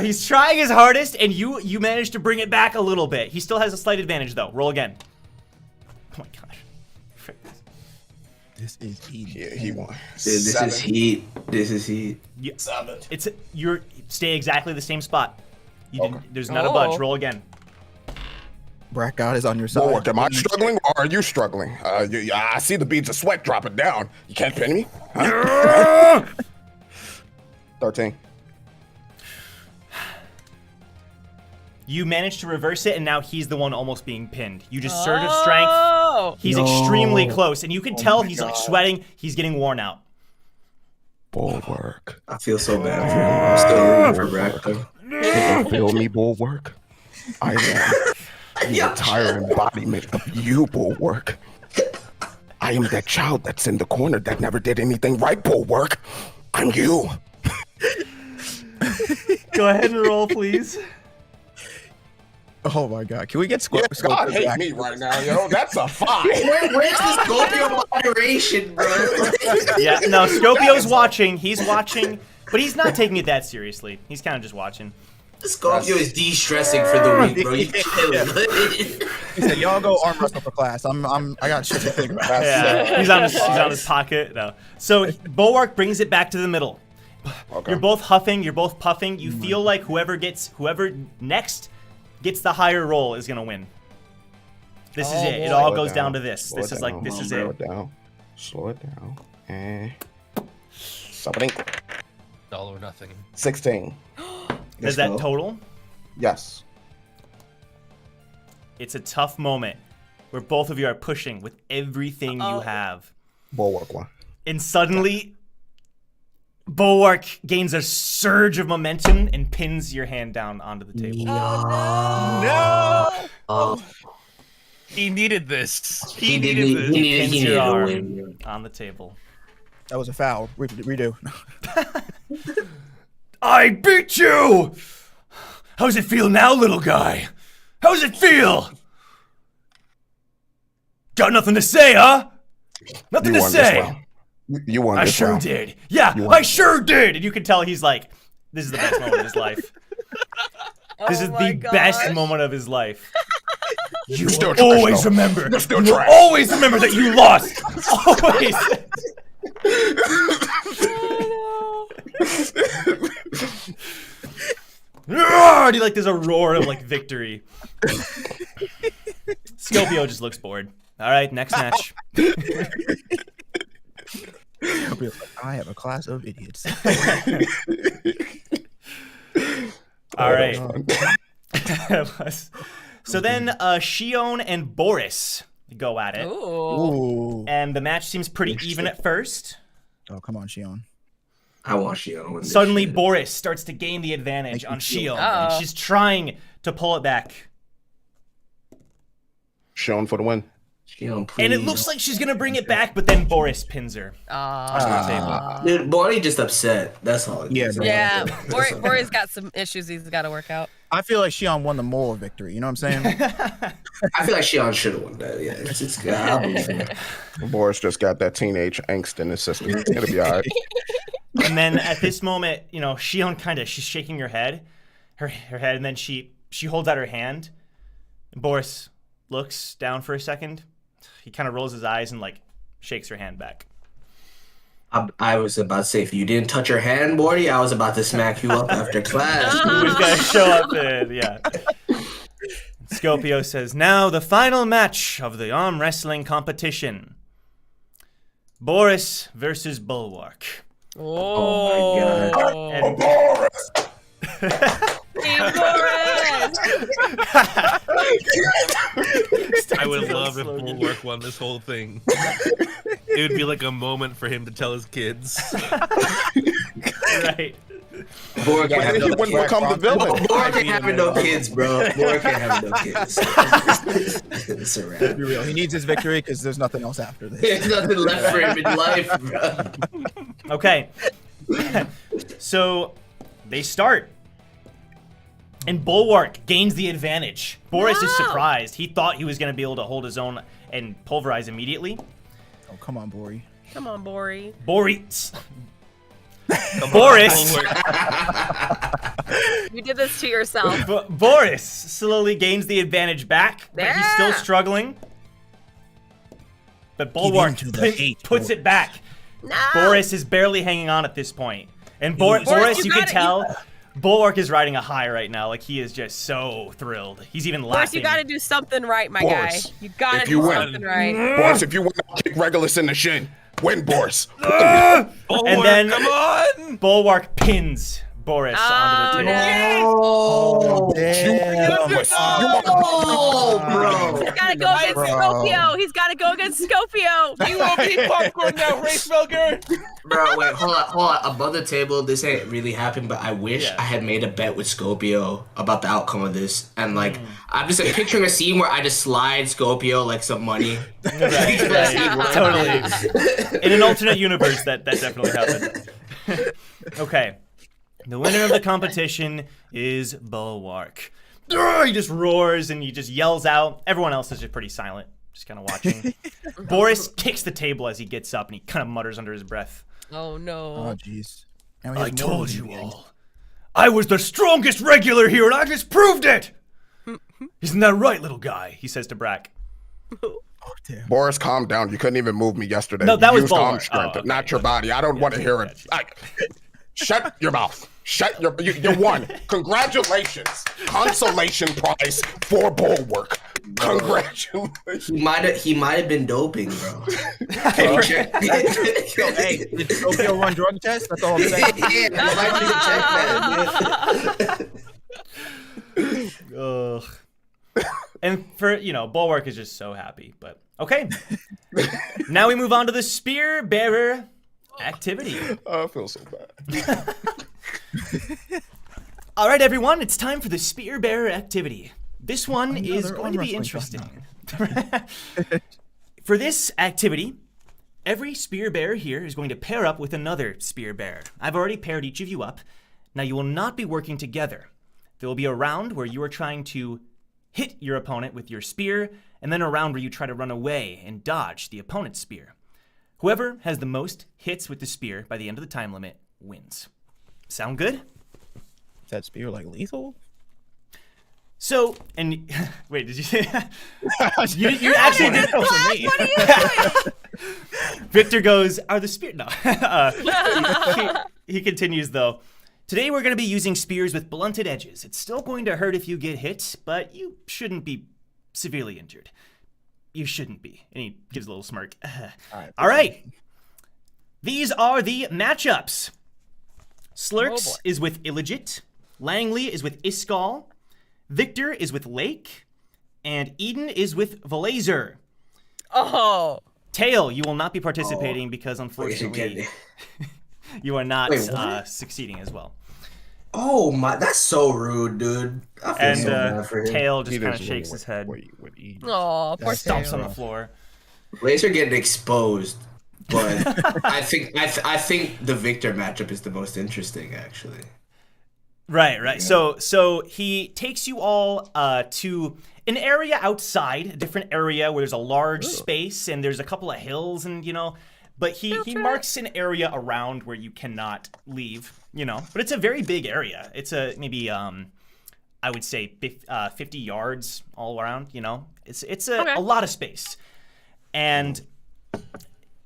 He's trying his hardest, and you managed to bring it back a little bit. He still has a slight advantage, though. Roll again. Oh my gosh. This is heat. Yeah, he won. Dude, this is heat. Yeah. Stay exactly the same spot. Okay. There's not a budge. Roll again. Brac God is on your side. Bulwark, am I struggling or are you struggling? I see the beads of sweat dropping down. You can't pin me? Huh? 13. You managed to reverse it, and now he's the one almost being pinned. You just surge of strength. He's extremely close, and you can tell he's like sweating. He's getting worn out. Bulwark. I feel so bad for him. I'm still rooting for Brac, though. You feel me, Bulwark? I am the entire embodiment of you, Bulwark. I am that child that's in the corner that never did anything right, Bulwark. I'm you. Go ahead and roll, please. Oh my God! Can we get God Scorpio hate back? me right now, yo. That's a 5. Where's the Scorpio moderation, bro? Yeah, no, Scopio's watching. He's watching, but he's not taking it that seriously. He's kind of just watching. Scorpio is de-stressing for the week, bro. You chilling. He said, "Y'all go arm wrestle for class. I got shit to think about." Yeah, he's on his pocket. No. So Bulwark brings it back to the middle. Okay. You're both huffing. You're both puffing. You feel like whoever next gets the higher roll is gonna win. This is it. It all goes down to this. This is like this is it. Slow it down. And something. All or nothing. 16. Is that total? Yes. It's a tough moment. where both of you are pushing with everything you have. Bulwark one. And suddenly, Bulwark gains a surge of momentum and pins your hand down onto the table. No! He needed this. He needed this. He pins your arm on the table. That was a foul. Redo. I beat you! How's it feel now, little guy? How's it feel? Got nothing to say, huh? Nothing to say. You won I this sure round. did. Yeah, I sure did. And you can tell he's like, this is the best moment of his life. This is the best moment of his life. You will always remember. You will always remember that you lost. Always. And he like there's a roar of like victory. Scopio just looks bored. All right, next match. I have a class of idiots. All right. So then Shion and Boris go at it. Ooh. And the match seems pretty even at first. Oh, come on, Shion. I want Shion. Suddenly, Boris starts to gain the advantage on Shion. And she's trying to pull it back. Shion for the win. Shion, please. And it looks like she's going to bring it back, but then Boris pins her. Onto the table. Dude, Bonnie just upset. That's all. Yeah, Boris got some issues he's got to work out. I feel like Shion won the moral victory. You know what I'm saying? I feel like Shion should have won that. Yeah, it's good. I believe in it. Boris just got that teenage angst in his system. It'll be all right. And then at this moment, you know, Shion she's shaking her head, and then she holds out her hand. And Boris looks down for a second. He kind of rolls his eyes and like shakes her hand back. I was about to say, if you didn't touch her hand, Morty, I was about to smack you up after class. Who's gonna show up in? Yeah. Scopio says, now the final match of the arm wrestling competition. Boris versus Bulwark. Oh my god. And Boris! I would love if Bulwark won this whole thing. It would be like a moment for him to tell his kids. Right. Boris can't have no wouldn't become the villain. Boris can't have no kids, bro. Boris can't have no kids. It's a wrap. Be real. He needs his victory because there's nothing else after this. There's nothing left for him in life, bro. Okay. So they start. And Bulwark gains the advantage. Boris is surprised. He thought he was going to be able to hold his own and pulverize immediately. Oh, come on, Bori. Come on, Bori. Boris. You did this to yourself. Boris slowly gains the advantage back, but he's still Yeah. struggling. But Bulwark puts it back. No. Boris is barely hanging on at this point. And Boris, you can tell, Bulwark is riding a high right now. Like, he is just so thrilled. He's even laughing. Boris, you gotta do something right, my Boris, guy. You gotta if you do win. something right. Boris, if you win, I'll kick Regulus in the shin. Win, Boris. And then come on! Bulwark pins Boris onto the table. Oh, Damn. bro. He's gotta go against Scopio. He's gotta go against Scopio. You won't be popcorn now, Race Milker! Bro, wait, hold on. Above the table, this ain't really happened, but I wish I had made a bet with Scopio about the outcome of this. And, like, I'm just like, picturing a scene where I just slide Scopio, like, some money. Right, totally. In an alternate universe, that definitely happened. Okay. The winner of the competition is Bulwark. He just roars and he just yells out. Everyone else is just pretty silent, just kind of watching. Boris kicks the table as he gets up and he kind of mutters under his breath. Oh no. Oh, jeez. I told you all. I was the strongest regular here and I just proved it! Isn't that right, little guy? He says to Brac. Oh, damn. Boris, calm down. You couldn't even move me yesterday. No, that you was used arm Bulwark. strength, Oh, okay. not your body. I don't want to hear it. Shut your mouth. You won. Congratulations. Consolation prize for Bulwark. Congratulations. He might have been doping, bro. Hey, did Scopio run drug tests? That's all I'm saying. Yeah, might need to check that. Ugh. And for, Bulwark is just so happy. But okay. Now we move on to the spear bearer activity. Oh, I feel so bad. All right, everyone, it's time for the spear bearer activity. This one is going to be interesting. For this activity, every spear bearer here is going to pair up with another spear bearer. I've already paired each of you up. Now, you will not be working together. There will be a round where you are trying to hit your opponent with your spear, and then a round where you try to run away and dodge the opponent's spear. Whoever has the most hits with the spear by the end of the time limit wins. Sound good? Is that spear like lethal? So, and wait, did you say you actually did it for me. What are you doing? Victor goes, are the spear? No. He continues though. Today we're going to be using spears with blunted edges. It's still going to hurt if you get hit, but you shouldn't be severely injured. You shouldn't be. And he gives a little smirk. All right. These are the matchups. Slurks is with Illegit. Langley is with Iskall. Victor is with Lake. And Eden is with Valazer. Oh. Tail, you will not be participating because unfortunately you are not succeeding as well. Oh my, that's so rude, dude. I feel so bad for him. Tail just kind of shakes his head. Oh, poor Stomps Tail. on the floor. Blazer getting exposed, but I think the Victor matchup is the most interesting, actually. Right. Yeah. So he takes you all to an area outside, a different area where there's a large space and there's a couple of hills and but he marks an area around where you cannot leave, But it's a very big area. It's maybe I would say 50 yards all around, It's a lot of space. And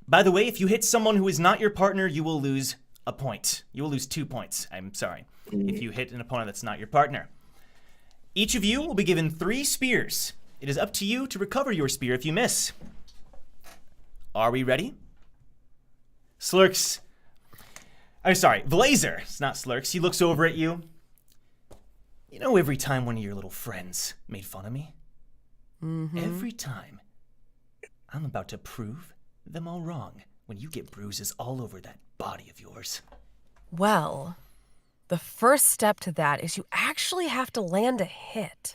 by the way, if you hit someone who is not your partner, you will lose a point. You will lose 2 points. I'm sorry. If you hit an opponent that's not your partner. Each of you will be given 3 spears. It is up to you to recover your spear if you miss. Are we ready? Slurks. I'm sorry, Valazer. It's not Slurks. He looks over at you. Every time one of your little friends made fun of me, every time, I'm about to prove them all wrong when you get bruises all over that body of yours. Well, the first step to that is you actually have to land a hit.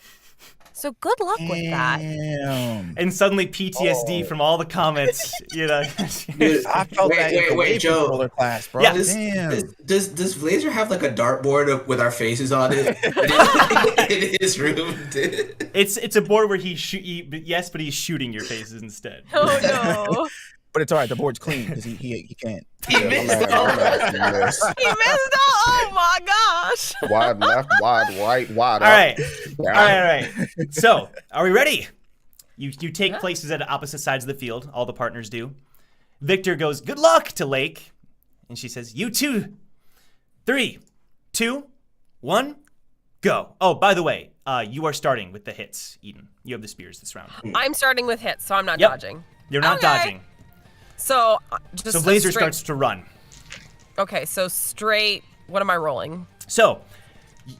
So good luck with that. And suddenly PTSD from all the comments, Dude, I felt wait, Joe. Class, bro. Yeah. Does Blazer have like a dartboard with our faces on it in his room? It's a board where but he's shooting your faces instead. Oh no. But it's all right. The board's clean because he can't. He missed all. He missed all. Oh my gosh. Wide left, wide right, wide All right. up. All right. So, are we ready? You take places at opposite sides of the field. All the partners do. Victor goes, good luck to Lake. And she says, you too. 3, 2, 1, go. Oh, by the way, you are starting with the hits, Eden. You have the spears this round. I'm starting with hits, so I'm not dodging. You're not dodging. So just So Blazer starts to run. Okay, so straight. What am I rolling? So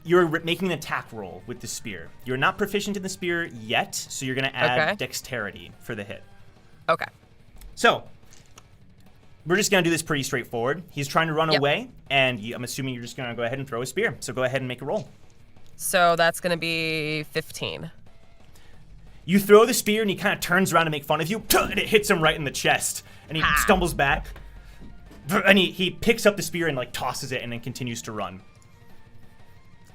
you're making an attack roll with the spear. You're not proficient in the spear yet, so you're going to add dexterity for the hit. Okay. So we're just going to do this pretty straightforward. He's trying to run away, and I'm assuming you're just going to go ahead and throw a spear. So go ahead and make a roll. So that's going to be 15. You throw the spear, and he kind of turns around to make fun of you, and it hits him right in the chest. And he stumbles back, and he picks up the spear and tosses it and then continues to run.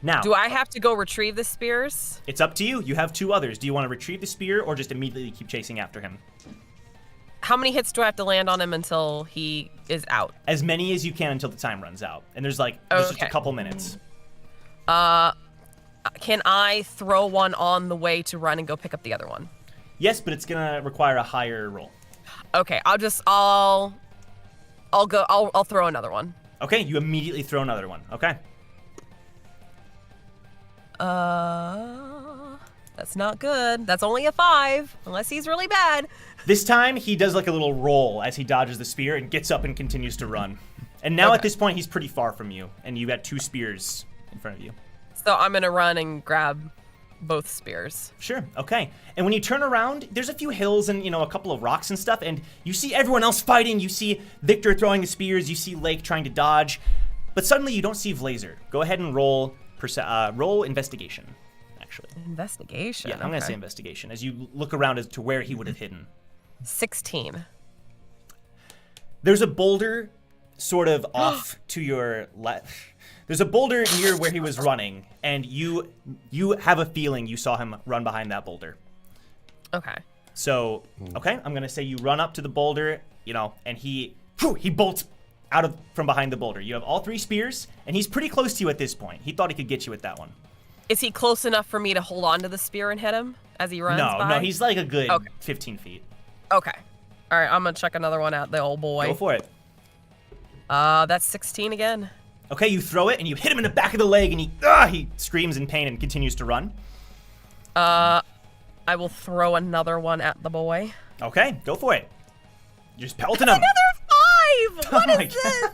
Now, do I have to go retrieve the spears? It's up to you. You have 2 others. Do you want to retrieve the spear or just immediately keep chasing after him? How many hits do I have to land on him until he is out? As many as you can until the time runs out. And there's just a couple minutes. Can I throw one on the way to run and go pick up the other one? Yes, but it's gonna require a higher roll. Okay, I'll throw another one. Okay, you immediately throw another one. Okay. That's not good. That's only a 5, unless he's really bad. This time, he does a little roll as he dodges the spear and gets up and continues to run. And now at this point, he's pretty far from you, and you got 2 spears in front of you. So I'm gonna run and grab both spears. Sure. Okay. And when you turn around, there's a few hills and, a couple of rocks and stuff, and you see everyone else fighting. You see Victor throwing the spears. You see Lake trying to dodge. But suddenly you don't see Vlaser. Go ahead and roll investigation, actually. Investigation? Yeah, I'm going to say investigation, as you look around as to where he would have hidden. 16. There's a boulder sort of off to your left. There's a boulder near where he was running, and you have a feeling you saw him run behind that boulder. Okay. So, okay, I'm gonna say you run up to the boulder, and he bolts out from behind the boulder. You have all 3 spears, and he's pretty close to you at this point. He thought he could get you with that one. Is he close enough for me to hold on to the spear and hit him as he runs by? No, he's like a good 15 feet. Okay. All right, I'm gonna check another one out, the old boy. Go for it. That's 16 again. Okay, you throw it, and you hit him in the back of the leg, and he screams in pain and continues to run. I will throw another one at the boy. Okay, go for it. You're just pelting him. Another 5! What is this?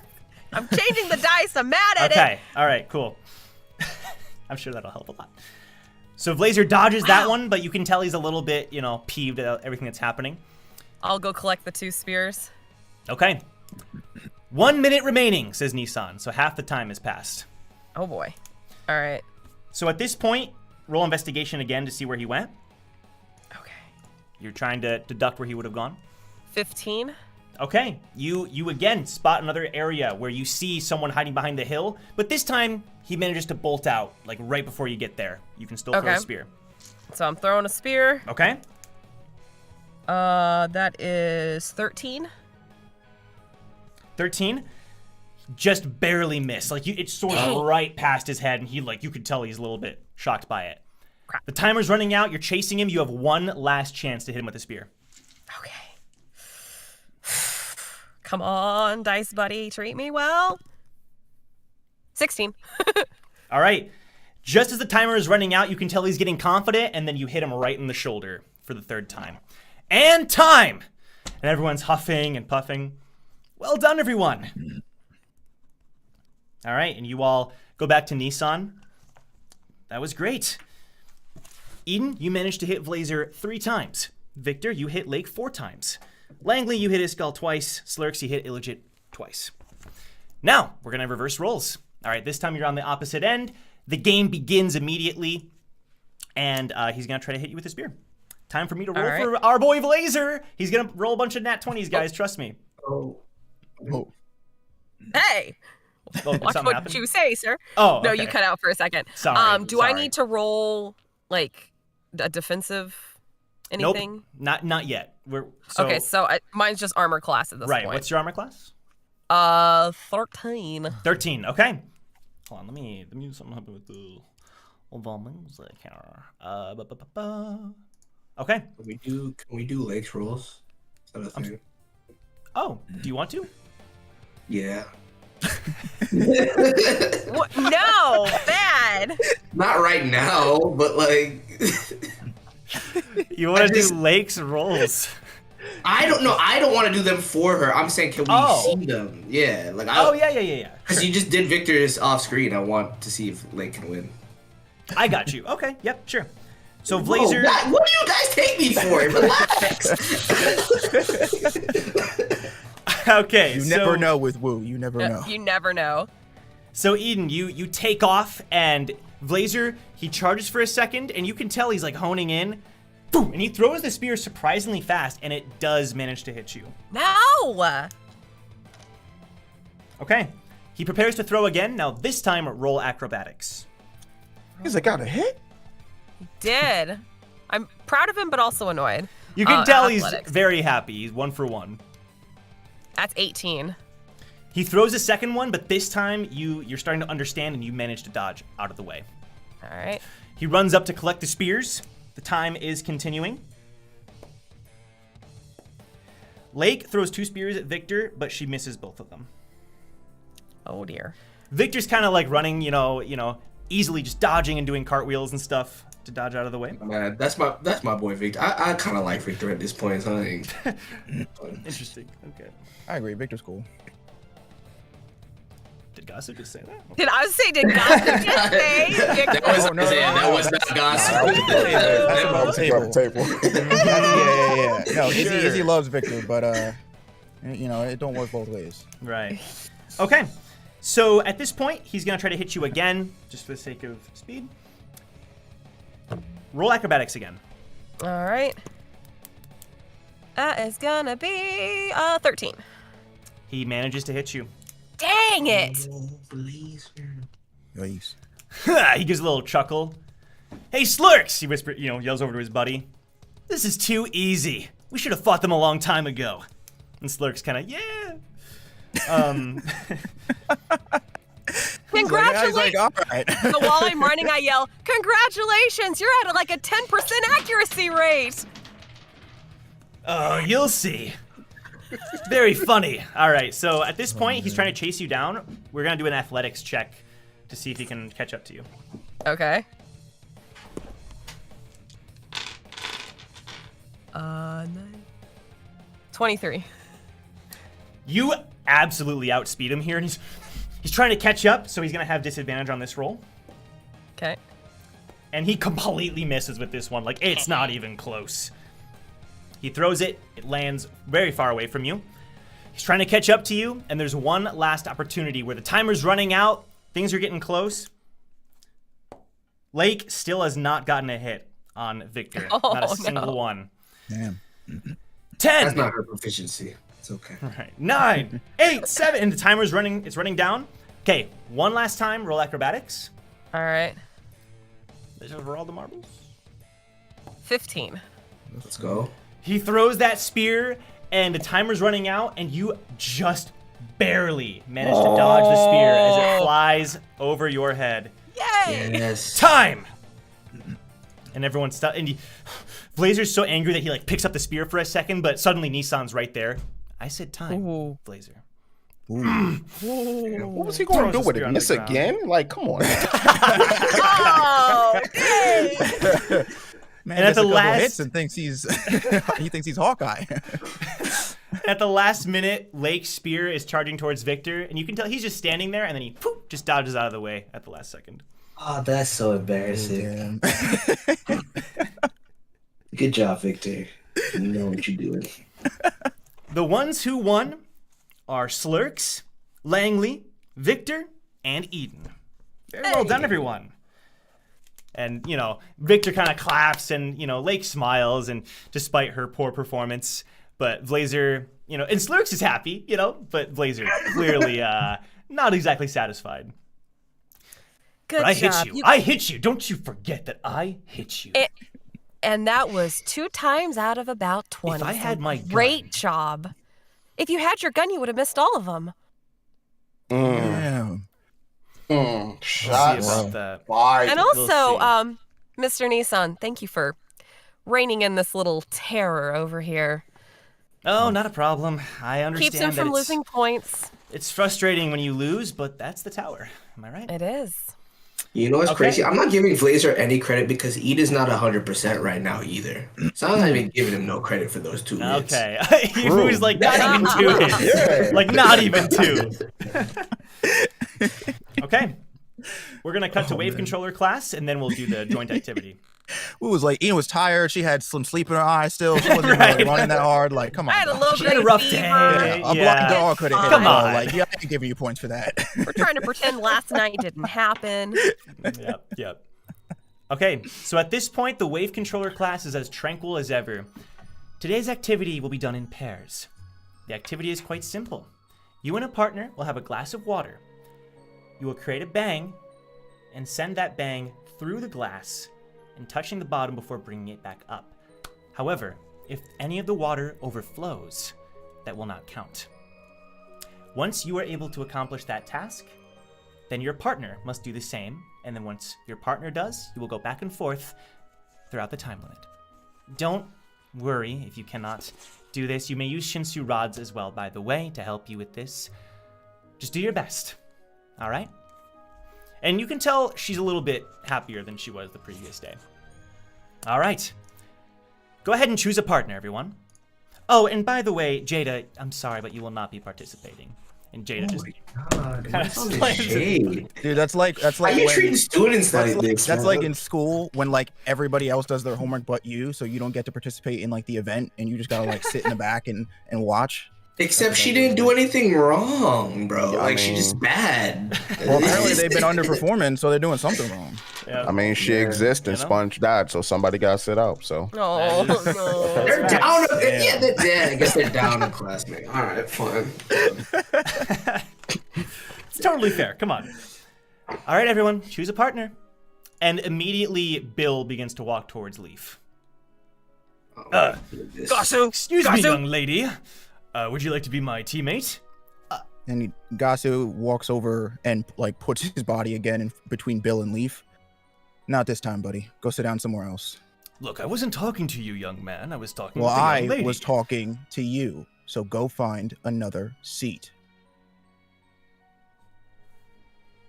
I'm changing the dice. I'm mad at it. Okay, all right, cool. I'm sure that'll help a lot. So Vlaser dodges that one, but you can tell he's a little bit, peeved at everything that's happening. I'll go collect the 2 spears. Okay. 1 minute remaining, says Nissan, so half the time has passed. Oh boy. All right. So at this point, roll investigation again to see where he went. Okay. You're trying to deduct where he would have gone. 15. Okay. You again spot another area where you see someone hiding behind the hill, but this time he manages to bolt out, like right before you get there. You can still throw a spear. So I'm throwing a spear. Okay. That is 13. 13, just barely missed. Like it soars right past his head, and you could tell he's a little bit shocked by it. Crap. The timer's running out. You're chasing him. You have one last chance to hit him with a spear. Okay. Come on, dice buddy, treat me well. 16. All right. Just as the timer is running out, you can tell he's getting confident, and then you hit him right in the shoulder for the 3rd time. And time! And everyone's huffing and puffing. Well done, everyone. All right, and you all go back to Nissan. That was great. Eden, you managed to hit Vlaser 3 times. Victor, you hit Lake 4 times. Langley, you hit his skull twice. Slurks, you hit Illegit twice. Now, we're going to reverse roles. All right, this time you're on the opposite end. The game begins immediately, and he's going to try to hit you with a spear. Time for me to roll for our boy Vlaser. He's going to roll a bunch of nat 20s, guys. Trust me. Oh. Hey! Watch what happened? you say, sir. Oh, no, okay. you cut out for a second. Sorry. Do I need to roll like a defensive anything? Nope, not yet. Okay, so mine's just armor class at this point. Right. What's your armor class? 13. 13. Okay. Hold on. Let me do something happen with the music here. Okay. Can we do Lake's rolls? Is that a thing? Oh, do you want to? Yeah. What? No, bad. Not right now, but like. You want to do Lake's rolls? I don't know. I don't want to do them for her. I'm saying, can we see them? Yeah, like. Yeah. Because you just did Victor's off screen. I want to see if Lake can win. I got you. Okay. Yep. Sure. So Vlaser. Whoa, what do you guys take me for? Relax. Okay. You never know with Woo. You never know. You never know. So Eden, you take off, and Vlaser, he charges for a second, and you can tell he's like honing in. Boom, and he throws the spear surprisingly fast, and it does manage to hit you. No! Okay. He prepares to throw again. Now this time, roll acrobatics. He's like, got a hit? He did. I'm proud of him, but also annoyed. You can tell athletics. He's very happy. He's 1 for 1. That's 18. He throws a second one, but this time you're starting to understand, and you manage to dodge out of the way. All right. He runs up to collect the spears. The time is continuing. Lake throws 2 spears at Victor, but she misses both of them. Oh dear. Victor's kind of like running, easily just dodging and doing cartwheels and stuff to dodge out of the way. Man, that's my boy Victor. I kind of like Victor at this point. So Interesting. Okay. I agree. Victor's cool. Did Gasu just say that? Did I say? Did Gasu just say? That was not gossip. That's about the table. Yeah. No, Sure. Izzy loves Victor, but it don't work both ways. Right. Okay. So at this point, he's gonna try to hit you again, just for the sake of speed. Roll acrobatics again. All right. That is gonna be 13. He manages to hit you. Dang it! Yikes. He gives a little chuckle. Hey, Slurks! He whispers, yells over to his buddy. This is too easy. We should have fought them a long time ago. And Slurks kind of, yeah. Congratulations! He's like, all right. So while I'm running, I yell, "Congratulations! You're at like a 10% accuracy rate." Oh, you'll see. Very funny. All right, so at this point, he's trying to chase you down. We're gonna do an athletics check to see if he can catch up to you. Okay. 23. You absolutely outspeed him here, and he's trying to catch up, so he's gonna have disadvantage on this roll. Okay. And he completely misses with this one. Like, it's not even close. He throws it. It lands very far away from you. He's trying to catch up to you, and there's one last opportunity where the timer's running out. Things are getting close. Lake still has not gotten a hit on Victor. Not a single one. Damn. 10. That's not her proficiency. It's okay. Right. 9, 8, 7, and the timer's running. It's running down. Okay, one last time. Roll acrobatics. All right. This is for all the marbles. 15. Let's go. He throws that spear, and the timer's running out, and you just barely manage to dodge the spear as it flies over your head. Yay! Yes. Time! And everyone's stuck. And Blazer's so angry that he picks up the spear for a second, but suddenly Nissan's right there. I said time, Ooh. Blazer. What was he going to do with it? Miss again? Like, come on. Oh, dang! Man, And at gets a the couple last- hits and thinks he's he thinks he's Hawkeye. At the last minute, Lake's spear is charging towards Victor, and you can tell he's just standing there, and then he just dodges out of the way at the last second. Oh, that's so embarrassing. Damn. Good job, Victor. You know what you're doing. The ones who won are Slurks, Langley, Victor, and Eden. Very well done, everyone. And, Victor kind of claps, and, Lake smiles, and despite her poor performance, but Blazer, and Slurks is happy, but Blazer clearly not exactly satisfied. Good But I job. hit you. I hit you. Don't you forget that I hit you. And that was 2 times out of about 20. If I had my gun. Great job. If you had your gun, you would have missed all of them. Damn. We'll Shots see about that. fired. And We'll also, see. Mr. Nissan, thank you for reining in this little terror over here. Oh, not a problem. I understand Keeps him that from it's, losing points. it's frustrating when you lose, but that's the tower. Am I right? It is. You know what's Okay. crazy? I'm not giving Blazer any credit because Eda's not 100% right now either. So I'm not even giving him no credit for those 2 hits. Okay. He was like, not even 2 hits. Yeah. Like, not even 2. Okay. We're going to cut to wave controller class, and then we'll do the joint activity. We was like, Ian was tired. She had some sleep in her eyes still. She wasn't Right. really running that hard. Like, come on. I had a bro. little She bit had a of rough fever. day. A Yeah. blind dog could have hit her. Come bro. on. Like, yeah, I ain't giving you points for that. We're trying to pretend last night didn't happen. Yep. Okay, so at this point, the wave controller class is as tranquil as ever. Today's activity will be done in pairs. The activity is quite simple. You and a partner will have a glass of water. You will create a bang and send that bang through the glass and touching the bottom before bringing it back up. However, if any of the water overflows, that will not count. Once you are able to accomplish that task, then your partner must do the same, and then once your partner does, you will go back and forth throughout the time limit. Don't worry if you cannot do this. You may use Shinsu rods as well, by the way, to help you with this. Just do your best, all right? And you can tell she's a little bit happier than she was the previous day. All right. Go ahead and choose a partner, everyone. Oh, and by the way, Jada, I'm sorry, but you will not be participating. And Jada just God, kind of what's all this slams it. shade? Dude, that's like Why you when, treating students like this? that's man? like in school when like everybody else does their homework but you, so you don't get to participate in like the event, and you just gotta like sit in the back and watch. Except she didn't do anything wrong, bro. Yeah, I like she's mean- just bad. Well, apparently they've been underperforming, so they're doing something wrong. Yeah. I mean, she Yeah. exists and You know? Sponge died, so somebody got to sit out. So Oh, That is- no. They're Facts. down. Yeah. Yeah, I guess they're down a classmate. All right, fine. It's totally fair. Come on. All right, everyone, choose a partner. And immediately, Bill begins to walk towards Leaf. Gasu! Excuse me, Gasu! young lady. Would you like to be my teammate? And Gasu walks over and like puts his body again in between Bill and Leaf. Not this time, buddy. Go sit down somewhere else. Look, I wasn't talking to you, young man. I was talking Well, with the young I lady. was talking to you, so go find another seat.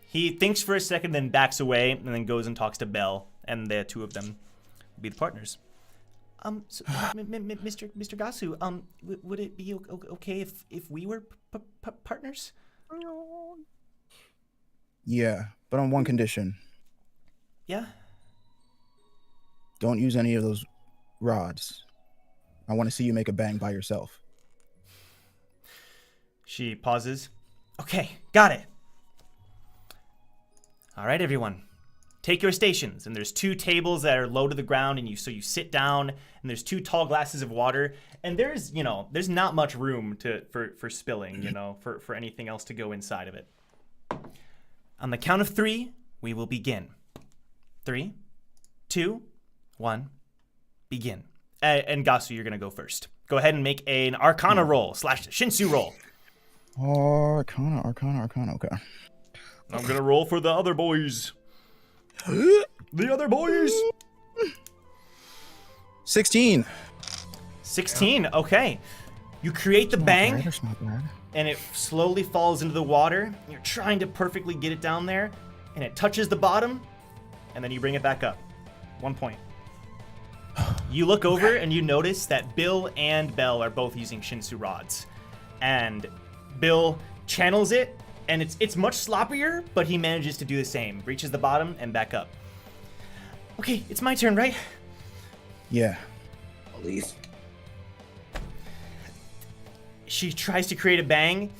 He thinks for a second, then backs away, and then goes and talks to Belle, and the two of them will be the partners. So, Mr. Gasu, would it be okay if we were partners? Yeah, but on one condition. Yeah. Don't use any of those rods. I want to see you make a bang by yourself. She pauses. Okay, got it. All right, everyone. Take your stations, and there's 2 tables that are low to the ground, and you sit down, and there's 2 tall glasses of water, and there's not much room for spilling, for anything else to go inside of it. On the count of 3, we will begin. 3, 2, 1, begin. And Gasu, you're gonna go first. Go ahead and make an Arcana roll / Shinsu roll. Arcana, okay. I'm gonna roll for the other boys. The other boys. 16. 16. Okay. You create the bang, That's not bad. and it slowly falls into the water. You're trying to perfectly get it down there, and it touches the bottom, and then you bring it back up. 1 point. You look over and you notice that Bill and Belle are both using Shinsu rods, and Bill channels it, and it's much sloppier, but he manages to do the same. Reaches the bottom and back up. Okay, it's my turn, right? Yeah. Please. She tries to create a bang,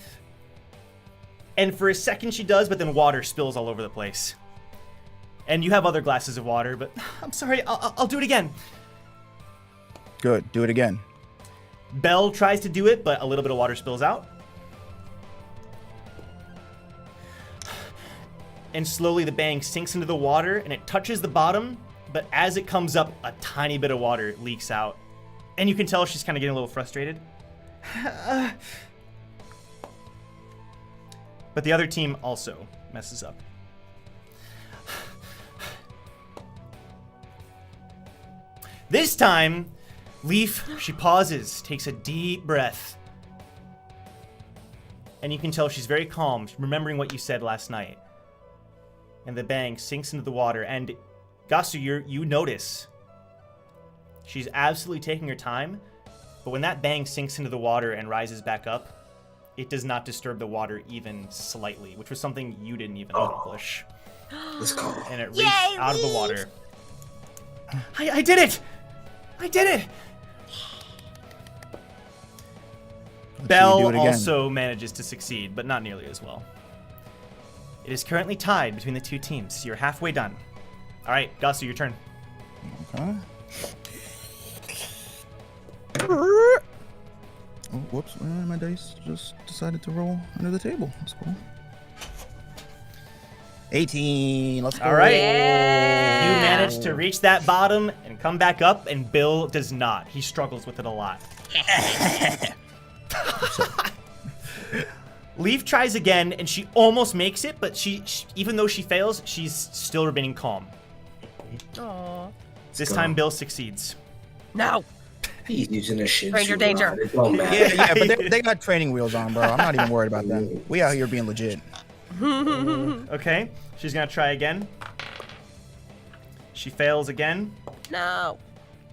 and for a second she does, but then water spills all over the place. And you have other glasses of water, but I'm sorry, I'll do it again. Good. Do it again. Belle tries to do it, but a little bit of water spills out. And slowly the bang sinks into the water, and it touches the bottom, but as it comes up, a tiny bit of water leaks out. And you can tell she's kind of getting a little frustrated. But the other team also messes up. This time, Leaf, she pauses, takes a deep breath. And you can tell she's very calm, remembering what you said last night. And the bang sinks into the water, and Gasu, you notice she's absolutely taking her time, but when that bang sinks into the water and rises back up, it does not disturb the water even slightly, which was something you didn't even accomplish. Let's go. And it reached out of the water. I did it! I did it! Do Belle it again. also manages to succeed, but not nearly as well. It is currently tied between the two teams. You're halfway done. All right, Gasu, your turn. Okay. Oh, whoops. My dice just decided to roll under the table. That's cool. 18. Let's go. All right. Yeah. You manage to reach that bottom and come back up, and Bill does not. He struggles with it a lot. Leaf tries again, and she almost makes it, but she even though she fails, she's still remaining calm. Aww. This time, Bill succeeds. No. He's using a shit. Stranger danger. It don't matter. Yeah, but they got training wheels on, bro. I'm not even worried about them. We out here being legit. Okay, she's gonna try again. She fails again. No.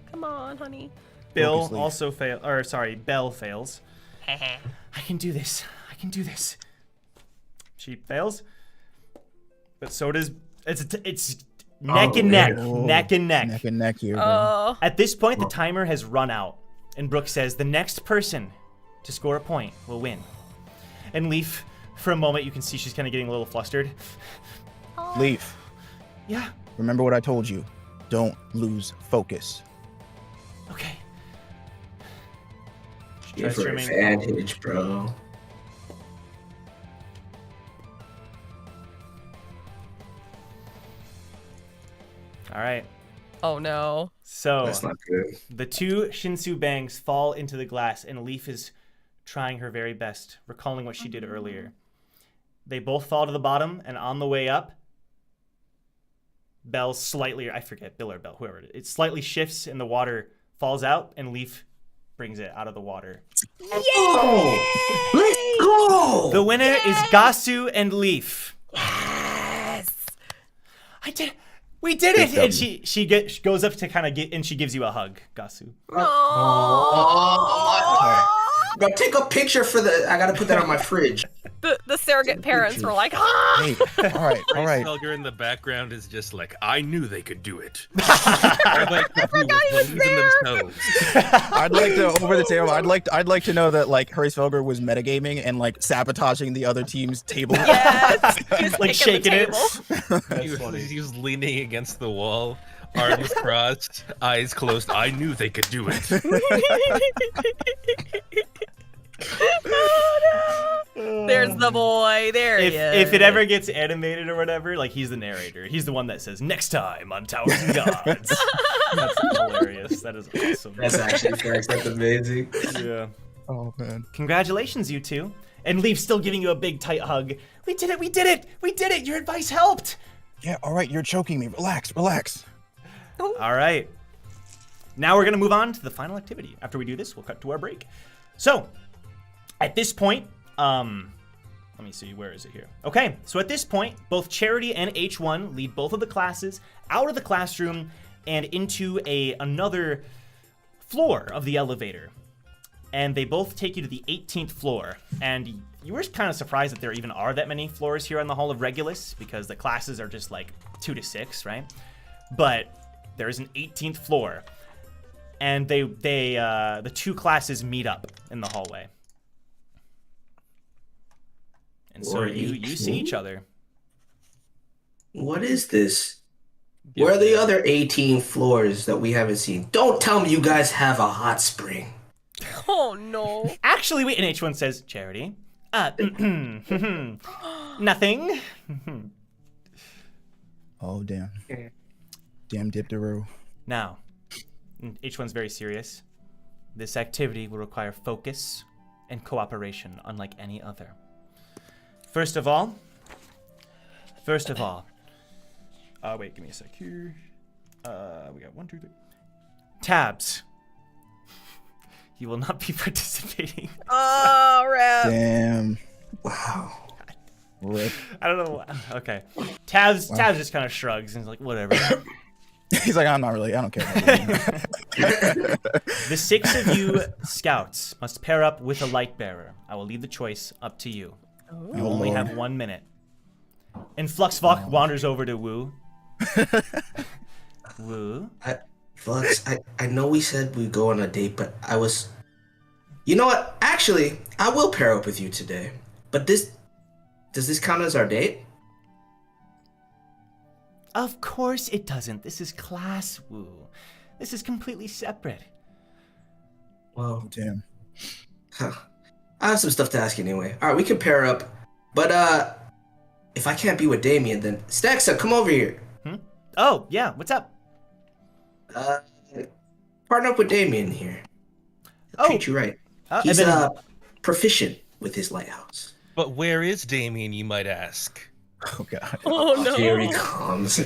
Come on, honey. Bill Focus, Leaf. also fails. Or sorry, Belle fails. I can do this. I can do this. She fails. But so does it's neck and neck, neck and neck. Neck and neck here, bro. At this point, the timer has run out, and Brooke says the next person to score a point will win. And Leaf, for a moment, you can see she's kind of getting a little flustered. Leaf. Yeah. Remember what I told you. Don't lose focus. Okay. Give her advantage, bro. All right. Oh no. So That's not good. the two Shinsu bangs fall into the glass, and Leaf is trying her very best, recalling what she did earlier. They both fall to the bottom, and on the way up, Bell slightly, I forget, Bill or Bell, whoever it slightly shifts, and the water falls out, and Leaf brings it out of the water. Oh, let's go! The winner is Gasu and Leaf. Yes. We did it! And she goes up to kind of get, and she gives you a hug, Gasu. Oh. Bro, take a picture for I gotta put that on my fridge. The surrogate parents were like, ah! Hey, all right. Helger in the background is just like, I knew they could do it. I I'd like to over the table. I'd like to know that like Felger was metagaming and like sabotaging the other team's table. Yes. He's Like shaking it. He was leaning against the wall, arms crossed, eyes closed. I knew they could do it. There's the boy. There he is. If it ever gets animated or whatever, like he's the narrator. He's the one that says, next time on Towers and Gods. That's hilarious. That is awesome. That's actually correct. That's amazing. Yeah. Oh man. Congratulations, you two. And Leaf still giving you a big tight hug. We did it. Your advice helped. Yeah, all right, you're choking me. Relax. All right. Now we're going to move on to the final activity. After we do this, we'll cut to our break. So, at this point, let me see, where is it here? Okay, so at this point, both Charity and H1 lead both of the classes out of the classroom and into another floor of the elevator. And they both take you to the 18th floor. And you were kind of surprised that there even are that many floors here on the Hall of Regulus, because the classes are just like 2 to 6, right? But there is an 18th floor. And the two classes meet up in the hallway. And so you see each other. What is this? Where are the other 18 floors that we haven't seen? Don't tell me you guys have a hot spring. Oh no. Actually, wait, and H1 says, Charity. Nothing. Oh damn. Damn Dipteroo. Now, H1's very serious. This activity will require focus and cooperation unlike any other. First of all, wait, give me a sec here. We got 1, 2, 3. Tabs. You will not be participating. Oh, rip. Damn. Wow. Rip. I don't know. Okay. Tabs just kind of shrugs and is like, whatever. He's like, I don't care. The 6 of you scouts must pair up with a light bearer. I will leave the choice up to you. You only have 1 minute. And Fluxvalk wanders over to Wu. Wu? Flux, I know we said we'd go on a date, but you know what? Actually, I will pair up with you today. But does this count as our date? Of course it doesn't. This is class, Wu. This is completely separate. Well, Damn. I have some stuff to ask you anyway. All right, we can pair up. But if I can't be with Damien, then Staxa, come over here. Oh, yeah. What's up? Partner up with Damien here. He'll treat you right. He's proficient with his lighthouse. But where is Damien, you might ask? Oh god. Oh no. Here he comes.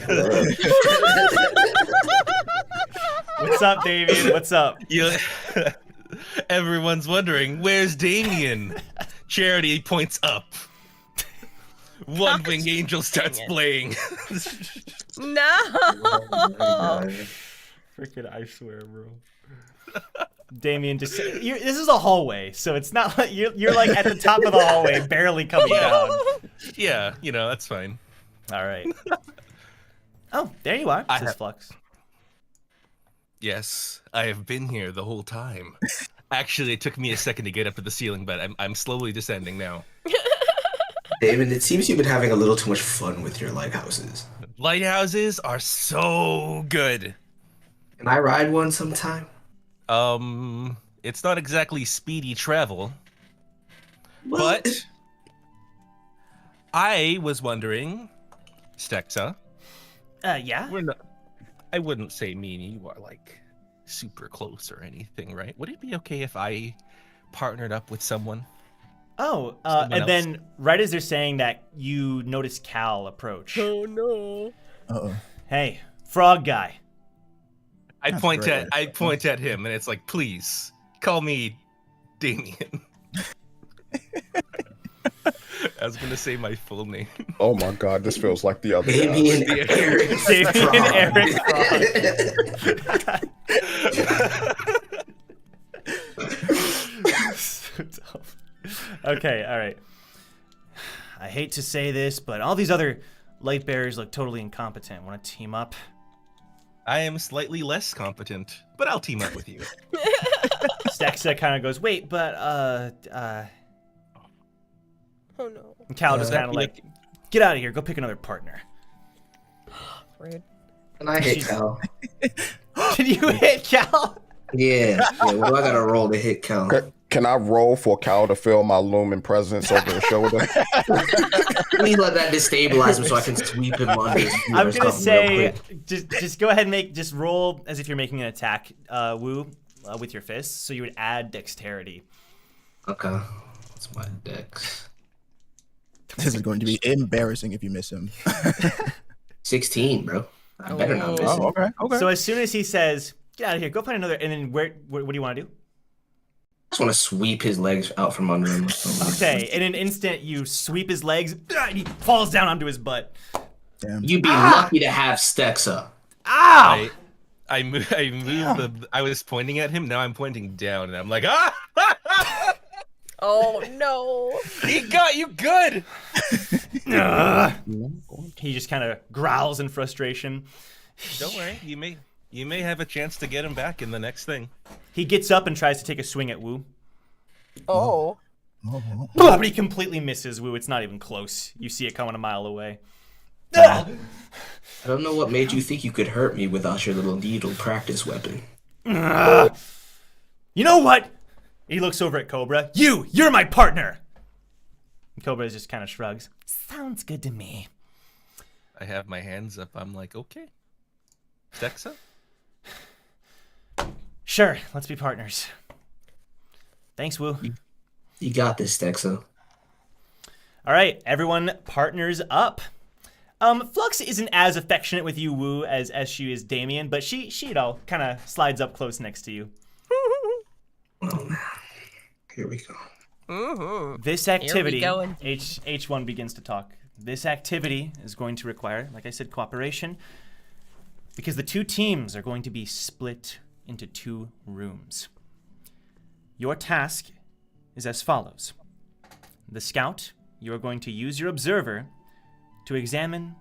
What's up, Damien? What's up? Yeah. Everyone's wondering, where's Damien? Charity points up. One Wing Angel starts playing. No. Freaking, I swear, bro. Damien, just this is a hallway, so it's not like you're like at the top of the hallway, barely coming down. Yeah, that's fine. All right. Oh, there you are, says Flux. Yes, I have been here the whole time. Actually, it took me a second to get up to the ceiling, but I'm slowly descending now. David, it seems you've been having a little too much fun with your lighthouses. Lighthouses are so good. Can I ride one sometime? It's not exactly speedy travel, but I was wondering, Stexa. Yeah. I wouldn't say me and you are like super close or anything, right? Would it be okay if I partnered up with someone? Oh, Someone and else? then right as they're saying that, you notice Cal approach. Oh no. Uh-oh. Hey, frog guy. I That's point great. at him, and it's like, please call me Damien. I was gonna say my full name. Oh my God, this feels like the other Damien guys. Eric Damien Eric Frog. So tough. Okay, all right. I hate to say this, but all these other light bearers look totally incompetent. Want to team up? I am slightly less competent, but I'll team up with you. Stexa kind of goes, wait, but Oh no. and Cal just Does that kind of mean like, get out of here. Go pick another partner. Rude. And I hit Cal. Can you hit Cal? Yeah. What do I gotta roll to hit Cal? Can I roll for Cal to feel my looming presence over his shoulder? Please let that destabilize him so I can sweep him under his feet I'm or gonna something real say, quick. just go ahead and just roll as if you're making an attack, Wu, with your fists. So you would add dexterity. Okay. That's my dex. This is going to be embarrassing if you miss him. 16, bro. I better not miss it. Oh, okay. Okay. So as soon as he says, "Get out of here, go find another," and then what do you want to do? I just want to sweep his legs out from under him. Okay, in an instant, you sweep his legs, and he falls down onto his butt. Damn. You'd be lucky to have Stexa. Ow! I moved I was pointing at him, now I'm pointing down, and I'm like, ah! Oh no. He got you good! He just kind of growls in frustration. Don't worry, you may have a chance to get him back in the next thing. He gets up and tries to take a swing at Wu. Oh. Oh. But he completely misses Wu. It's not even close. You see it coming a mile away. I don't know what made you think you could hurt me without your little needle practice weapon. You know what? He looks over at Cobra. You're my partner. And Cobra just kind of shrugs. Sounds good to me. I have my hands up, I'm like, okay. Stexa? Sure, let's be partners. Thanks, Wu. You got this, Stexa. All right, everyone partners up. Flux isn't as affectionate with you, Wu, as she is Damien, but she kind of slides up close next to you. Oh man, here we go. Mm-hmm. This activity, Here we go. H1 begins to talk. This activity is going to require, like I said, cooperation, because the two teams are going to be split into 2 rooms. Your task is as follows. The scout, you are going to use your observer to examine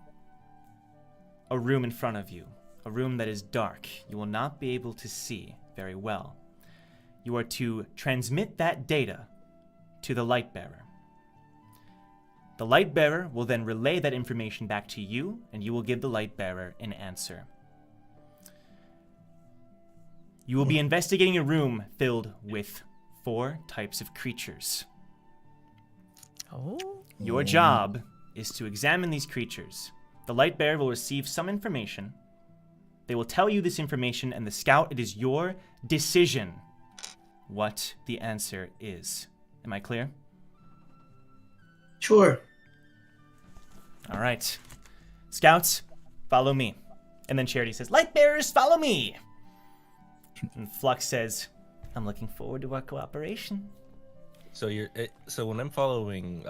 a room in front of you, a room that is dark. You will not be able to see very well. You are to transmit that data to the light bearer. The light bearer will then relay that information back to you, and you will give the light bearer an answer. You will be investigating a room filled with 4 types of creatures. Oh. Your job is to examine these creatures. The light bearer will receive some information. They will tell you this information, and the scout, it is your decision what the answer is. Am I clear? Sure. All right. Scouts, follow me. And then Charity says, light bearers, follow me. And Flux says, I'm looking forward to our cooperation. So so when I'm following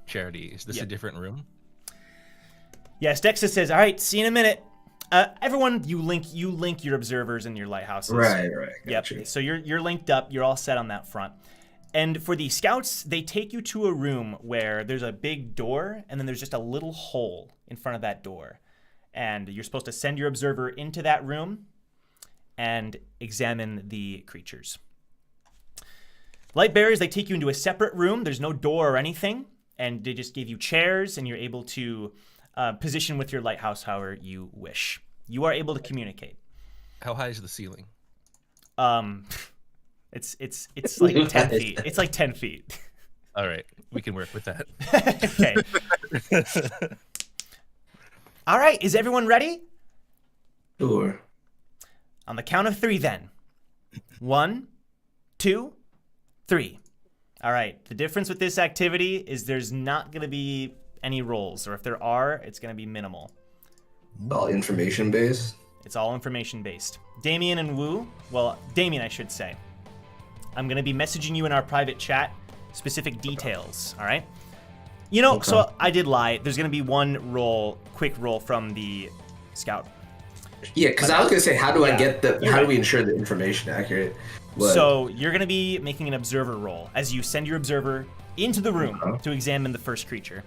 Charity, is this Yep. a different room? Yes, Dexa says, all right, see you in a minute. Everyone, you link your observers and your lighthouses. Right. Yep. Gotcha. So you're linked up. You're all set on that front. And for the scouts, they take you to a room where there's a big door, and then there's just a little hole in front of that door. And you're supposed to send your observer into that room and examine the creatures. Light bearers, they take you into a separate room. There's no door or anything, and they just give you chairs, and you're able to position with your lighthouse however you wish. You are able to communicate. How high is the ceiling? It's like 10 feet. It's like 10 feet. All right, we can work with that. Okay. All right, is everyone ready? Sure. On the count of 3 then. 1, 2, 3. All right, the difference with this activity is there's not going to be any rolls, or if there are, it's going to be minimal. All information based. It's all information based. Damien and Wu, well, Damien, I should say. I'm going to be messaging you in our private chat specific details, all right? You know, Okay. So I did lie. There's going to be one roll, quick roll from the scout. Yeah, because I was gonna say, how do I get you're how right. do we ensure the information accurate? But, So you're going to be making an observer roll as you send your observer into the room to examine the first creature.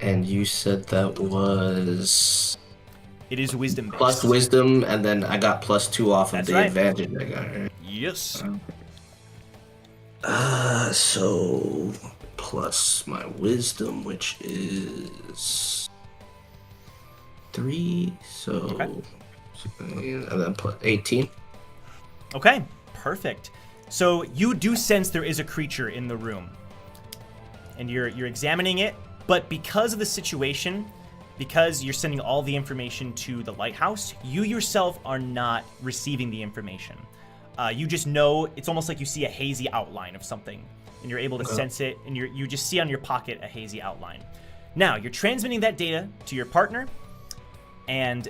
and you said that was It is wisdom based. plus wisdom, and then I got +2 off of That's the right. advantage I got. Right? Yes. So plus my wisdom, which is 3. So Okay. and then plus 18. Okay, perfect. So you do sense there is a creature in the room, and you're examining it. But because of the situation, because you're sending all the information to the lighthouse, you yourself are not receiving the information. You just know, it's almost like you see a hazy outline of something, and you're able to sense it, and you just see on your pocket a hazy outline. Now, you're transmitting that data to your partner, and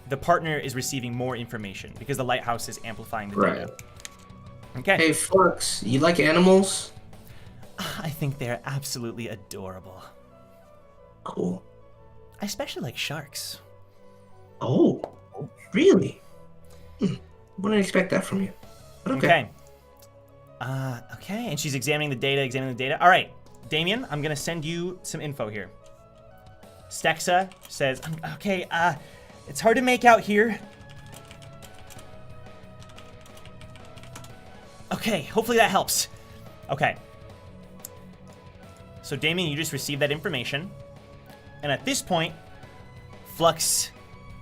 the partner is receiving more information because the lighthouse is amplifying the data. Okay. Hey, Flux, you like animals? I think they're absolutely adorable. Cool. I especially like sharks. Oh, really? Wouldn't expect that from you. But okay. Okay, and she's examining the data. All right, Damien, I'm gonna send you some info here. Stexa says, okay, it's hard to make out here. Okay, hopefully that helps. Okay. So Damien, you just received that information. And at this point, Flux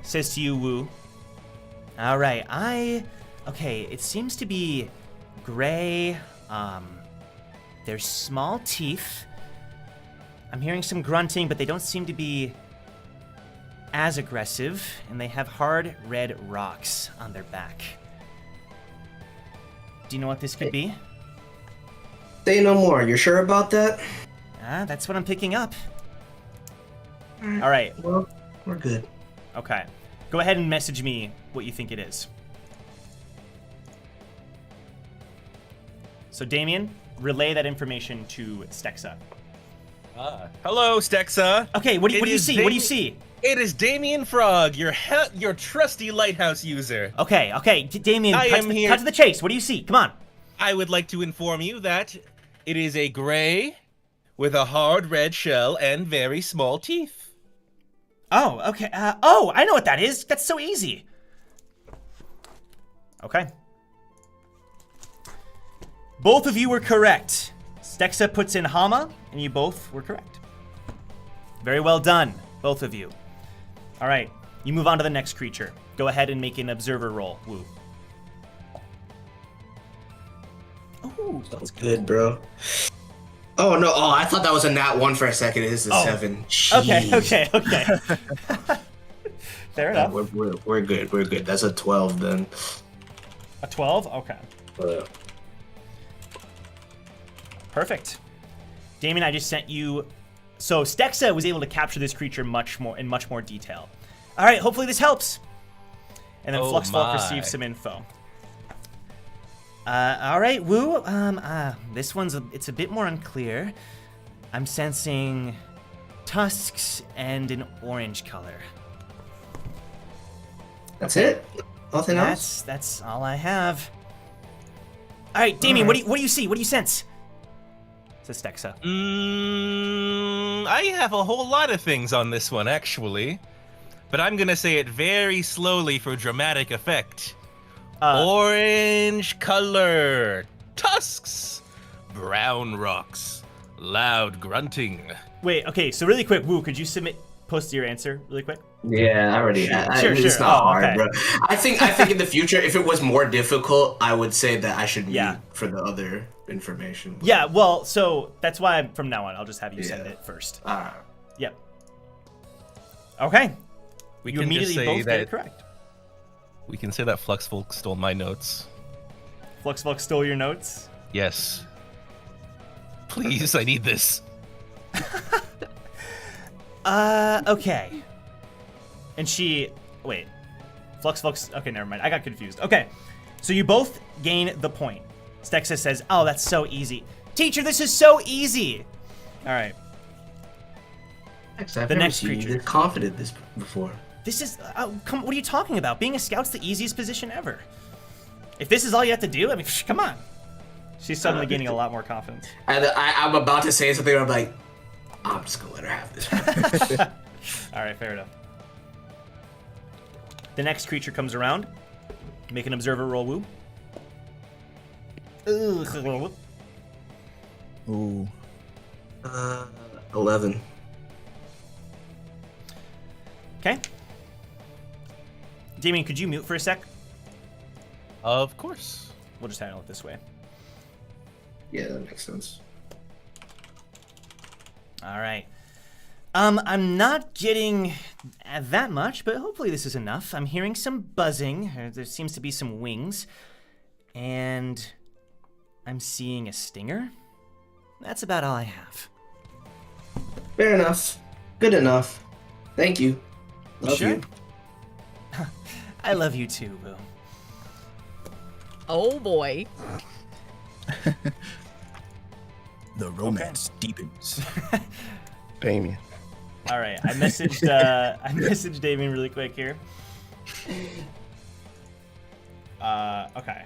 says to you, Wu, all right, okay, it seems to be gray. There's small teeth. I'm hearing some grunting, but they don't seem to be as aggressive, and they have hard red rocks on their back. Do you know what this could be? Say no more. You're sure about that? That's what I'm picking up. All right. Well, we're good. Okay. Go ahead and message me what you think it is. So Damien, relay that information to Stexa. Hello, Stexa. Okay, what do you is see? What do you see? It is Damien Frog, your trusty lighthouse user. Okay, Damien, I cut am to here. the chase. What do you see? Come on. I would like to inform you that it is a gray with a hard red shell and very small teeth. Oh, okay. I know what that is. That's so easy. Okay. Both of you were correct. Stexa puts in Hama, and you both were correct. Very well done, both of you. All right, you move on to the next creature. Go ahead and make an observer roll, Wu. Ooh, That's good, bro. Oh, no. Oh, I thought that was a nat 1 for a second. It is a 7. Jeez. Okay. Fair enough. We're good. We're good. That's a 12 then. A 12? Okay. Perfect. Damien, I just sent you... So Stexa was able to capture this creature in much more detail. All right, hopefully this helps. And then Fluxvalk received some info. All right, Wu. This one's it's a bit more unclear. I'm sensing tusks and an orange color. That's it? Nothing else? That's all I have. All right, Damien, what do you see? What do you sense? Says Stexa. I have a whole lot of things on this one, actually. But I'm gonna say it very slowly for dramatic effect. Orange color, tusks, brown rocks, loud grunting. Wait, okay, so really quick, Woo, could you post your answer really quick? Yeah, I already. Sure. It's not hard, okay. bro. I think in the future, if it was more difficult, I would say that I should mute for the other information. Yeah, well, so that's why from now on I'll just have you send it first. Yep. Okay. We you can immediately just say both that get it correct. We can say that Fluxvalk stole my notes. Fluxvalk stole your notes? Yes. Please, I need this. Okay. And wait. Fluxvalk, okay, never mind. I got confused. Okay. So you both gain the point. Stexa says, oh, that's so easy. Teacher, this is so easy. All right. I've never next seen you creature. this confident before. This is, what are you talking about? Being a scout's the easiest position ever. If this is all you have to do, I mean, come on. She's suddenly gaining a lot more confidence. And I'm about to say something, I'm like, I'm just gonna let her have this. All right, fair enough. The next creature comes around. Make an observer roll, Woo. Ooh. 11. Okay. Damien, could you mute for a sec? Of course. We'll just handle it this way. Yeah, that makes sense. All right. I'm not getting that much, but hopefully this is enough. I'm hearing some buzzing. There seems to be some wings. And I'm seeing a stinger. That's about all I have. Fair enough. Good enough. Thank you. Love Sure. you. I love you too, Boo. Oh boy. The romance deepens. Damien. All right, I messaged Damien really quick here. Okay.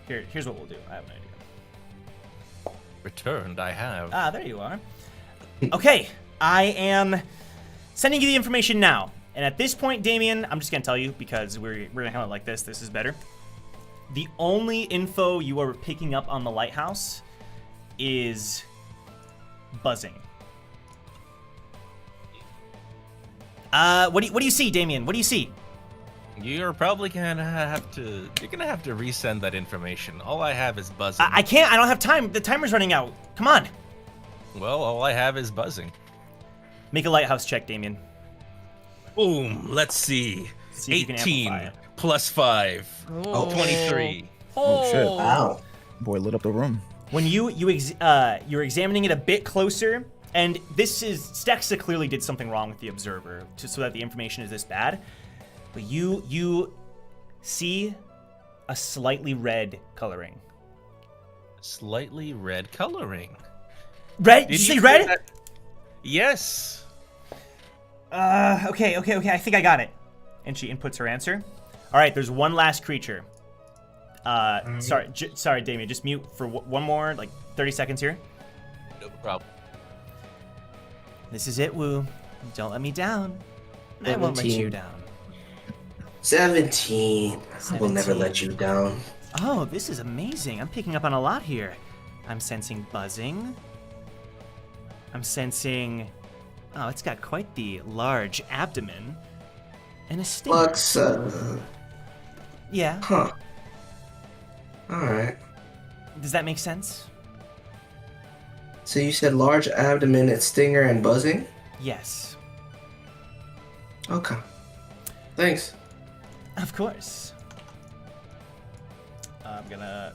Here's what we'll do. I have an idea. Returned, I have. Ah, there you are. Okay, I am sending you the information now. And at this point, Damien, I'm just gonna tell you because we're gonna handle it like this. This is better. The only info you are picking up on the lighthouse is buzzing. What do you see, Damien? What do you see? You're probably gonna have to. You're gonna have to resend that information. All I have is buzzing. I can't. I don't have time. The timer's running out. Come on. Well, all I have is buzzing. Make a lighthouse check, Damien. Boom. Let's see. See if you can 18 amplify it. plus 5. Oh. 23. Oh, shit. Wow. Boy lit up the room. When you're examining it a bit closer, and this is Stexa clearly did something wrong with the observer, so that the information is this bad. But you see a slightly red coloring. Slightly red coloring. Red? Did you say red? that? Yes. Okay. I think I got it. And she inputs her answer. All right, there's one last creature. Sorry, Damien. Just mute for one more, like 30 seconds here. No problem. This is it, Woo. Don't let me down. I won't let 17. you down. 17. I will never 17. let you down. Oh, this is amazing. I'm picking up on a lot here. I'm sensing buzzing. I'm sensing... Oh, it's got quite the large abdomen. And a stinger. Flux, Yeah. huh. Alright. Does that make sense? So you said large abdomen, it's stinger and buzzing? Yes. Okay. Thanks. Of course. I'm gonna...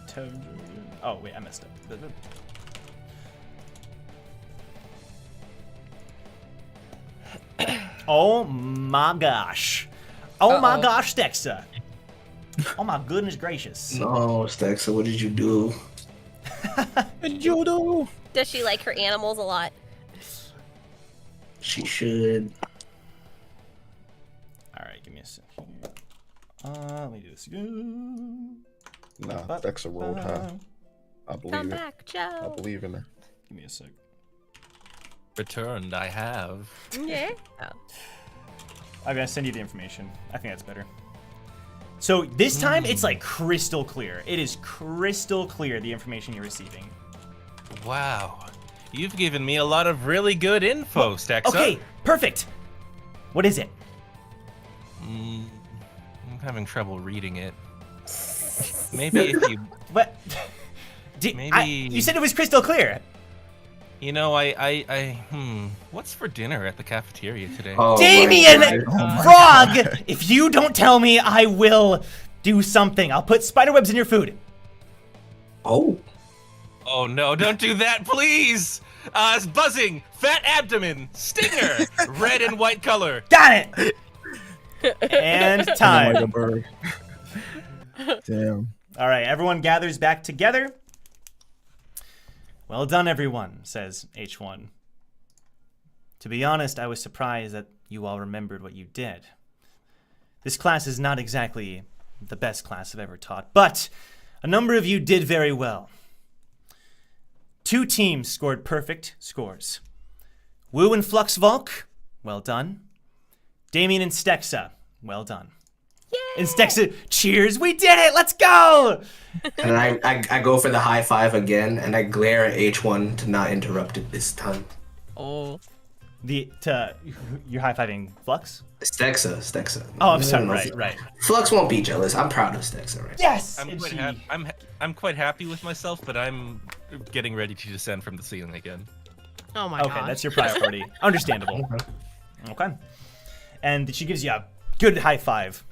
Oh, wait, I messed up. Oh my gosh. Oh my gosh, Stexa. Oh my goodness gracious. No, Stexa, what did you do? Jodo. Does she like her animals a lot? She should. Alright, give me a second. Let me do this again. Nah, Dexa rolled high. I believe Come it. back, Joe. I believe in her. Give me a sec. Returned, I have. Yeah. I'm gonna send you the information. I think that's better. So this time it's like crystal clear. It is crystal clear the information you're receiving. Wow. You've given me a lot of really good info, Stexa. Okay, perfect. What is it? I'm having trouble reading it. Maybe if you... What? You said it was crystal clear. You know, what's for dinner at the cafeteria today? Oh, Damien my Frog! If you don't tell me, I will do something. I'll put spiderwebs in your food. Oh. Oh no, don't do that, please! It's buzzing, fat abdomen, stinger, red and white color. Got it! And Like a time. bird. Damn. All right, everyone gathers back together. Well done, everyone, says H1. To be honest, I was surprised that you all remembered what you did. This class is not exactly the best class I've ever taught, but a number of you did very well. 2 teams scored perfect scores. Wu and Fluxvalk, well done. Damien and Stexa, well done. Yay! And Stexa, cheers, we did it, let's go! And I go for the high five again, and I glare at H1 to not interrupt it this time. Oh. You're high-fiving Flux? Stexa. Oh, I'm sorry, right. Flux won't be jealous. I'm proud of Stexa, right? Yes! I'm quite happy with myself, but I'm getting ready to descend from the ceiling again. Oh my Okay, god. that's your priority. Understandable. Okay. And she gives you a good high five.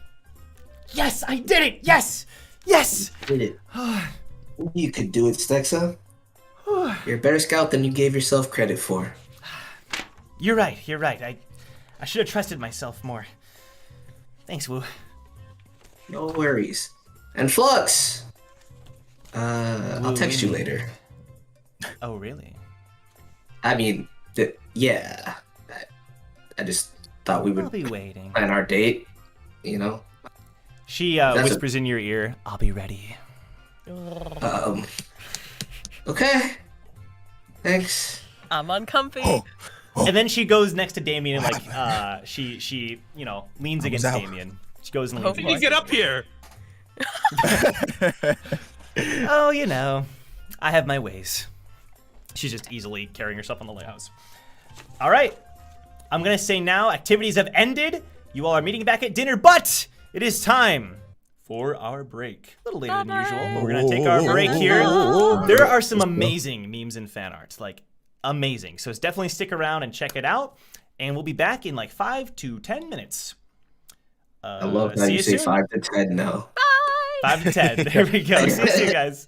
Yes, I did it! Yes! Yes! You did it. You could do it, Stexa. You're a better scout than you gave yourself credit for. You're right. I should have trusted myself more. Thanks, Wu. No worries. And Flux! I'll text you later. Oh, really? I mean, yeah. I just thought we I'll would be waiting. plan our date, you know? She whispers in your ear, I'll be ready. Okay. Thanks. I'm uncomfy. Oh. And then she goes next to Damien and like she leans against out. Damien. She goes and leans Did you against get up here? Oh, I have my ways. She's just easily carrying herself on the lighthouse. All right. I'm going to say now activities have ended. You all are meeting back at dinner, but it is time for our break. A little later than usual, but we're going to take our break here. There are some amazing memes and fan art, like amazing. So definitely stick around and check it out. And we'll be back in like 5 to 10 minutes. I love how you say 5 to 10 now. 5 to 10. There we go. See you soon, guys.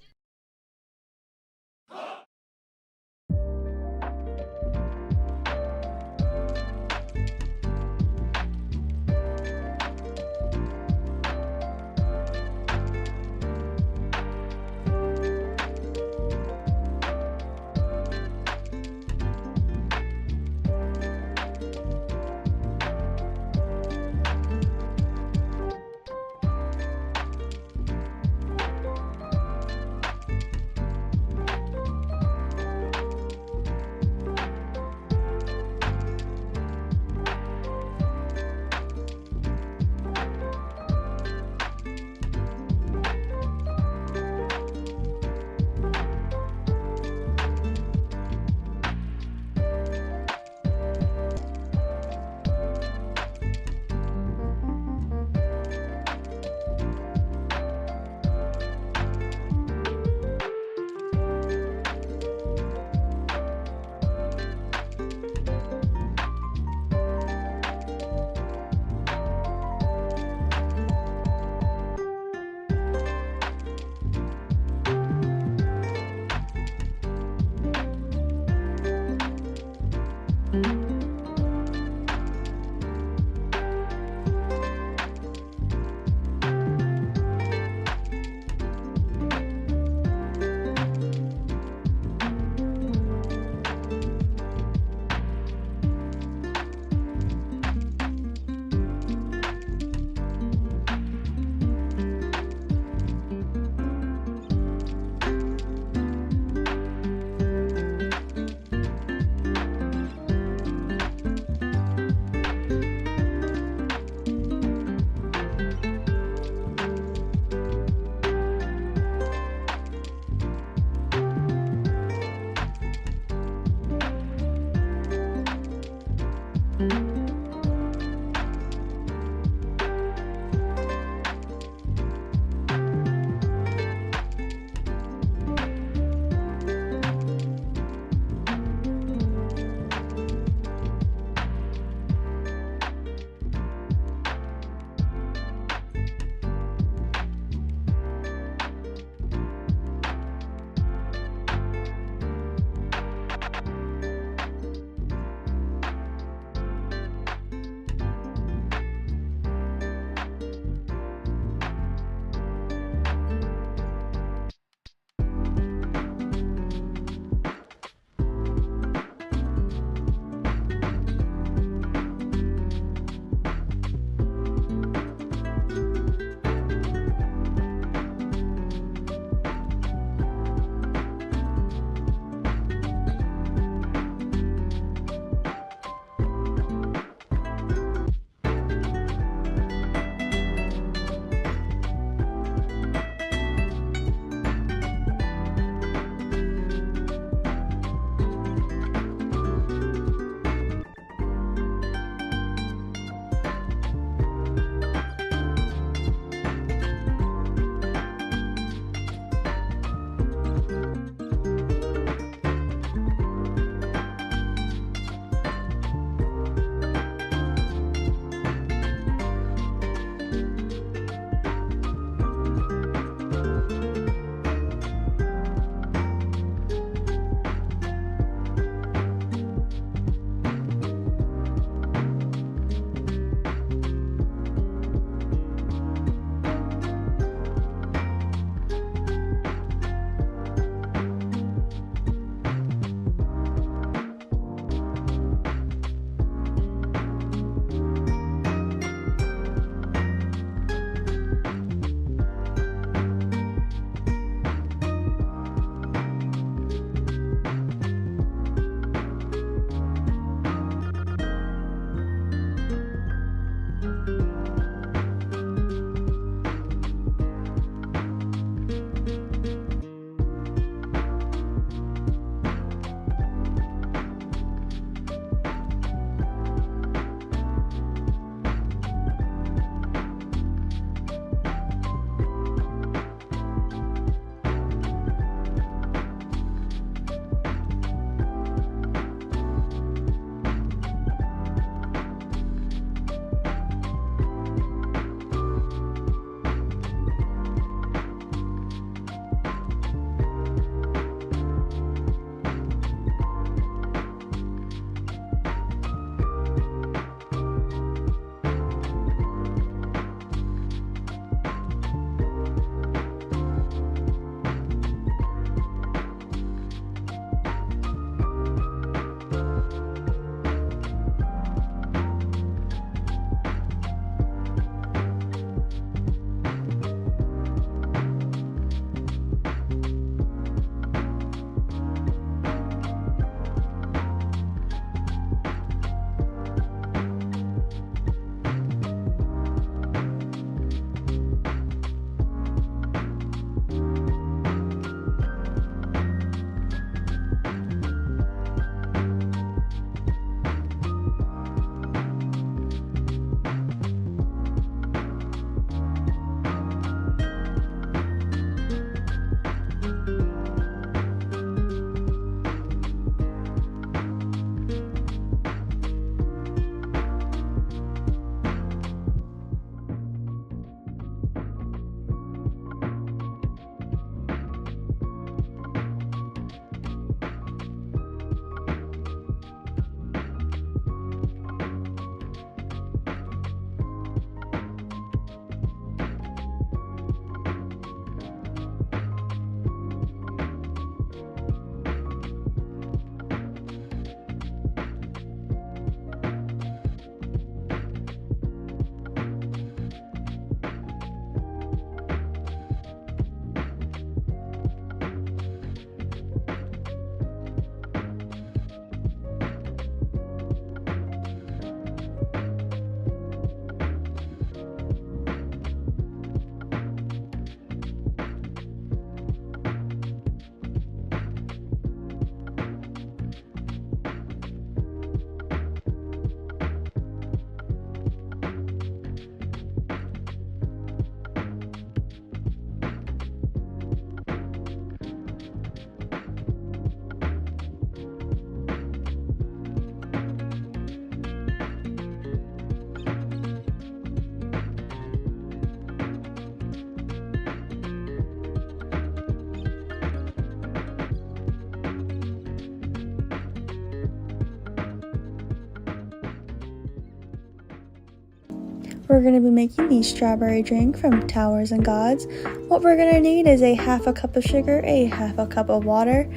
We're going to be making the strawberry drink from Towers and Gods. What we're going to need is a half a cup of sugar, a half a cup of water,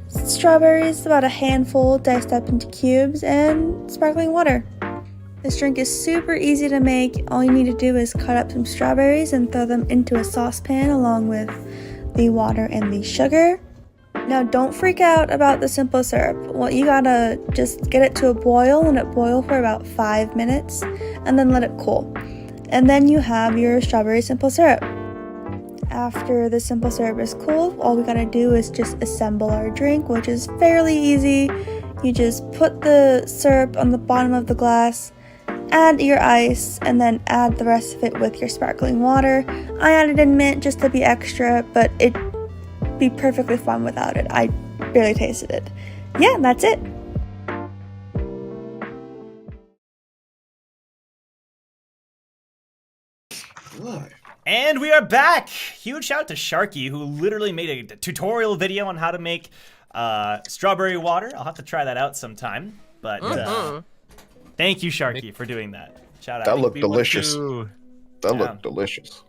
strawberries, about a handful diced up into cubes, and sparkling water. This drink is super easy to make. All you need to do is cut up some strawberries and throw them into a saucepan along with the water and the sugar. Now don't freak out about the simple syrup. Well, you gotta just get it to a boil, let it boil for about 5 minutes, and then let it cool. And then you have your strawberry simple syrup. After the simple syrup is cool, all we gotta do is just assemble our drink, which is fairly easy. You just put the syrup on the bottom of the glass, add your ice, and then add the rest of it with your sparkling water. I added in mint just to be extra, but it'd be perfectly fine without it. I barely tasted it. Yeah, that's it. And we are back! Huge shout out to Sharky, who literally made a tutorial video on how to make strawberry water. I'll have to try that out sometime. But thank you, Sharky, for doing that. Shout out. That looked delicious. That looked delicious.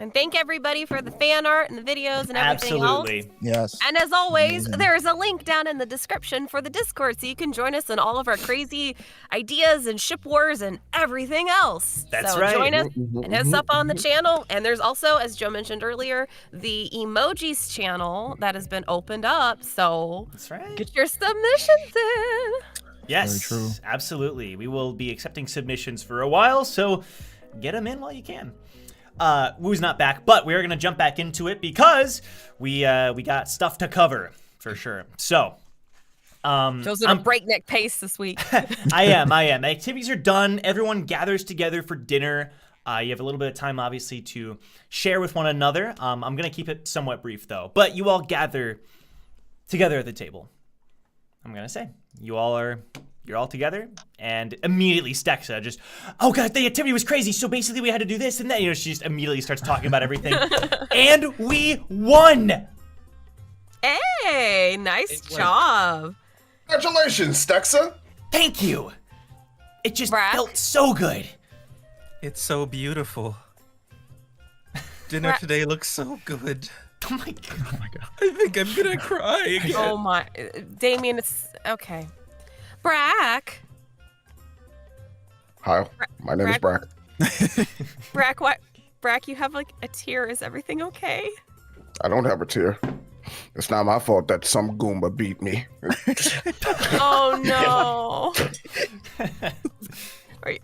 And thank everybody for the fan art and the videos and everything Absolutely. else. Yes. And as always, there's a link down in the description for the Discord so you can join us in all of our crazy ideas and ship wars and everything else. That's so right. Join us and hit us up on the channel. And there's also, as Joe mentioned earlier, the emojis channel that has been opened up. So That's right. get your submissions in. Yes, Very true. Absolutely. We will be accepting submissions for a while, so get them in while you can. Woo's not back, but we are going to jump back into it because we got stuff to cover for sure. So, Joe's at a breakneck pace this week. I am. The activities are done. Everyone gathers together for dinner. You have a little bit of time, obviously, to share with one another. I'm going to keep it somewhat brief, though. But you all gather together at the table. I'm going to say, you're all together, and immediately Stexa just, oh god, the activity was crazy, so basically we had to do this and that. You know, she just immediately starts talking about everything. And we won! Hey, nice job. Congratulations, Stexa. Thank you! It just Brac? felt so good. It's so beautiful. Dinner today looks so good. Oh my god. Oh my god. I think I'm gonna cry again. Oh my, Damien, it's okay. Brac. Hi, my name is Brac. Brac, what? Brac, you have like a tear. Is everything okay? I don't have a tear. It's not my fault that some Goomba beat me. Oh no. Wait.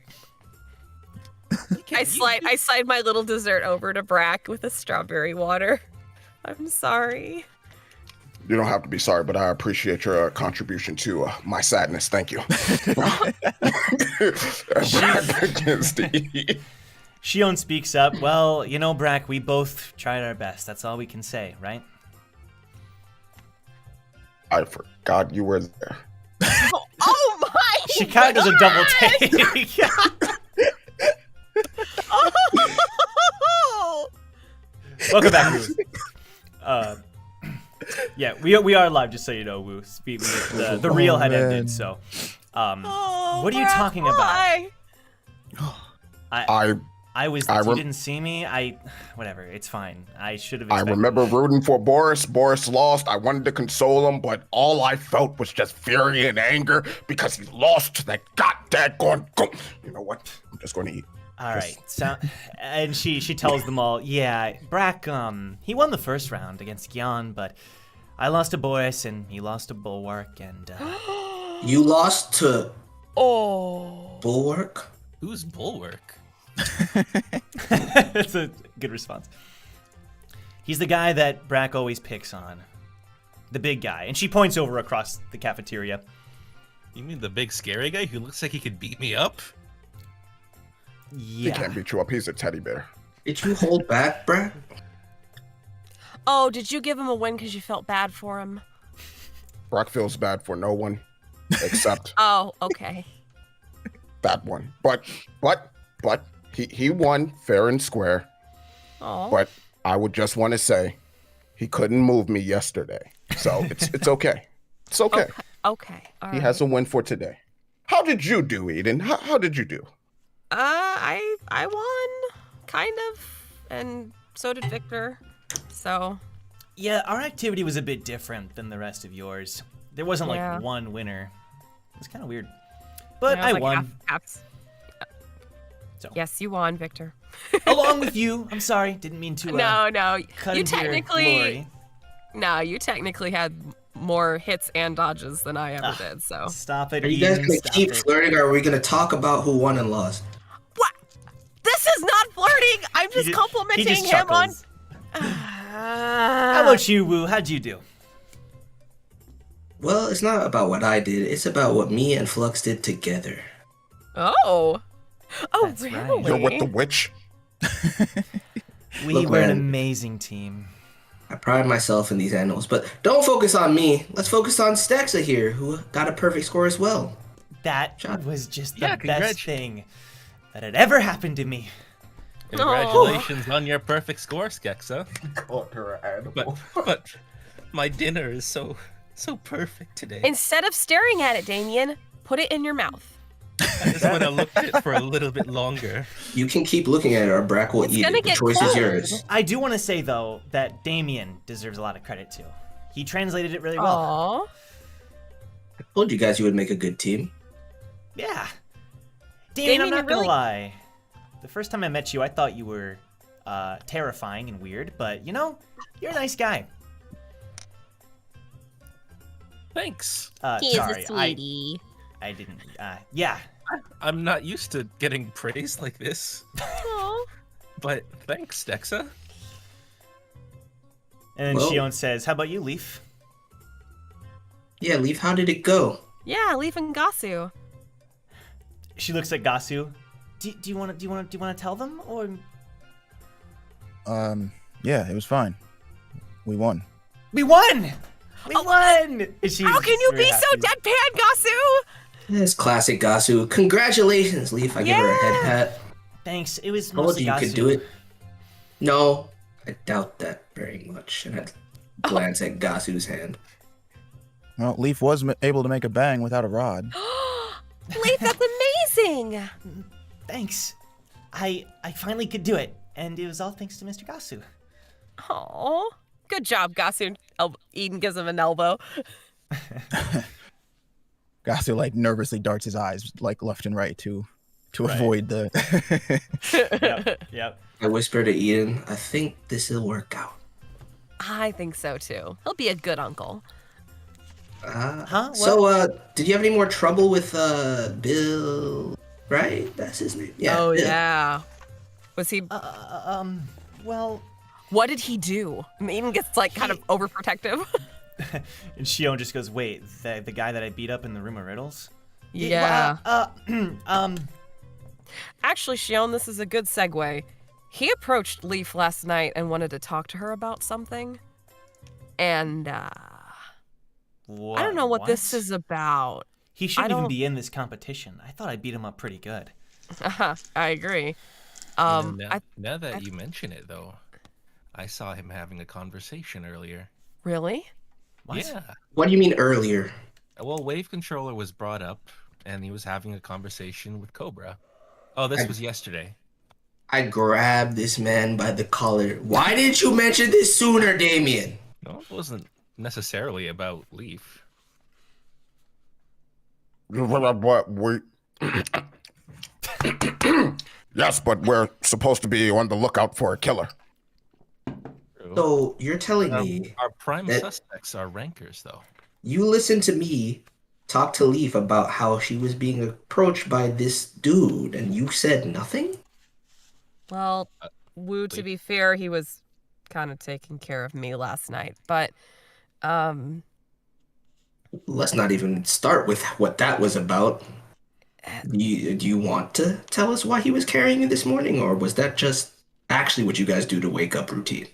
I slide my little dessert over to Brac with a strawberry water. I'm sorry. You don't have to be sorry, but I appreciate your contribution to my sadness. Thank you. Shion speaks up. Well, you know, Brac, we both tried our best. That's all we can say, right? I forgot you were there. Oh my! She kind of does a double take. Oh! Welcome back, Woo. Yeah, we are live, just so you know, Woo. The reel had ended, so. What are you talking about? I was. You didn't see me. Whatever. It's fine. I should have. I remember rooting for Boris. Boris lost. I wanted to console him, but all I felt was just fury and anger because he lost that goddamn. You know what? I'm just going to eat. All right. So, and she tells them all, yeah, Brac, he won the first round against Gyan, but I lost to Boris and he lost to Bulwark, and You lost to Oh. Bulwark? Who's Bulwark? That's a good response. He's the guy that Brac always picks on. The big guy. And she points over across the cafeteria. You mean the big scary guy who looks like he could beat me up? He Yeah. can't beat you up. He's a teddy bear. Did you hold back, Brac? Oh, did you give him a win because you felt bad for him? Brock feels bad for no one except Oh, okay. that one. But he won fair and square. Oh. But I would just want to say he couldn't move me yesterday. So it's okay. It's okay. Okay. All He right. has a win for today. How did you do, Eden? How did you do? I won, kind of, and so did Victor. So. Yeah, our activity was a bit different than the rest of yours. There wasn't like one winner. It's kind of weird. But I won. So. Yes, you won, Victor. Along with you. I'm sorry. Didn't mean to. No. Cut you into technically. Your glory. No, you technically had more hits and dodges than I ever did. So. Stop it. Are you guys gonna keep flirting, or are we gonna talk about who won and lost? What? This is not flirting. I'm just complimenting him chuckles. on. How about you, Wu? How'd you do? Well, it's not about what I did. It's about what me and Flux did together. Oh, That's really? Right. You're with the witch. We were an amazing team. I pride myself in these animals, but don't focus on me. Let's focus on Stexa here, who got a perfect score as well. That was just the best thing that had ever happened to me. Congratulations on your perfect score, Skexa. Called her an animal. But my dinner is so perfect today. Instead of staring at it, Damien, put it in your mouth. I just want to look at it for a little bit longer. You can keep looking at it, or Brac will eat it. The choice is yours. I do want to say, though, that Damien deserves a lot of credit, too. He translated it really well. I told you guys you would make a good team. Yeah. Damien, I'm not going to lie. The first time I met you, I thought you were terrifying and weird, but, you know, you're a nice guy. Thanks. He sorry, is a sweetie. I didn't, yeah. I'm not used to getting praise like this. But thanks, Stexa. And then Shion says, how about you, Leaf? Yeah, Leaf, how did it go? Yeah, Leaf and Gasu. She looks at Gasu. Do you want to tell them, or? Yeah, it was fine. We won. We won! We won! How can you be so deadpan, Gasu? It's classic Gasu. Congratulations, Leaf. I give her a head pat. Thanks. It was told you could do it. No, I doubt that very much. And I glance at Gasu's hand. Well, Leaf was able to make a bang without a rod. Leaf, that's amazing! Thanks. I finally could do it, and it was all thanks to Mr. Gasu. Oh, good job, Gasu. Eden gives him an elbow. Gasu like nervously darts his eyes like left and right to avoid the. Yep. I whisper to Eden, I think this will work out. I think so too. He'll be a good uncle. So, did you have any more trouble with Bill? Right, that's his name. Yeah. Oh Bill. yeah. Was he? Well. What did he do? Eden gets like kind of overprotective. And Shion just goes, wait, the guy that I beat up in the room of riddles? Yeah. Actually, Shion, this is a good segue. He approached Leaf last night and wanted to talk to her about something. And, I don't know what this is about. He shouldn't even be in this competition. I thought I beat him up pretty good. I agree. Now that you mention it, though, I saw him having a conversation earlier. Really? What? Yeah. What do you mean earlier? Well, Wave Controller was brought up, and he was having a conversation with Cobra. Oh, this was yesterday. I grabbed this man by the collar. Why didn't you mention this sooner, Damien? No, it wasn't necessarily about Leaf. What we? Yes, but we're supposed to be on the lookout for a killer. So you're telling me our prime suspects are rankers, though. You listened to me talk to Leaf about how she was being approached by this dude, and you said nothing? Well, Wu, to be fair, he was kind of taking care of me last night, but let's not even start with what that was about. Do you want to tell us why he was carrying you this morning, or was that just actually what you guys do to wake up routine?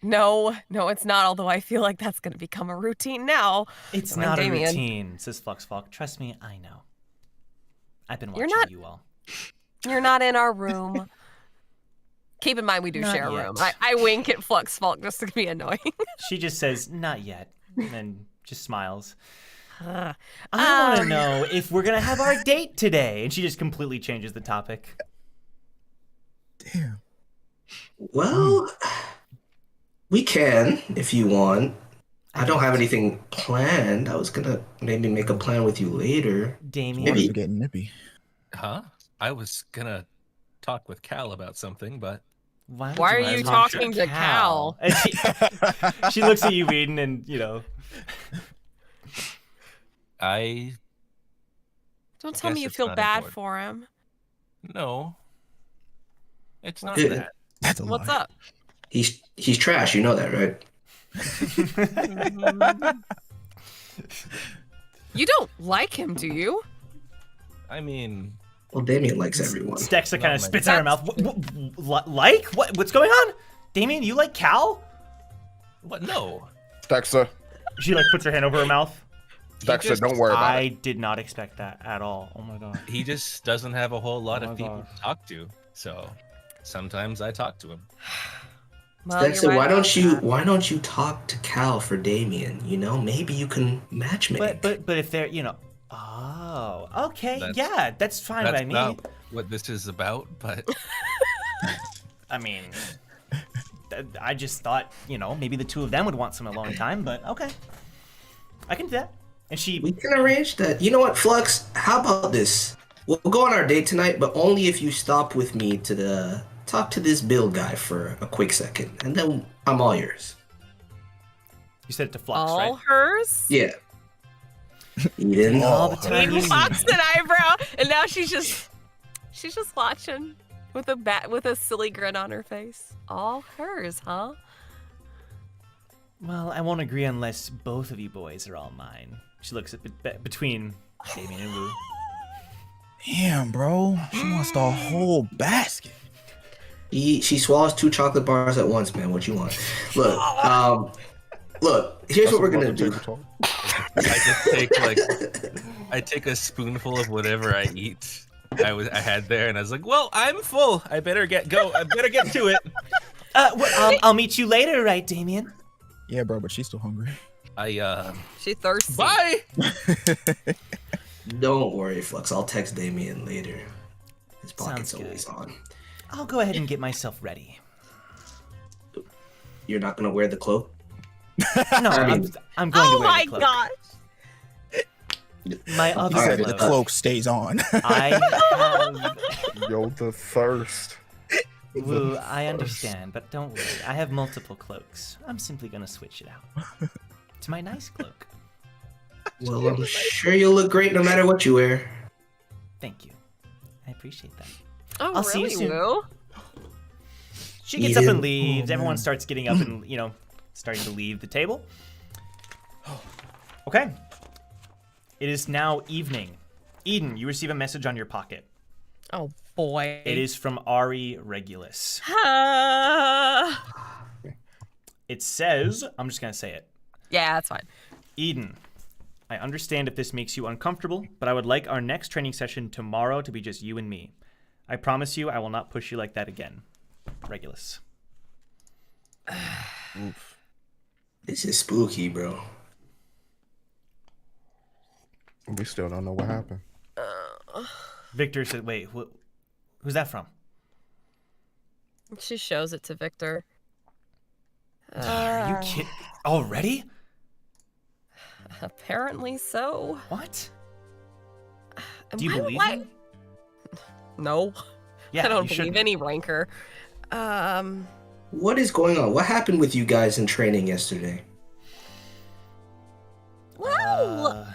No, it's not, although I feel like that's going to become a routine now. It's not a routine, says Fluxvalk. Trust me, I know. I've been watching you all. You're not in our room. Keep in mind we do share a room. I wink at Fluxvalk just to be annoying. She just says, not yet, and then just smiles. I want to know if we're gonna have our date today. And she just completely changes the topic. Damn. Well, we can if you want. I don't have anything planned. I was gonna maybe make a plan with you later. Damien. Boris is getting nippy. Huh? I was gonna talk with Cal about something, but Why are you talking to Cal? And she looks at you, Eden, and I Don't tell me guess you it's feel not bad important. for him. No. It's not Yeah. that. That's a What's lie. up? He's trash. You know that, right? You don't like him, do you? I mean, Well, Damien likes everyone. Stexa kind of Not spits out her mouth. Like? What's going on? Damien, you like Cal? what? No. Stexa, She like puts her hand over her mouth. He Stexa, just- don't worry about I it. did not expect that at all. Oh my god. He just doesn't have a whole lot Oh my of people gosh. to talk to, so sometimes I talk to him. Well, you're Dexter, right why about don't that. you talk to Cal for Damien? Maybe you can matchmake. But if they're oh, okay, That's- yeah, that's fine That's by me. not what this is about, but I mean, I just thought maybe the two of them would want some alone time, but okay, I can do that. And she We can arrange that. You know what, Flux? How about this? We'll go on our date tonight, but only if you stop with me to talk to this Bill guy for a quick second, and then I'm all yours. You said it to Flux, All right? hers? Yeah. Eden. All the time. Eden pops an eyebrow, and now she's just watching with a silly grin on her face. All hers, huh? Well, I won't agree unless both of you boys are all mine. She looks at between Damien and Wu. Damn, bro. She wants the whole basket. She swallows 2 chocolate bars at once, man. What you want? Look. Here's what we're gonna do. I just take a spoonful of whatever I eat. I had there, and I was like, "Well, I'm full. I better get to it." I'll meet you later, right, Damien? Yeah, bro, but she's still hungry. She thirsty. Bye. Don't worry, Flux. I'll text Damien later. His pocket's Sounds good. always on. I'll go ahead and get myself ready. You're not gonna wear the cloak? No, I'm going to Oh wear my the cloak. gosh. My He other said cloak. the cloak stays on. I have. Yo, the thirst. Woo, I understand, but don't worry. I have multiple cloaks. I'm simply gonna switch it out to my nice cloak. Well, I'm sure you'll look great no matter what you wear. Thank you. I appreciate that. Oh, I'll see you really, soon. Woo? She gets up Eden. and leaves. Oh, Everyone man. starts getting up and, starting to leave the table. Okay. It is now evening. Eden, you receive a message on your pocket. Oh boy. It is from Ari Regulus. It says, I'm just going to say it. Yeah, that's fine. Eden, I understand if this makes you uncomfortable, but I would like our next training session tomorrow to be just you and me. I promise you I will not push you like that again. Regulus. Oof. This is spooky, bro. We still don't know what happened. Victor said, wait, who's that from? She shows it to Victor. Are you kidding? Already? Apparently so. What? And Do you why- believe why- me? No. Yeah, I don't you believe shouldn't. any rancor. What is going on? What happened with you guys in training yesterday? Well,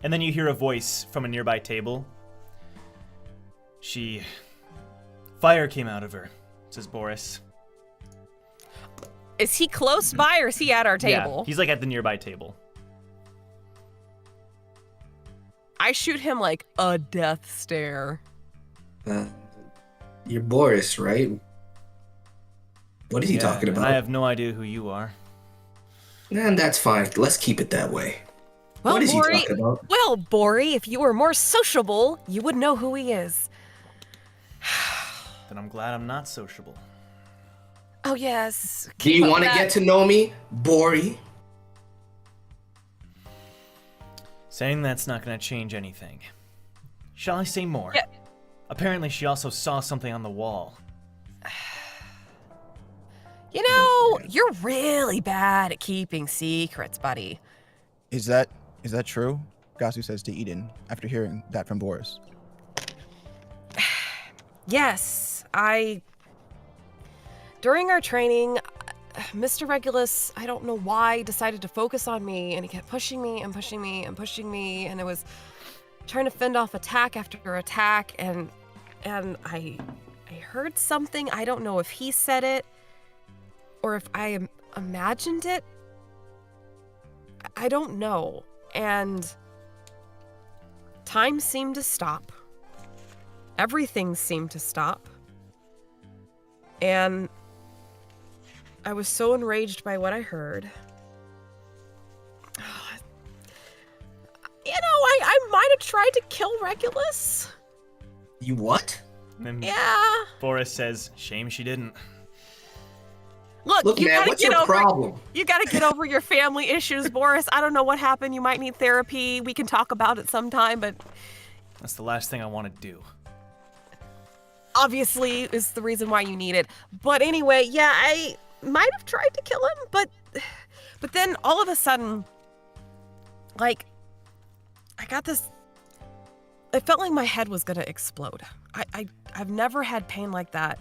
And then you hear a voice from a nearby table. Fire came out of her, says Boris. is he close by or is he at our table? Yeah, he's like at the nearby table. I shoot him like a death stare. You're Boris, right? What is he talking and about? I have no idea who you are. And that's fine. Let's keep it that way. Well, What is he Bori, talking about? well, Bori, if you were more sociable, you would know who he is. Then I'm glad I'm not sociable. Oh, yes. Do you want to get to know me, Bori? Saying that's not going to change anything. Shall I say more? Yeah. Apparently she also saw something on the wall. You know, you're really bad at keeping secrets, buddy. Is that true? Gasu says to Eden after hearing that from Boris. Yes, during our training, Mr. Regulus, I don't know why, decided to focus on me, and he kept pushing me and pushing me and pushing me, and it was trying to fend off attack after attack, and I heard something. I don't know if he said it or if I imagined it. I don't know. And time seemed to stop. Everything seemed to stop. And I was so enraged by what I heard. You know, I might have tried to kill Regulus. You what? Yeah. Boris says, shame she didn't. Look, you man, gotta what's get your over problem? You gotta get over your family issues, Boris. I don't know what happened. You might need therapy. We can talk about it sometime, but That's the last thing I want to do. obviously is the reason why you need it. But anyway, yeah, I might have tried to kill him, but then all of a sudden, like, I got this. It felt like my head was gonna explode. I've never had pain like that.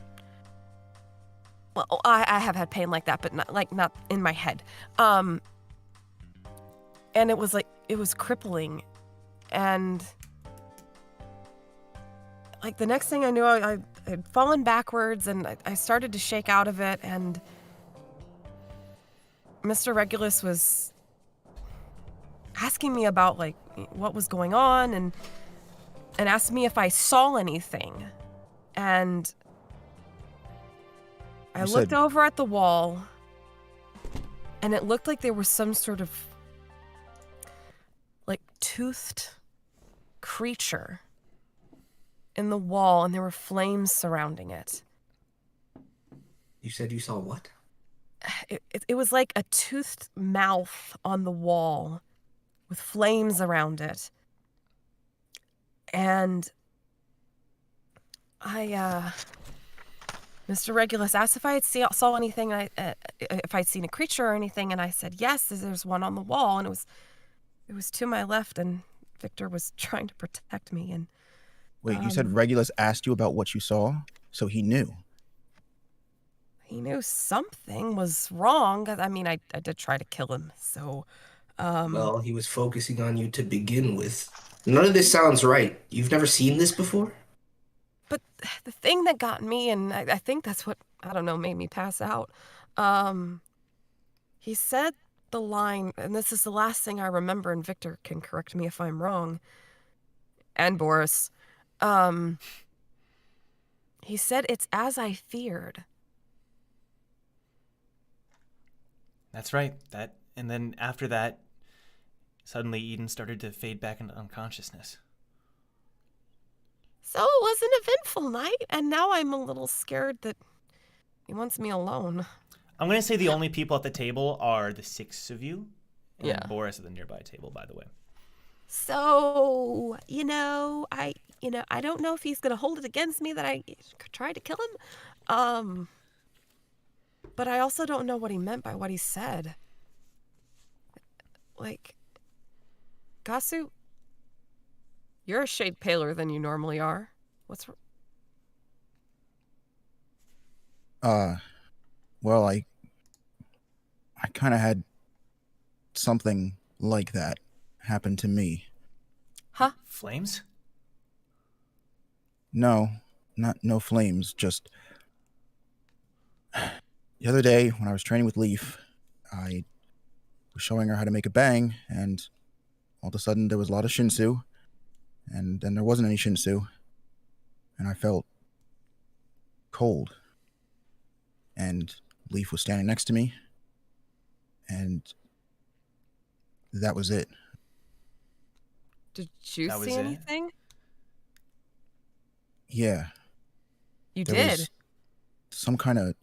Well, I have had pain like that, but not in my head. And it was crippling, and like the next thing I knew, I had fallen backwards, and I started to shake out of it, and Mr. Regulus was asking me about like what was going on, and asked me if I saw anything, and I looked over at the wall, and it looked like there was some sort of like toothed creature in the wall, and there were flames surrounding it. You said you saw what? It was like a toothed mouth on the wall with flames around it. And Mr. Regulus asked if I had saw anything, if I'd seen a creature or anything, and I said, yes, there's one on the wall, and it was to my left, and Victor was trying to protect me, and... Wait, you said Regulus asked you about what you saw, so he knew? He knew something was wrong. I mean, I did try to kill him, so... Well, he was focusing on you to begin with. None of this sounds right. You've never seen this before? But the thing that got me, and I think that's what, I don't know, made me pass out, he said the line, and this is the last thing I remember, and Victor can correct me if I'm wrong, and Boris, he said, it's as I feared. That's right. And then after that, suddenly Eden started to fade back into unconsciousness. So it was an eventful night, and now I'm a little scared that he wants me alone. I'm going to say the only people at the table are the 6 of you. And Yeah. Boris at the nearby table, by the way. So, I don't know if he's going to hold it against me that I tried to kill him. But I also don't know what he meant by what he said. Like, Gasu, you're a shade paler than you normally are. What's... Well, I kind of had something like that happen to me. Huh? Flames? No, no flames, just... The other day, when I was training with Leaf, I was showing her how to make a bang, and all of a sudden there was a lot of Shinsu, and then there wasn't any Shinsu, and I felt cold. And Leaf was standing next to me, and that was it. Did you That was see it? anything? Yeah, You there did? was some kind of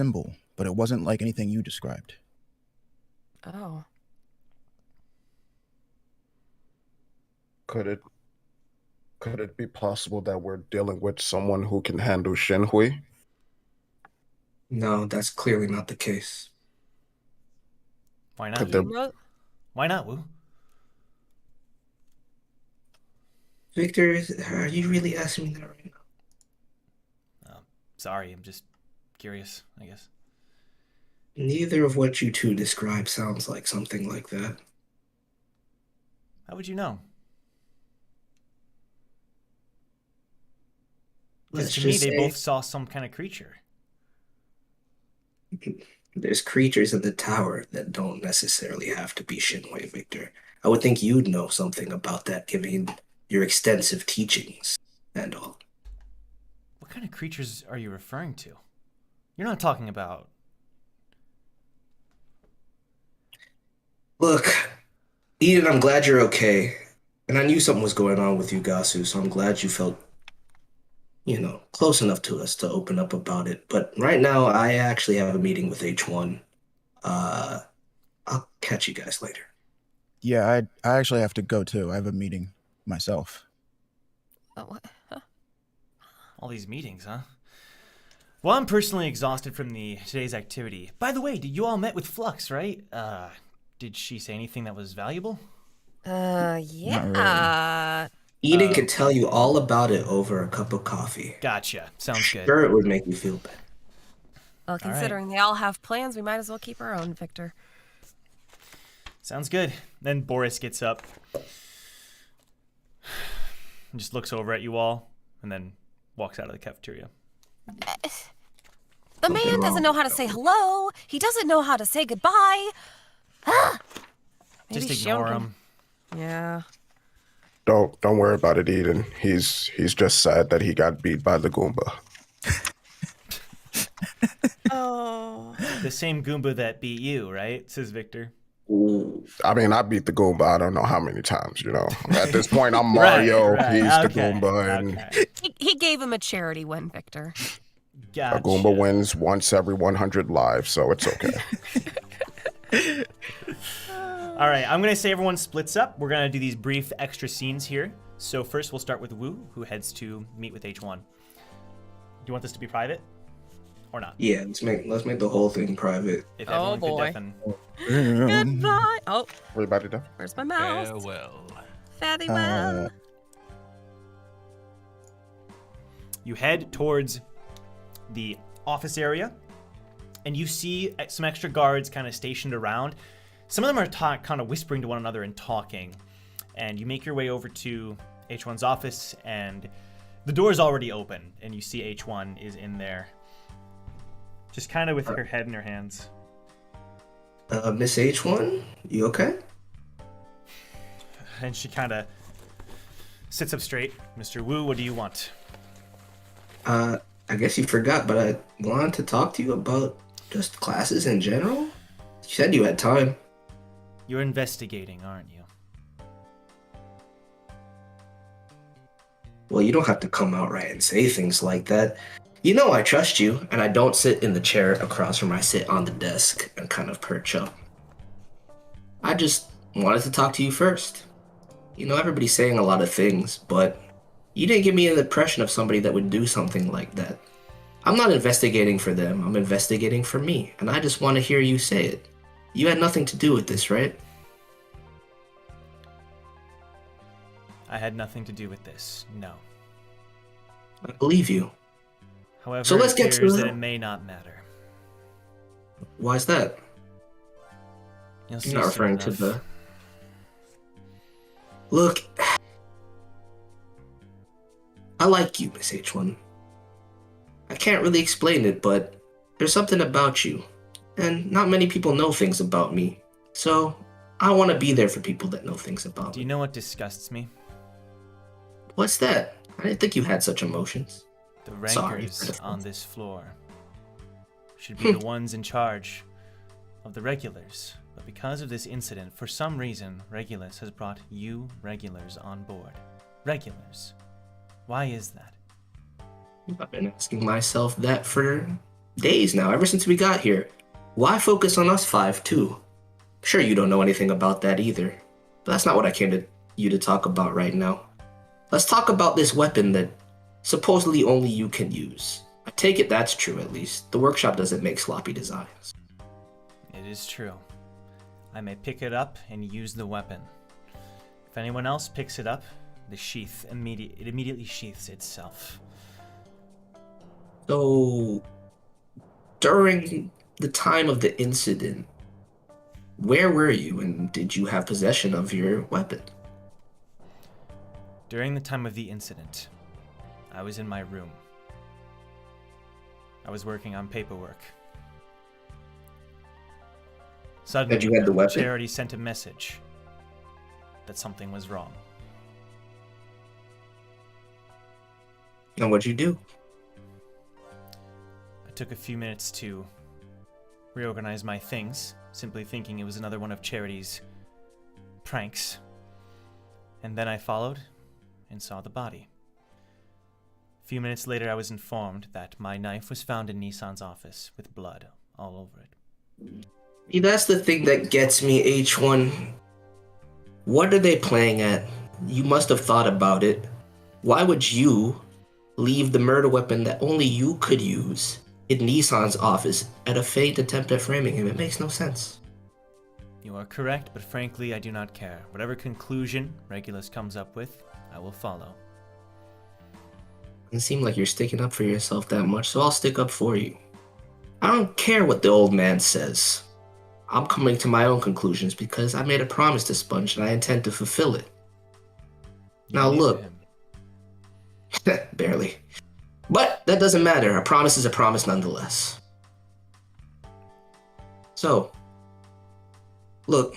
symbol, but it wasn't like anything you described. Oh. Could it be possible that we're dealing with someone who can handle Shenhui? No, that's clearly not the case. Why not? Could there, Why not, Wu? Victor, are you really asking me that right now? Sorry, I'm just curious, I guess. Neither of what you two describe sounds like something like that. How would you know? Because Let's to me, just they say both saw some kind of creature. there's creatures in the tower that don't necessarily have to be Shinwei, Victor. I would think you'd know something about that, given your extensive teachings and all. What kind of creatures are you referring to? You're not talking about... Look, Eden, I'm glad you're okay. And I knew something was going on with you, Gasu, so I'm glad you felt, close enough to us to open up about it. But right now, I actually have a meeting with H1. I'll catch you guys later. Yeah, I actually have to go too. I have a meeting myself. Oh, what? Huh? All these meetings, huh? Well, I'm personally exhausted from today's activity. By the way, you all met with Flux, right? Did she say anything that was valuable? Yeah. Eden could tell you all about it over a cup of coffee. Gotcha. Sounds good. Sure, it would make you feel better. Well, considering they all have plans, we might as well keep our own, Victor. Sounds good. Then Boris gets up and just looks over at you all and then walks out of the cafeteria. The man doesn't know how to say hello. He doesn't know how to say goodbye. Just ignore him. Yeah. Don't worry about it, Eden. He's just sad that he got beat by the Goomba. Oh. The same Goomba that beat you, right? Says Victor. I mean, I beat the Goomba I don't know how many times, At this point, I'm Mario. Right. He's Okay, the Goomba. And He gave him a charity win, Victor. Gotcha. a Goomba wins once every 100 lives, so it's okay. All right, I'm going to say everyone splits up. We're going to do these brief extra scenes here. So first, we'll start with Wu, who heads to meet with H1. Do you want this to be private or not? Yeah, let's make the whole thing private. If everyone boy. could deafen. Goodbye. Oh, Everybody done? where's my mouse? Farewell. Fare thee well. You head towards the office area, and you see some extra guards kind of stationed around. Some of them are kind of whispering to one another and talking. And you make your way over to H1's office, and the door is already open, and you see H1 is in there, just kind of with her head in her hands. Miss H1, you okay? And she kind of sits up straight. Mr. Wu, what do you want? I guess you forgot, but I wanted to talk to you about just classes in general. You said you had time. You're investigating, aren't you? Well, you don't have to come out right and say things like that. You know I trust you, and I don't sit in the chair across from her. I sit on the desk and kind of perch up. I just wanted to talk to you first. Everybody's saying a lot of things, but you didn't give me an impression of somebody that would do something like that. I'm not investigating for them, I'm investigating for me, and I just want to hear you say it. You had nothing to do with this, right? I had nothing to do with this, no. I believe you. However, So let's it get to appears it. that it may not matter. Why is that? You'll see You're not soon referring to enough. the... Look, I like you, Miss H1. I can't really explain it, but there's something about you. And not many people know things about me. So I want to be there for people that know things about Do me. you know what disgusts me? What's that? I didn't think you had such emotions. The Sorry, rankers Bradford. on this floor should be the ones in charge of the regulars. But because of this incident, for some reason, Regulus has brought you regulars on board. Regulars. Why is that? I've been asking myself that for days now, ever since we got here. Why focus on us 5 too? Sure, you don't know anything about that either. But that's not what I came to you to talk about right now. Let's talk about this weapon that supposedly only you can use. I take it that's true, at least. The workshop doesn't make sloppy designs. It is true. I may pick it up and use the weapon. If anyone else picks it up, the sheath immediately sheaths itself. So, during the time of the incident, where were you and did you have possession of your weapon? During the time of the incident, I was in my room. I was working on paperwork. Suddenly, That you had the weapon? Charity sent a message that something was wrong. And what'd you do? I took a few minutes to reorganize my things, simply thinking it was another one of Charity's pranks. And then I followed and saw the body. A few minutes later, I was informed that my knife was found in Nissan's office with blood all over it. See, that's the thing that gets me, H1. What are they playing at? You must have thought about it. Why would you leave the murder weapon that only you could use in Nissan's office at a faint attempt at framing him? It makes no sense. You are correct, but frankly, I do not care. Whatever conclusion Regulus comes up with, I will follow. Doesn't seem like you're sticking up for yourself that much, so I'll stick up for you. I don't care what the old man says. I'm coming to my own conclusions because I made a promise to Sponge and I intend to fulfill it. Now look. Barely. But that doesn't matter. A promise is a promise nonetheless. So, look,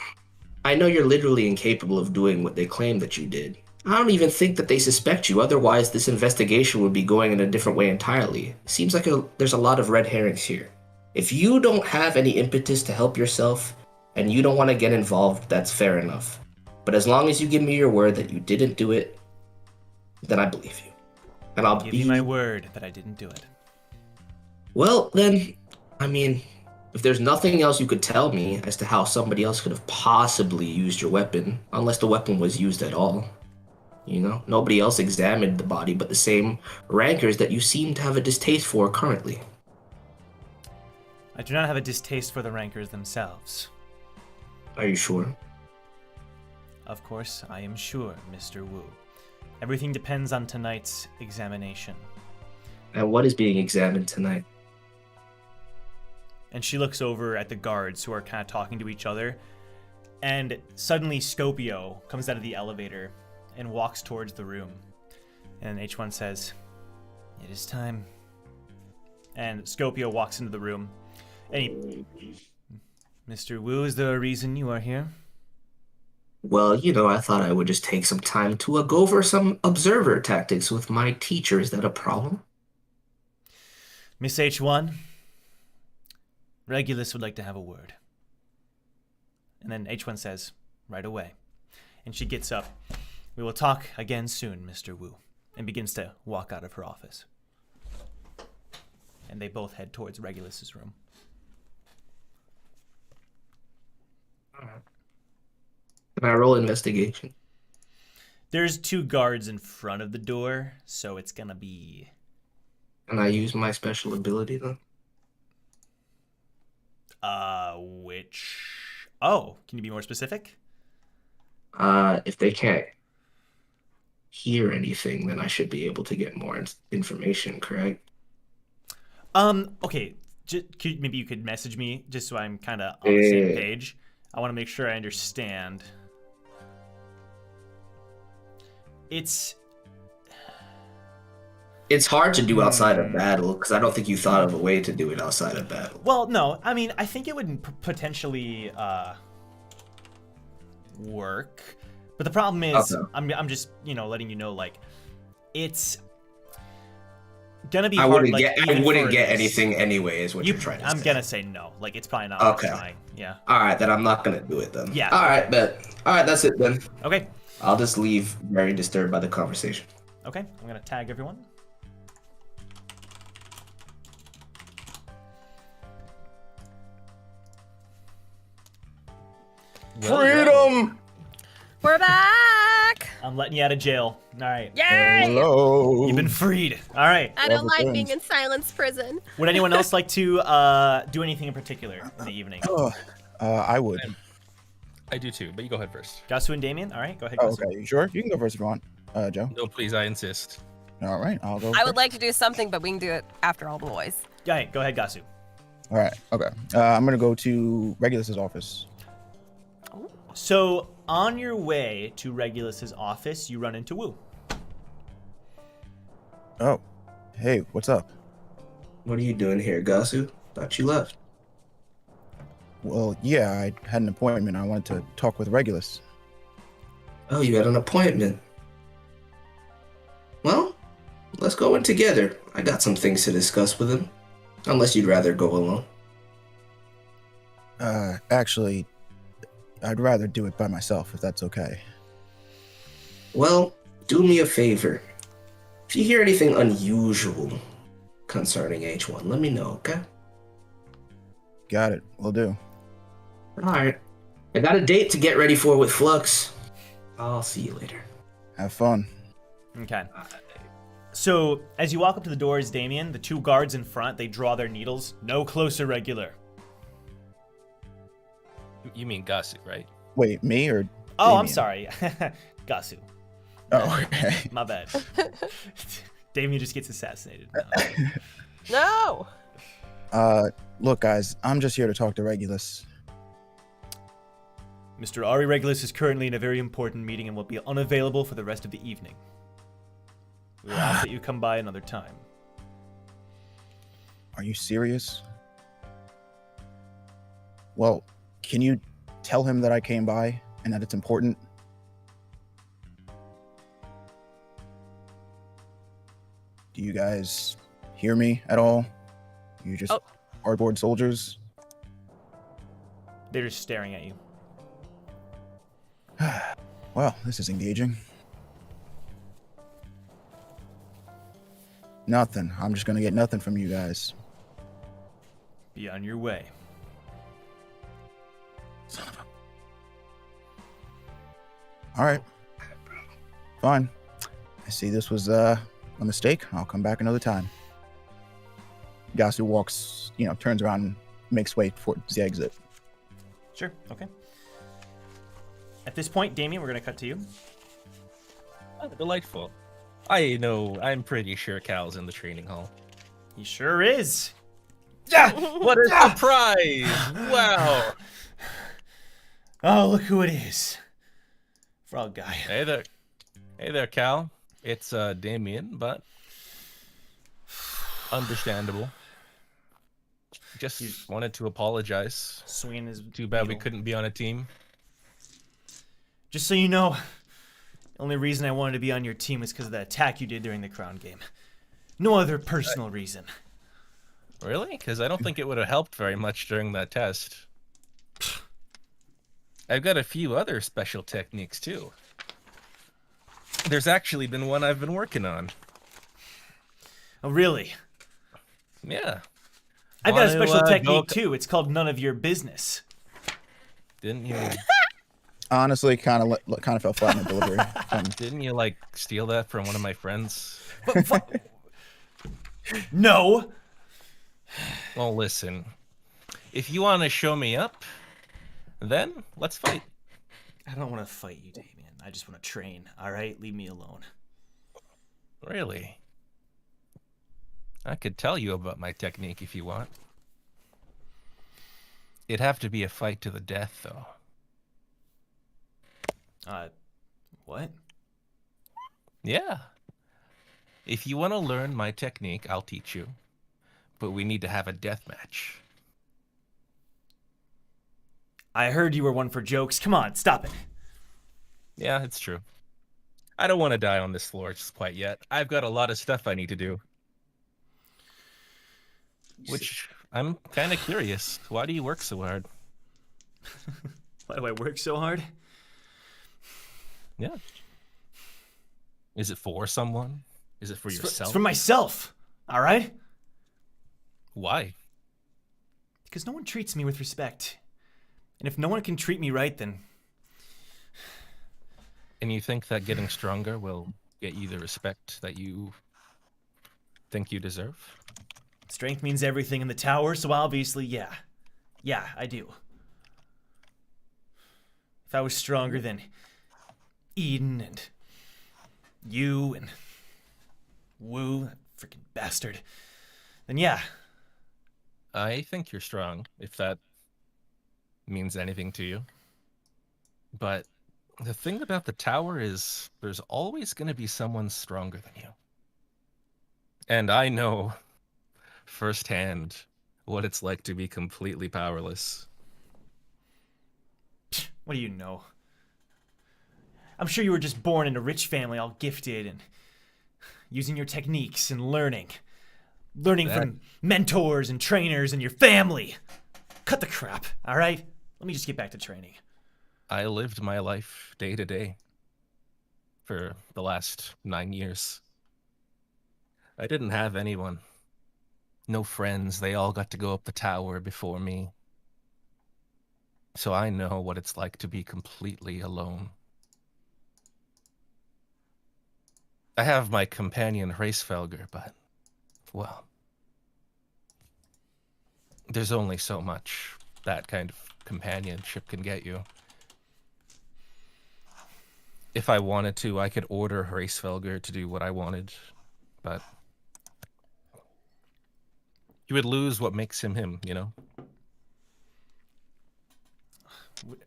I know you're literally incapable of doing what they claim that you did. I don't even think that they suspect you, otherwise this investigation would be going in a different way entirely. Seems like there's a lot of red herrings here. If you don't have any impetus to help yourself, and you don't want to get involved, that's fair enough. But as long as you give me your word that you didn't do it, then I believe you. And I'll give you my word that I didn't do it. Well, then, I mean, if there's nothing else you could tell me as to how somebody else could have possibly used your weapon, unless the weapon was used at all. You know, nobody else examined the body but the same rankers that you seem to have a distaste for currently. I do not have a distaste for the rankers themselves. Are you sure? Of course, I am sure, Mr. Wu. Everything depends on tonight's examination. And what is being examined tonight? And she looks over at the guards who are kind of talking to each other. And suddenly Scopio comes out of the elevator and walks towards the room. And H1 says, "It is time." And Scopio walks into the room. And Mr. Wu, is there a reason you are here? Well, you know, I thought I would just take some time to go over some observer tactics with my teacher. Is that a problem? Miss H1, Regulus would like to have a word. And then H1 says, "Right away." And she gets up. "We will talk again soon, Mr. Wu," and begins to walk out of her office. And they both head towards Regulus's room. Can I roll investigation? There's 2 guards in front of the door, so it's gonna be... Can I use my special ability then? Which... Oh, can you be more specific? If they can't hear anything, then I should be able to get more information, correct? Okay. Maybe you could message me just so I'm kind of on the same page. I want to make sure I understand. It's hard to do outside of battle because I don't think you thought of a way to do it outside of battle. Well, no. I mean, I think it would potentially work, but the problem is, okay. I'm just letting you know, like, it's gonna be hard. I wouldn't get anything anyway, is what you're trying to say. I'm gonna say no. Like, it's probably not worth trying. Yeah. All right, then I'm not gonna do it then. Yeah. All right, that's it then. Okay. I'll just leave very disturbed by the conversation. Okay, I'm gonna tag everyone. Freedom! We're back. I'm letting you out of jail. All right. Yay! Hello. You've been freed. All right. I don't Love like returns. being in silence prison. Would anyone else like to do anything in particular in the evening? I would. I do too, but you go ahead first. Gasu and Damien? All right, go ahead. Oh, Gasu. okay. You sure? You can go first if you want. Joe. No, please, I insist. All right, I'll go. I would first. like to do something, but we can do it after all the boys. Yeah, go ahead, Gasu. All right. Okay. I'm gonna go to Regulus's office. So on your way to Regulus's office, you run into Wu. Oh, hey, what's up? What are you doing here, Gasu? Thought you left. Well, yeah, I had an appointment. I wanted to talk with Regulus. Oh, you had an appointment. Well, let's go in together. I got some things to discuss with him. Unless you'd rather go alone. Actually, I'd rather do it by myself if that's okay. Well, do me a favor. If you hear anything unusual concerning H1, let me know, okay? Got it. Will do. Alright. I got a date to get ready for with Flux. I'll see you later. Have fun. Okay. So as you walk up to the doors, Damien, the two guards in front, they draw their needles. No closer, Regular. You mean Gasu, right? Wait, me or? Oh, I'm Damien? sorry. Gasu. Oh, okay. My bad. Damien just gets assassinated No! Look, guys, I'm just here to talk to Regulus. Mr. Ari Regulus is currently in a very important meeting and will be unavailable for the rest of the evening. We will ask that you come by another time. Are you serious? Well, can you tell him that I came by and that it's important? Do you guys hear me at all? You just cardboard soldiers? They're just staring at you. Well, this is engaging. Nothing. I'm just gonna get nothing from you guys. Be on your way. Son of a... All right. Fine. I see this was a mistake. I'll come back another time. Gasu walks, turns around and makes way towards the exit. Sure, okay. At this point, Damien, we're going to cut to you. Oh, delightful. I'm pretty sure Cal's in the training hall. He sure is. What a surprise! Wow. Oh, look who it is. Frog guy. Hey there, Cal. It's Damien, but understandable. Just wanted to apologize. Swinging his Too bad we needle. couldn't be on a team. Just so you know, the only reason I wanted to be on your team was because of the attack you did during the crown game. No other personal reason. Really? Because I don't think it would have helped very much during that test. I've got a few other special techniques too. There's actually been one I've been working on. Oh, really? Yeah. I've got a Wanna, special technique go- too. It's called None of Your Business. Didn't you? Honestly, kind of fell flat in the delivery. Didn't you like steal that from one of my friends? No. Well, listen. If you want to show me up, then let's fight. I don't want to fight you, Damien. I just want to train. All right, leave me alone. Really? I could tell you about my technique if you want. It'd have to be a fight to the death, though. What? Yeah. If you want to learn my technique, I'll teach you. But we need to have a death match. I heard you were one for jokes. Come on, stop it. Yeah, it's true. I don't want to die on this floor just quite yet. I've got a lot of stuff I need to do. Which, I'm kind of curious. Why do you work so hard? Why do I work so hard? Yeah. Is it for someone? Is it for yourself? It's for myself. All right? Why? Because no one treats me with respect. And if no one can treat me right, then... And you think that getting stronger will get you the respect that you think you deserve? Strength means everything in the tower, so obviously, yeah. Yeah, I do. If I was stronger than Eden and you and Wu, that freaking bastard, then yeah. I think you're strong, if that means anything to you. But the thing about the tower is there's always going to be someone stronger than you. And I know firsthand what it's like to be completely powerless. What do you know? I'm sure you were just born in a rich family, all gifted and using your techniques and learning from mentors and trainers and your family. Cut the crap, all right? Let me just get back to training. I lived my life day to day for the last 9 years. I didn't have anyone. No friends. They all got to go up the tower before me. So I know what it's like to be completely alone. I have my companion Hraesvelgr, but, well, there's only so much that kind of companionship can get you. If I wanted to, I could order Hraesvelgr to do what I wanted, but he would lose what makes him him, you know?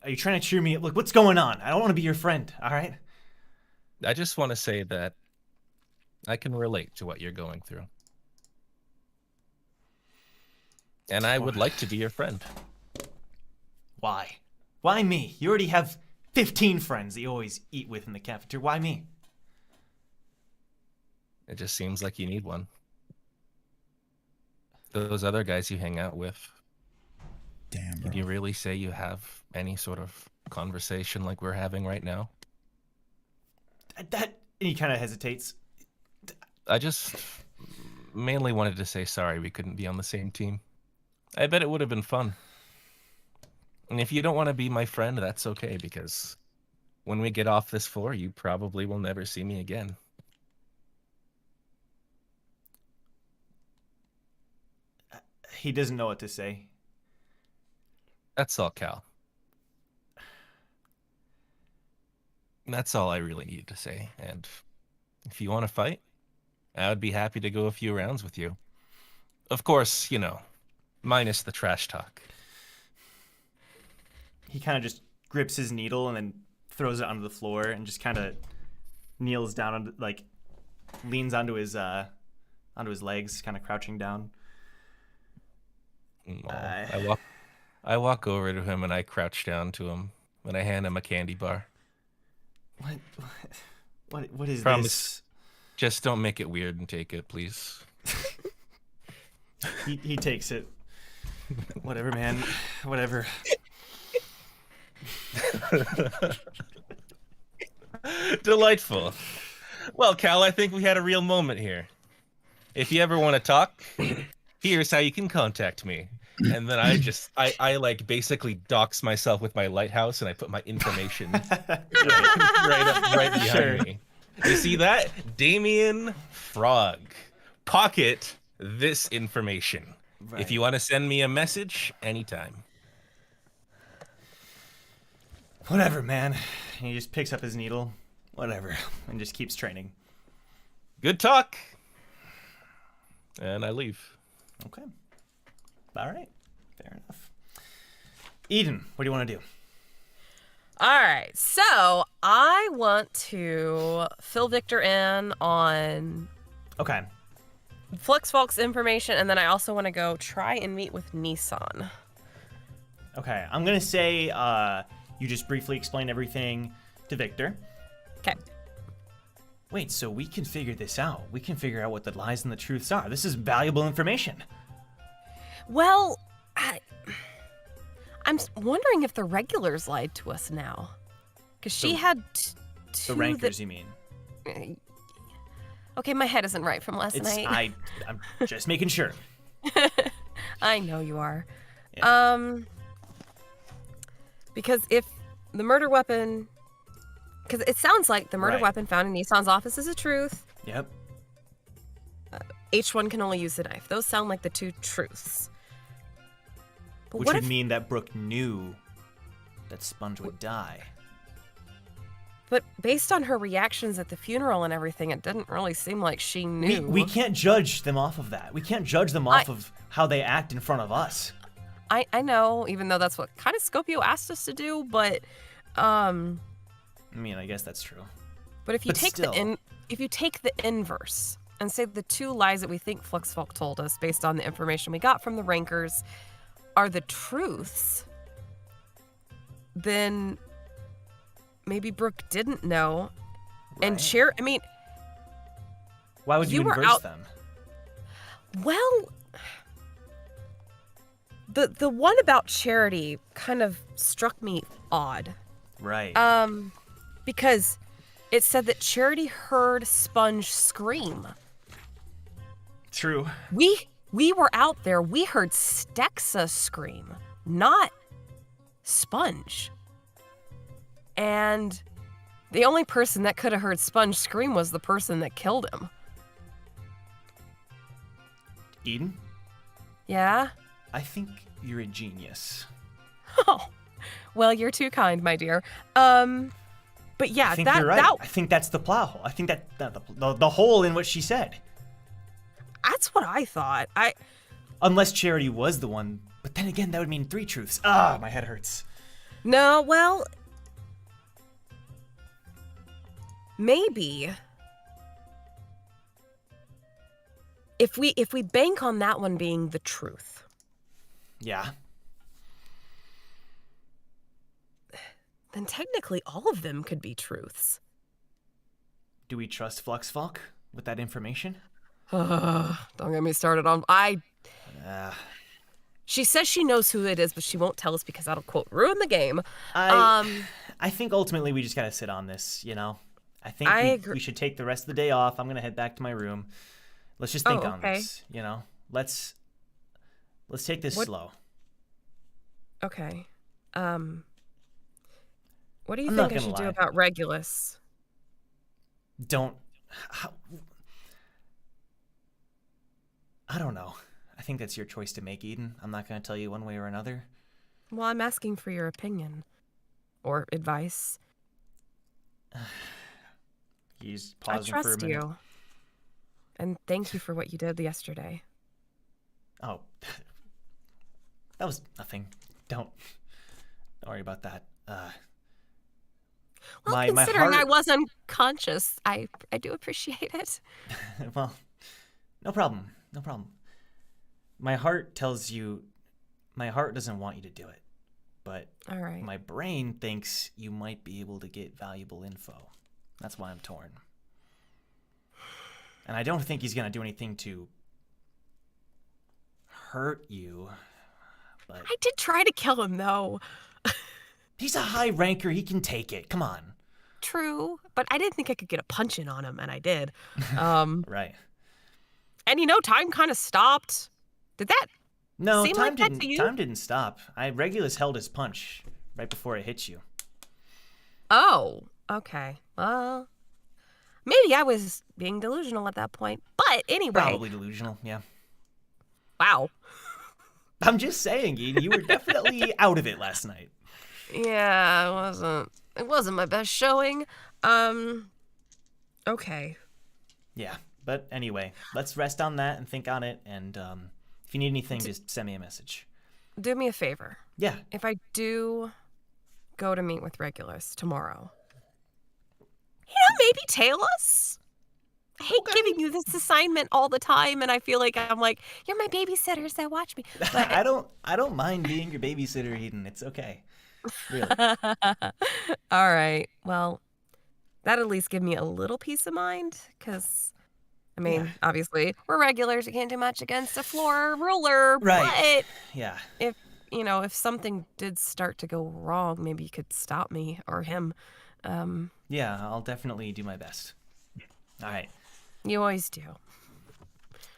Are you trying to cheer me up? Look, what's going on? I don't want to be your friend, all right? I just want to say that I can relate to what you're going through. And I would like to be your friend. Why? Why me? You already have 15 friends that you always eat with in the cafeteria. Why me? It just seems like you need one. Those other guys you hang out with. Damn, bro. Can you really say you have any sort of conversation like we're having right now? And he kind of hesitates. I just mainly wanted to say sorry we couldn't be on the same team. I bet it would have been fun. And if you don't want to be my friend, that's okay, because when we get off this floor, you probably will never see me again. He doesn't know what to say. That's all, Cal. That's all I really needed to say. And if you want to fight, I would be happy to go a few rounds with you. Of course, you know, minus the trash talk. He kind of just grips his needle and then throws it onto the floor and just kind of kneels down, like leans onto his legs, kind of crouching down. I walk over to him and I crouch down to him and I hand him a candy bar. What is Promise, this? Just don't make it weird and take it, please. He takes it. Whatever, man. Whatever. Delightful. Well, Cal, I think we had a real moment here. If you ever want to talk, here's how you can contact me. And then I like basically dox myself with my lighthouse and I put my information right behind me. You see that? Damien Frog. Pocket this information. Right. If you want to send me a message, anytime. Whatever, man. He just picks up his needle. Whatever. And just keeps training. Good talk. And I leave. Okay. All right. Fair enough. Eden, what do you want to do? All right. So I want to fill Victor in on Okay. Fluxvalk's information, and then I also want to go try and meet with Nissan. Okay. I'm going to say you just briefly explain everything to Victor. Okay. Wait, so we can figure this out. We can figure out what the lies and the truths are. This is valuable information. Well, I'm wondering if the regulars lied to us now. Because she had two... The rankers, you mean? Okay, my head isn't right from last night. I'm just making sure. I know you are. Yeah. Because if the murder weapon... Because it sounds like the murder Right. weapon found in Nissan's office is a truth. Yep. H1 can only use the knife. Those sound like the two truths. But Which what would if... mean that Brooke knew that Sponge would die. But based on her reactions at the funeral and everything, it didn't really seem like she knew. We can't judge them off of that. We can't judge them off of how they act in front of us. I know, even though that's what kind of Scopio asked us to do, but I mean, I guess that's true. But if you But take still. if you take the inverse and say the two lies that we think Fluxvalk told us based on the information we got from the rankers are the truths, then maybe Brooke didn't know. And Right. Why would you were inverse out- them? Well, the one about Charity kind of struck me odd. Right. Because it said that Charity heard Sponge scream. True. We were out there. We heard Stexa scream, not Sponge. And the only person that could have heard Sponge scream was the person that killed him. Eden, Yeah? I think you're a genius. Oh, well, you're too kind, my dear. But yeah, I think you're right. I think that's the plot hole. I think that the hole in what she said. that's what I thought. Unless Charity was the one, but then again, that would mean 3 truths. Ah, my head hurts. No, well, maybe if we bank on that one being the truth, Yeah. then technically all of them could be truths. Do we trust Fluxvalk with that information? Don't get me started on She says she knows who it is, but she won't tell us because that'll, quote, ruin the game. I think ultimately we just gotta sit on this, you know? I think we should take the rest of the day off. I'm gonna head back to my room. Let's just think on this, you know? Let's take this slow. Okay. What do you I'm think not I should gonna do lie. about Regulus? I don't know. I think that's your choice to make, Eden. I'm not gonna tell you one way or another. Well, I'm asking for your opinion or advice. He's I pausing for a trust minute. you. And thank you for what you did yesterday. Oh, that was nothing. Don't worry about that. Well, considering I was unconscious, I do appreciate it. Well, no problem. No problem. My heart tells you, my heart doesn't want you to do it, but All right. my brain thinks you might be able to get valuable info. That's why I'm torn. And I don't think he's gonna do anything to hurt you, but I did try to kill him, though. he's a high ranker. He can take it. Come on. True, but I didn't think I could get a punch in on him, and I did. Right. And time kind of stopped. Did that? No, seem time like that didn't. to you? Time didn't stop. Regulus held his punch right before it hit you. Oh, okay. Well, maybe I was being delusional at that point. But anyway. Probably delusional. Yeah. Wow. I'm just saying, Eden, you were definitely out of it last night. Yeah, it wasn't my best showing. Okay. Yeah, but anyway, let's rest on that and think on it. And if you need anything, just send me a message. Do me a favor. Yeah. If I do go to meet with Regulus tomorrow, maybe tail us? I hate giving you this assignment all the time, and I feel like I'm like, you're my babysitter, so watch me. But I don't mind being your babysitter, Eden. It's okay. Really. all right. Well, that at least give me a little peace of mind, because obviously we're regulars. You can't do much against a floor ruler. Right. But yeah. if something did start to go wrong, maybe you could stop me or him. Yeah, I'll definitely do my best. All right. You always do.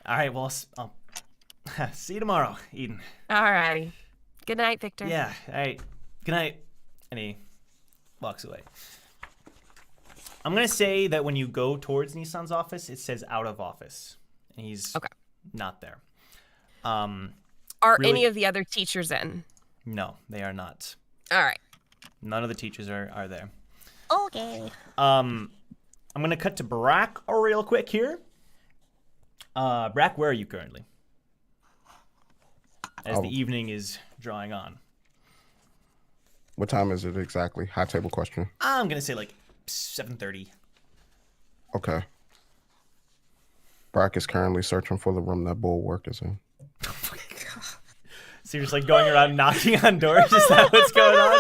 All right. Well, I'll see you tomorrow, Eden. All righty. Good night, Victor. Yeah. All right. Good night. And he walks away. I'm going to say that when you go towards Nissan's office, it says out of office. And he's not there. Are any of the other teachers in? No, they are not. All right. None of the teachers are there. Okay. I'm going to cut to Brac real quick here. Brac, where are you currently? As the evening is drawing on. What time is it exactly? High table question. I'm going to say like 7:30. Okay. Brac is currently searching for the room that Bulwark is in. Oh my God. So you're just like going around knocking on doors? Is that what's going on?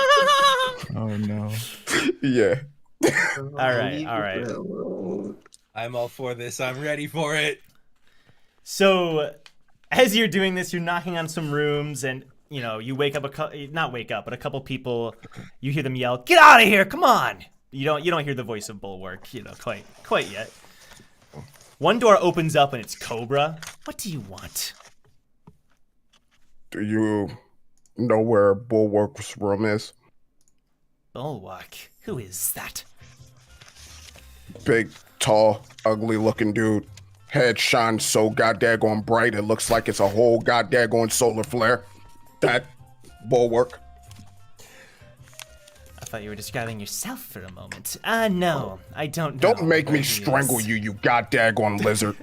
Oh no. Yeah. All right. I'm all for this. I'm ready for it. So as you're doing this, you're knocking on some rooms, and you wake up but a couple people. You hear them yell, "Get out of here! Come on!" You don't hear the voice of Bulwark, quite yet. One door opens up and it's Cobra. What do you want? Do you know where Bulwark's room is? Bulwark? Who is that? Big, tall, ugly-looking dude. Head shines so goddamn bright it looks like it's a whole goddamn solar flare. That Bulwark. I thought you were describing yourself for a moment. No, I don't know. Don't make me strangle you, you goddamn lizard.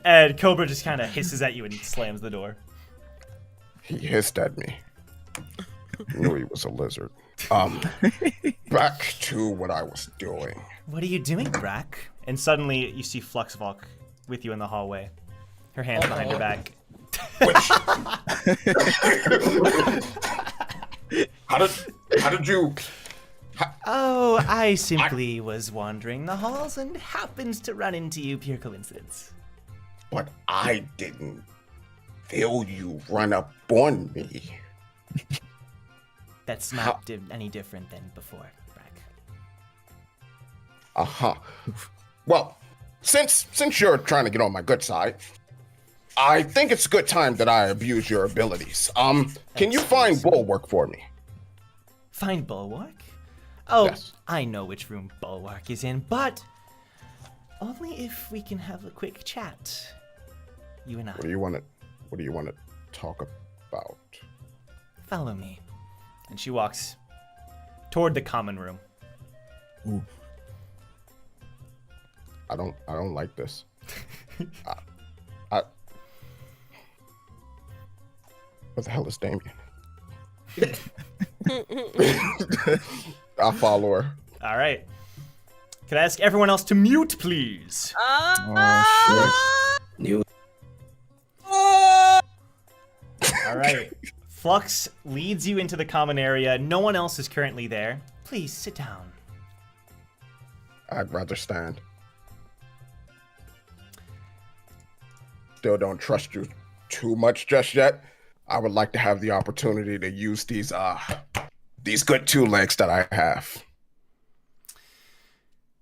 And Cobra just kind of hisses at you and slams the door. He hissed at me. Knew he was a lizard. Back to what I was doing. What are you doing, Brac? And suddenly you see Fluxvalk with you in the hallway. Her hands behind her back. How did you... Oh, I simply was wandering the halls and happened to run into you, pure coincidence. But I didn't feel you run up on me. That's not any different than before, Brac. Uh-huh. Well, since you're trying to get on my good side, I think it's a good time that I abuse your abilities. Can you find Bulwark for me? Find Bulwark? Oh, yes. I know which room Bulwark is in, but only if we can have a quick chat. You and I. What do you want to talk about? Follow me. And she walks toward the common room. Ooh. I don't like this. What the hell is Damien? I'll follow her. All right. Can I ask everyone else to mute, please? Oh shit. New. All right. Flux leads you into the common area. No one else is currently there. Please sit down. I'd rather stand. Still don't trust you too much just yet. I would like to have the opportunity to use these good 2 legs that I have.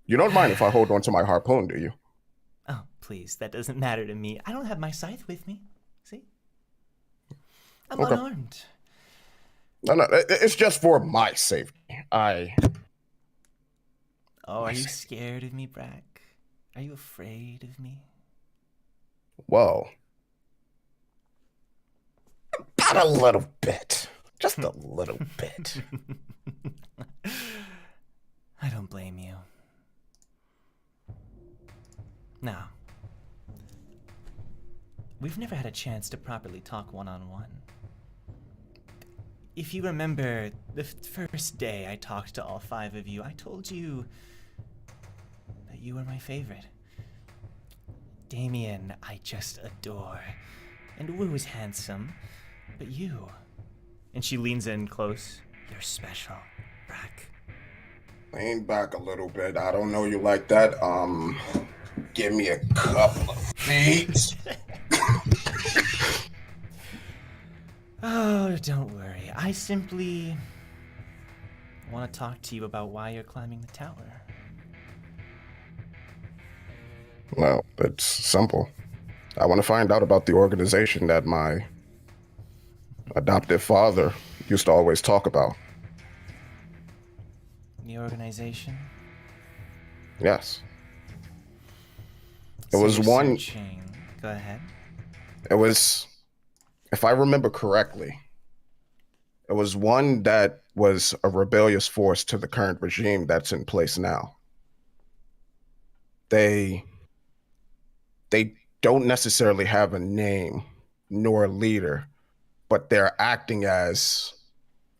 You don't mind if I hold on to my harpoon, do you? Oh, please. That doesn't matter to me. I don't have my scythe with me. See? I'm unarmed. No, it's just for my safety. Oh, are you scared of me, Brac? Are you afraid of me? Well, about a little bit. Just a little bit. I don't blame you. Now, we've never had a chance to properly talk one-on-one. If you remember the first day I talked to all 5 of you, I told you that you were my favorite. Damien, I just adore. And Wu's handsome, but you... And she leans in close. You're special, Brac. Lean back a little bit. I don't know you like that. Give me a couple of feet. Oh, don't worry. I simply want to talk to you about why you're climbing the tower. Well, it's simple. I want to find out about the organization that my adoptive father used to always talk about. The organization? Yes. It So was you're one. searching. Go ahead. It was, if I remember correctly, it was one that was a rebellious force to the current regime that's in place now. They don't necessarily have a name nor a leader, but they're acting as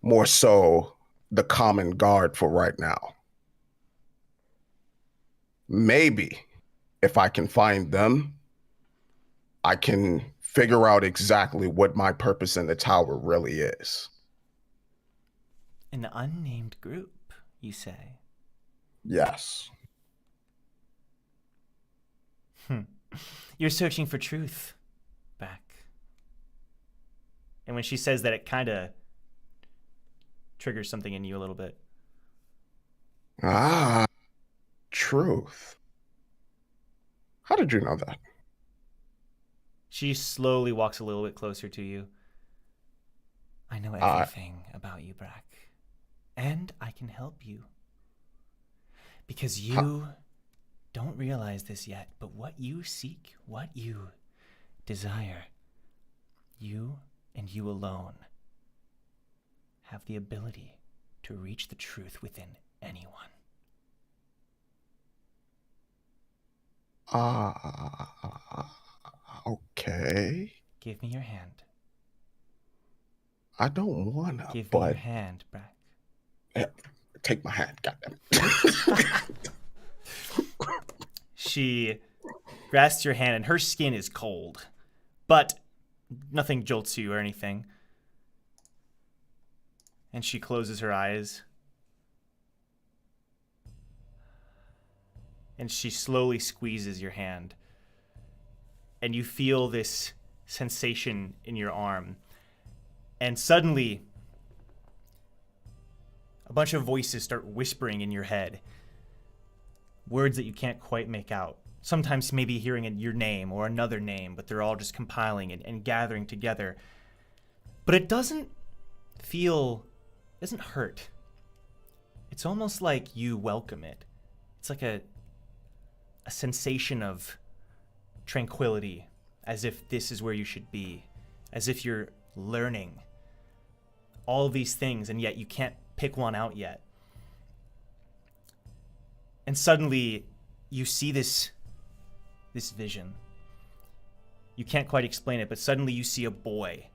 more so the common guard for right now. Maybe if I can find them, I can figure out exactly what my purpose in the tower really is. An unnamed group, you say? Yes. You're searching for truth, Brac. And when she says that, it kind of triggers something in you a little bit. Ah, truth. How did you know that? She slowly walks a little bit closer to you. I know everything about you, Brac. And I can help you. Because you don't realize this yet, but what you seek, what you desire, you and you alone have the ability to reach the truth within anyone. Okay. Give me your hand. I don't wanna, Give but... me your hand, Brac. Yeah, take my hand, goddamn. She grasps your hand, and her skin is cold, but nothing jolts you or anything. And she closes her eyes. And she slowly squeezes your hand. And you feel this sensation in your arm. And suddenly, a bunch of voices start whispering in your head. Words that you can't quite make out. Sometimes maybe hearing your name or another name, but they're all just compiling and gathering together. But it doesn't hurt. It's almost like you welcome it. It's like a sensation of tranquility, as if this is where you should be, as if you're learning all these things, and yet you can't pick one out yet. And suddenly, you see this vision. You can't quite explain it, but suddenly you see a boy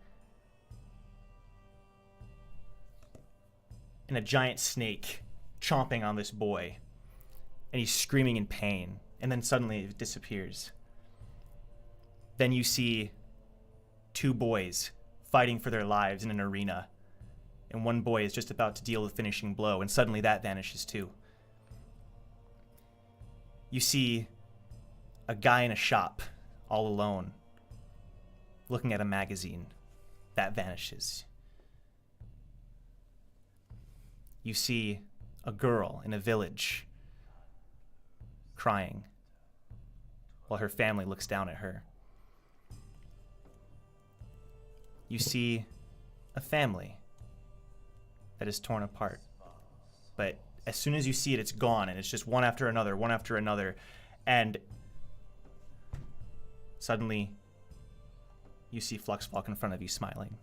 and a giant snake chomping on this boy, and he's screaming in pain, and then suddenly it disappears. Then you see two boys fighting for their lives in an arena, and one boy is just about to deal the finishing blow, and suddenly that vanishes too. You see a guy in a shop, all alone, looking at a magazine. That vanishes. You see a girl in a village crying while her family looks down at her. You see a family that is torn apart. But as soon as you see it, it's gone, and it's just one after another, and suddenly you see Fluxvalk in front of you smiling.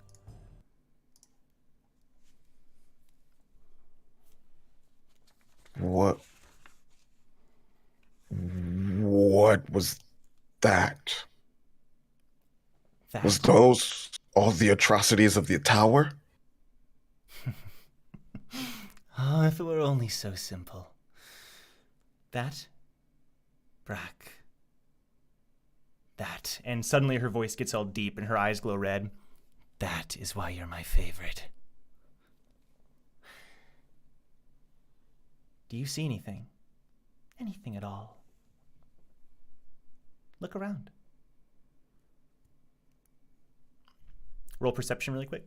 What was that? Was those all the atrocities of the tower? Oh, if it were only so simple. That, Brac. That. And suddenly her voice gets all deep and her eyes glow red. That is why you're my favorite. Do you see anything? Anything at all? Look around. Roll perception really quick.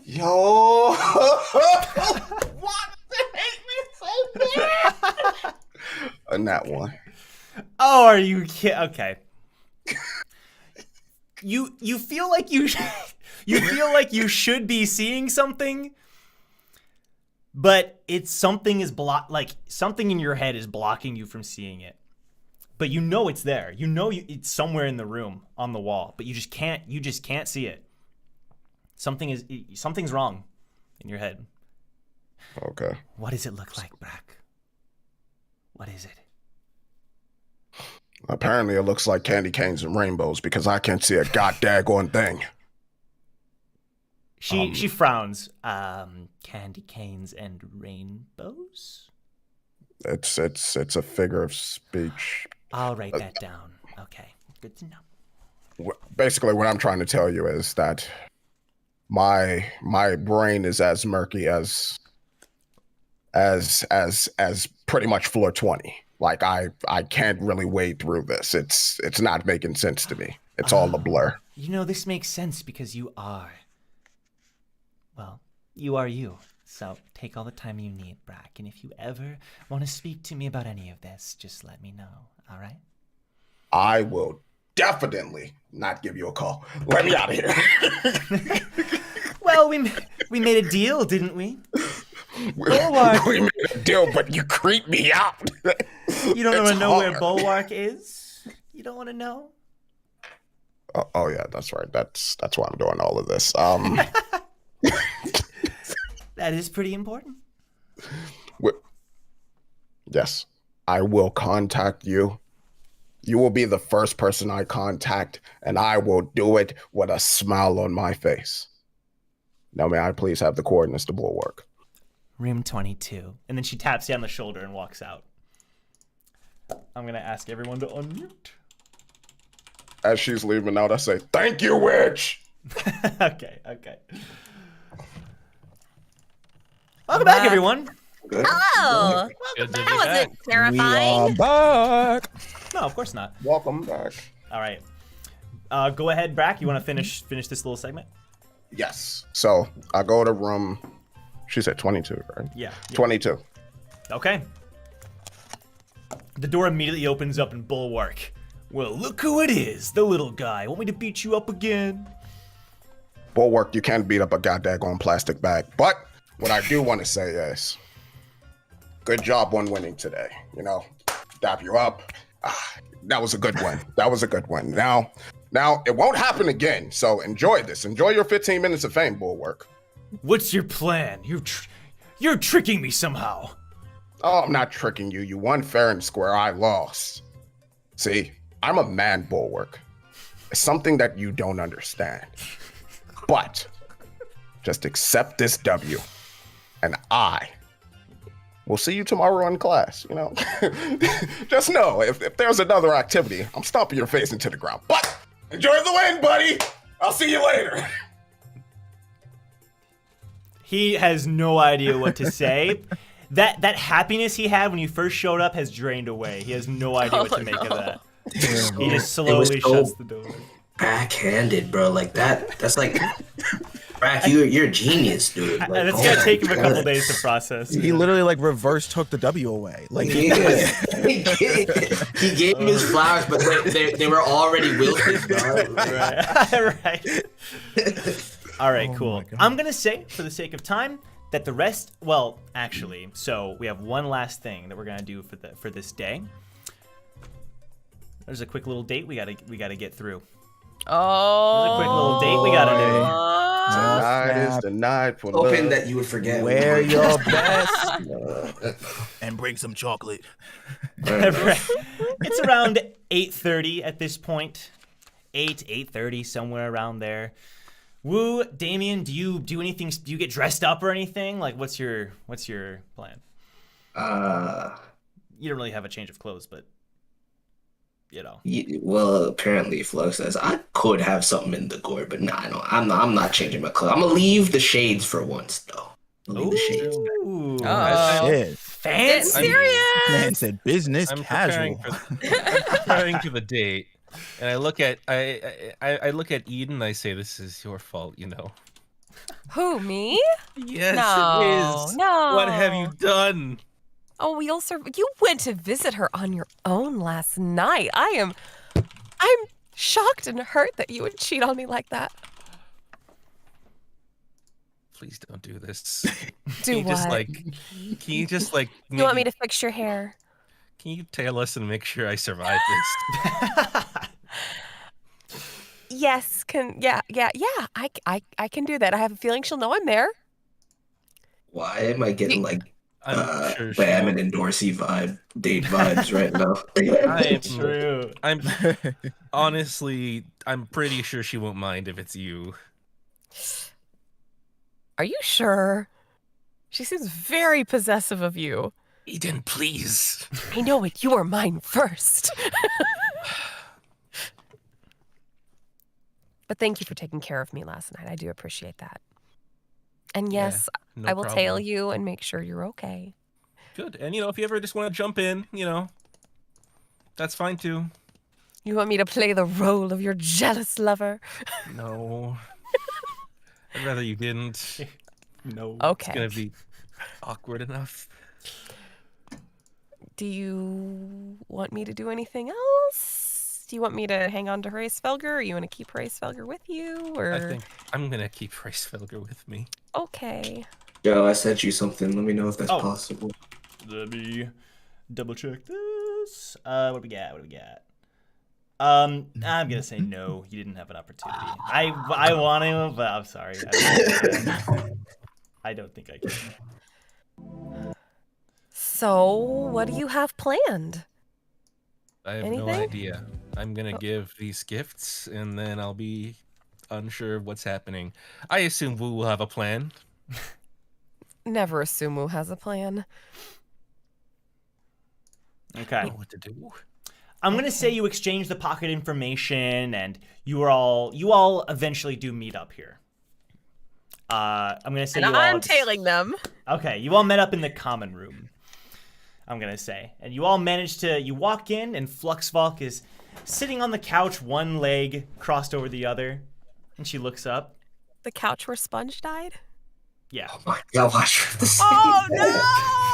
Yo! What? They hate me so bad! And that one. Oh, are you kidding? Okay. you feel like you feel like you should be seeing something, but something in your head is blocking you from seeing it. But you know it's there. You know it's somewhere in the room on the wall, but you just can't see it. Something's wrong in your head. Okay. What does it look like, Brac? What is it? Apparently it looks like candy canes and rainbows because I can't see a goddaggone thing. She frowns. Candy canes and rainbows? It's a figure of speech. I'll write that down. Okay, good to know. Basically, what I'm trying to tell you is that my brain is as murky as pretty much floor 20. Like I can't really wade through this. It's not making sense to me. It's all a blur. You know, this makes sense because you are you. So take all the time you need, Brac. And if you ever want to speak to me about any of this, just let me know. All right? I will definitely not give you a call. Let me out of here. Well, we made a deal, didn't we? Bulwark. We made a deal, but you creep me out. You don't want to know where Bulwark is? You don't want to know? Oh yeah, that's right. That's why I'm doing all of this. That is pretty important. Yes, I will contact you. You will be the first person I contact, and I will do it with a smile on my face. Now, may I please have the coordinates to Bulwark? Room 22. And then she taps you on the shoulder and walks out. I'm going to ask everyone to unmute. As she's leaving out, I say, "Thank you, witch!" Okay. Welcome back, everyone. Hello. That wasn't terrifying. We are back. No, of course not. Welcome back. All right. Go ahead, Brac. You want to finish this little segment? Yes. So I go to room. She said 22, right? Yeah. 22. Okay. The door immediately opens up in Bulwark. Well, look who it is, the little guy. Want me to beat you up again? Bulwark, you can't beat up a goddamn plastic bag. But what I do want to say is, good job on winning today. You know, dap you up. That was a good one. That was a good one. Now it won't happen again. So enjoy this. Enjoy your 15 minutes of fame, Bulwark. What's your plan? You're tricking me somehow. Oh, I'm not tricking you. You won fair and square. I lost. See, I'm a man, Bulwark. It's something that you don't understand. But just accept this W, and I will see you tomorrow in class. You know, just know if there's another activity, I'm stomping your face into the ground. But enjoy the win, buddy. I'll see you later. He has no idea what to say. That happiness he had when you first showed up has drained away. He has no idea what to make of that. He just slowly shuts the door. Backhanded, bro. Like that's like, Brac, you're a genius, dude. Like, and it's gonna take him a couple days to process. He literally like reverse took the W away. Like he gave him his flowers, but they were already wilted. Right. All right, cool. I'm gonna say, for the sake of time, that the rest. Well, actually, so we have one last thing that we're gonna do for this day. There's a quick little date we gotta get through. Oh. There's a quick little date we gotta do. Tonight is the night for love. Hoping that you would forget. wear your best and bring some chocolate. It's around 8:30 at this point. 8:30, somewhere around there. Woo, Damien, do you do anything? Do you get dressed up or anything? Like, what's your plan? You don't really have a change of clothes, but you know. Well, apparently Flux says I could have something in the gourd, but nah, no, I'm not changing my clothes. I'm gonna leave the shades for once, though. Leave the shades. Ooh, Shit. fancy. Serious. Man said business I'm casual. preparing for the date, and I look at Eden. And I say, "This is your fault, you know." Who, me? Yes, No, it is. no. What have you done? Oh, you went to visit her on your own last night. I'm shocked and hurt that you would cheat on me like that. Please don't do this. Do what? Can you just like? You want me to fix your hair? Can you tail us and make sure I survive this? Yes. Yeah. I can do that. I have a feeling she'll know I'm there. Why am I getting like sure Bam and Dorsey date vibes right now? I'm honestly, I'm pretty sure she won't mind if it's you. Are you sure? She seems very possessive of you. Eden, please. I know it. You were mine first. But thank you for taking care of me last night. I do appreciate that. And yes, no I will problem. tail you and make sure you're okay. Good. And, if you ever just want to jump in, that's fine too. You want me to play the role of your jealous lover? No. I'd rather you didn't. No. Okay. It's going to be awkward enough. Do you want me to do anything else? Do you want me to hang on to Hraesvelgr, or you want to keep Hraesvelgr with you? Or... I think I'm going to keep Hraesvelgr with me. Okay. Joe, I sent you something. Let me know if that's possible. Let me double check this. What do we got? I'm gonna say no. You didn't have an opportunity. I want to, but I'm sorry. I don't think I can. So, what do you have planned? I have no idea. I'm gonna give these gifts, and then I'll be unsure of what's happening. I assume Wu will have a plan. Never assume Wu has a plan. Okay. I know what to do. I'm gonna say you exchange the pocket information, and you all eventually do meet up here. I'm gonna say and you I'm all tailing them. Okay, you all met up in the common room. I'm gonna say, and you all managed to. You walk in, and Fluxvalk is sitting on the couch, one leg crossed over the other, and she looks up. The couch where Sponge died? Yeah. Oh my God, watch the scene. Oh no!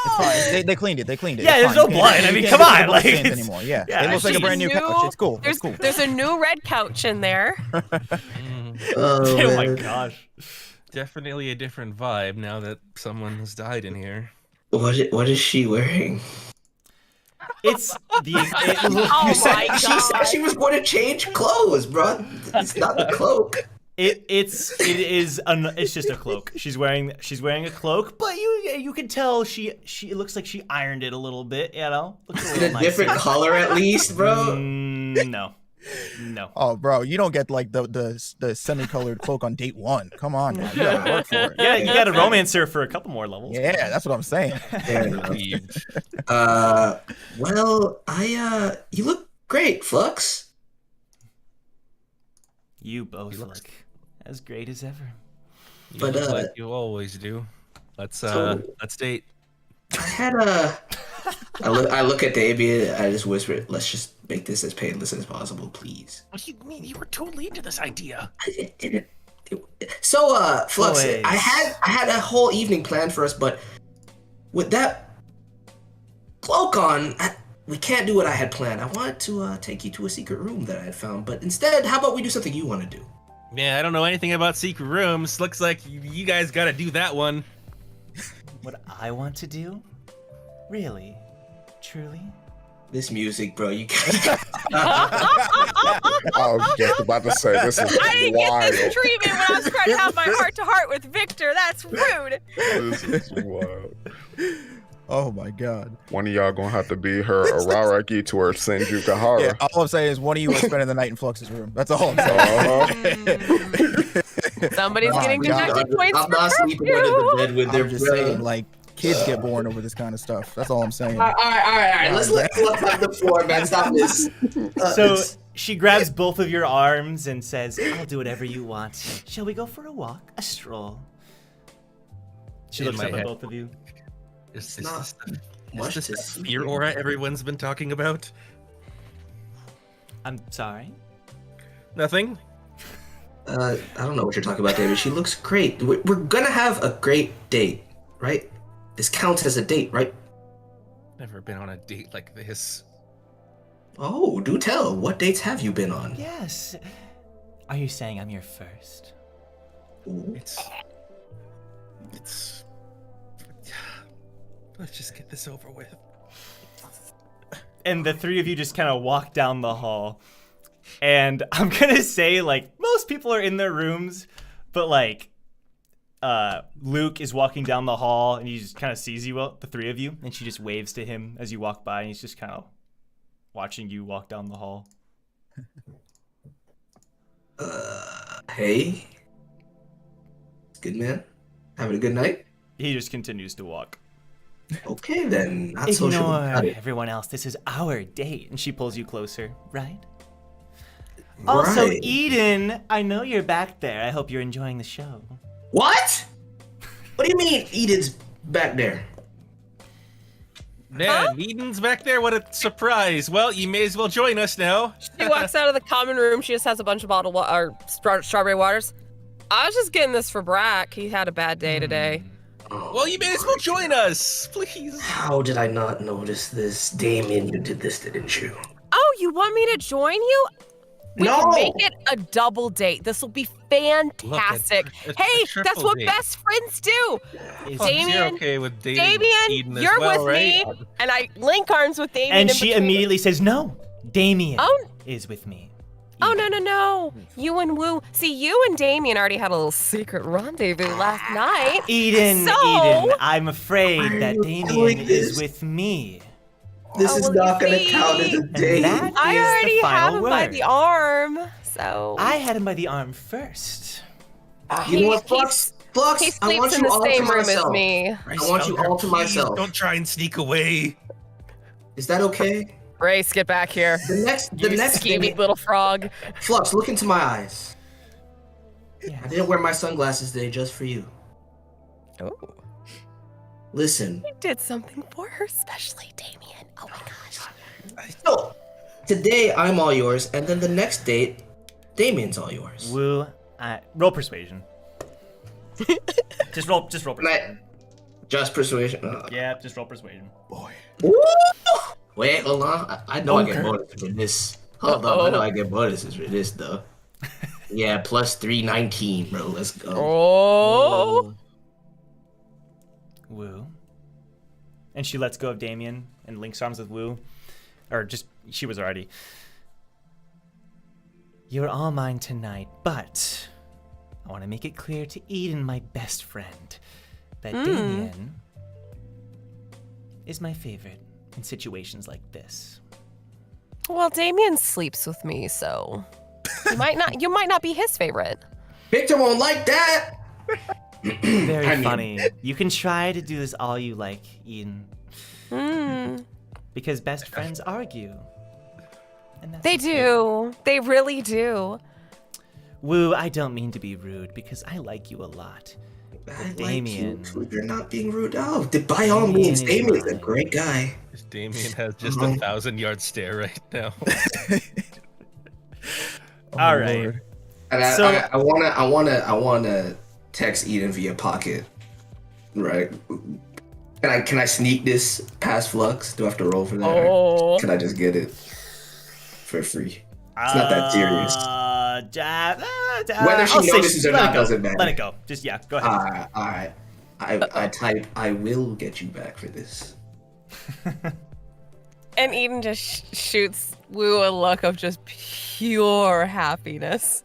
It's fine. They cleaned it. Yeah, there's no blood. I mean, come on, like it's anymore. Yeah, yeah, it looks like a brand new couch. It's cool. There's, there's a new red couch in there. Oh my gosh. Definitely a different vibe now that someone has died in here. What is she wearing? It's Oh She said God. she was going to change clothes, bro. It's not the cloak. It's just a cloak. She's wearing a cloak, but you can tell it looks like she ironed it a little bit, Looks a In little a different color at least, bro. No. Oh, bro, you don't get like the semi-colored cloak on date one. Come on, now. You gotta work for it. Yeah, you got to romance her for a couple more levels. Yeah, that's what I'm saying. Well, you look great, Flux. You both look as great as ever. You But, look like you always do. Let's date. I had I look at Damien. I just whisper, "Let's just make this as painless as possible, please." What do you mean? You were totally into this idea. So, Flux, Always. I had a whole evening planned for us, but with that cloak on, we can't do what I had planned. I wanted to take you to a secret room that I had found, but instead, how about we do something you want to do? Yeah, I don't know anything about secret rooms. Looks like you guys got to do that one. What I want to do? Really? Truly? This music, bro, you guys. I was just about to say, this is I didn't get wild. this treatment when I was trying to have my heart-to-heart with Victor. That's rude. This is wild. Oh my God. One of y'all gonna have to be her Araraki to her Senju Kahara. Yeah, all I'm saying is one of you is spending the night in Flux's room. That's all I'm saying. Somebody's Oh, getting God. deducted points I'm for not sleeping under the bed with their I'm just saying, like, kids get born over this kind of stuff. That's all I'm saying. All right. Let's have the floor, man. Stop this. So she grabs both of your arms and says, "I'll do whatever you want. Shall we go for a walk, a stroll?" She In looks my up at head. both of you. Is not this to the see fear here. aura everyone's been talking about? I'm sorry. Nothing. I don't know what you're talking about, David. She looks great. We're gonna have a great date, right? This counts as a date, right? Never been on a date like this. Oh, do tell. What dates have you been on? Yes. Are you saying I'm your first? Ooh. It's. Let's just get this over with. And the three of you just kind of walk down the hall. And I'm going to say, like, most people are in their rooms, but, like, Luke is walking down the hall, and he just kind of sees you, the three of you, and she just waves to him as you walk by, and he's just kind of watching you walk down the hall. Hey. Good, man. Having a good night? He just continues to walk. Okay, then. Not social. Ignore everyone else. This is our date. And she pulls you closer, right? Also, Right. Eden, I know you're back there. I hope you're enjoying the show. What? What do you mean Eden's back there? Man, Eden's back there. What a surprise. Well, you may as well join us now. She walks out of the common room. She just has a bunch of bottled strawberry waters. I was just getting this for Brac. He had a bad day today. Well, you may as well join us, please. How did I not notice this? Damien, you did this, didn't you? Oh, you want me to join you? We No! can make it a double date. This will be fantastic. Look, Hey, it's a that's triple what date. best friends do. You're okay with dating Damien, Eden as you're well, with right? me, and I link arms with Damien. And in she between. immediately says, no, Damien Oh. is with me. Oh, no. You and Woo. See, you and Damien already had a little secret rendezvous last night. Eden, So- I'm afraid Why are that you Damien doing is this? with me. This Oh, is well, not you going to see- count as a date. that- I is the already had final him by word. the arm, so... I had him by the arm first. You know what, He Flux? Flux, He I want sleeps in you the all to same room as myself. me. I want you all to Please myself. Don't try and sneak away. Is that okay? Grace, get back here. The next Skeevy day, little frog. Flux, look into my eyes. Yes. I didn't wear my sunglasses today just for you. Oh. Listen. You did something for her, especially Damien. Oh my gosh. So, today I'm all yours, and then the next date, Damien's all yours. Woo, roll persuasion. just roll persuasion. Just persuasion. Yeah, just roll persuasion. Ooh! Wait, hold on. I know I get bonuses for this. Hold on, I know I get bonuses for this though. Yeah, plus 319, bro. Let's go. Oh. Woo. And she lets go of Damien and links arms with Woo. Or just, she was already. You're all mine tonight, but I want to make it clear to Eden, my best friend, that Damien is my favorite in situations like this. Well, Damien sleeps with me, so you might not be his favorite. Victor won't like that. Very funny. You can try to do this all you like, Eden. Because best friends argue. And that's They do. They really do. Woo, I don't mean to be rude because I like you a lot. I Damien. like you. You're not being rude. Oh, by all means, Damien is Damien's a mine. great guy. Damien has just 1,000-yard stare right now. All right. Lord. And So- I wanna text Eden via Pocket. Right? Can I sneak this past Flux? Do I have to roll for that? Oh. Or can I just get it for free? It's not that serious. Whether she I'll say- notices or let not it go. doesn't matter. Let it go. Just, yeah, go ahead. All right. I type. I will get you back for this. And Eden just shoots Woo a look of just pure happiness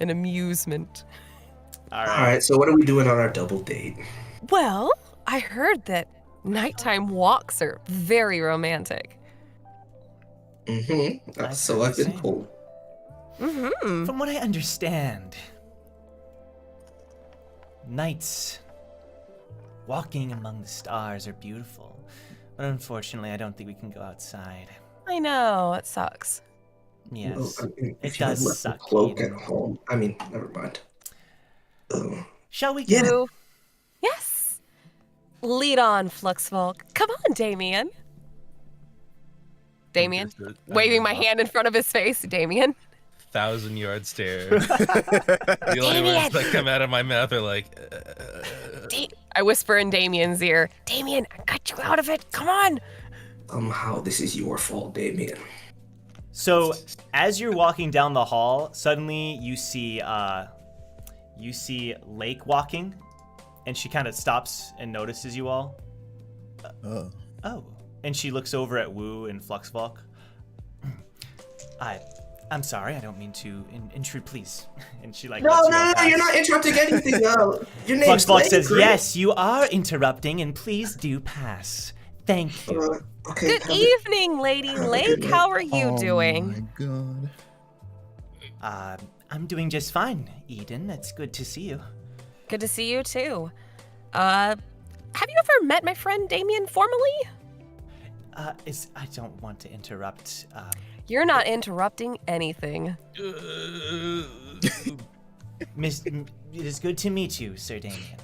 and amusement. All All right. So what are we doing on our double date? Well, I heard that nighttime walks are very romantic. Mm-hmm. So heard I've the been same. told. Mm-hmm. From what I understand, nights walking among the stars are beautiful. But unfortunately, I don't think we can go outside. I know, it sucks. Yes, Well, I mean, it if you had does left the suck. cloak Eden. at home. I mean, never mind. Shall we Yeah. go? Woo. Yes. Lead on, Fluxvalk. Come on, Damien. Damien. Waving my hand in front of his face. Damien. 1,000-yard stare. The only words that come out of my mouth are like. I whisper in Damien's ear. Damien, I got you out of it. Come on. Somehow this is your fault, Damien. So as you're walking down the hall, suddenly you see Lake walking, and she kind of stops and notices you all. Oh. And she looks over at Wu and Fluxvalk. I'm sorry, I don't mean to intrude, please. And she like. No, you're not interrupting anything. Your name's Fluxvalk Lake, says, right? yes, you are interrupting, and please do pass. Thank you. Okay. Good evening, Lady Lake. How are you doing? Oh my god. I'm doing just fine, Eden. It's good to see you. Good to see you too. Have you ever met my friend Damien formally? I don't want to interrupt. You're not interrupting anything. Miss, it is good to meet you, Sir Damien.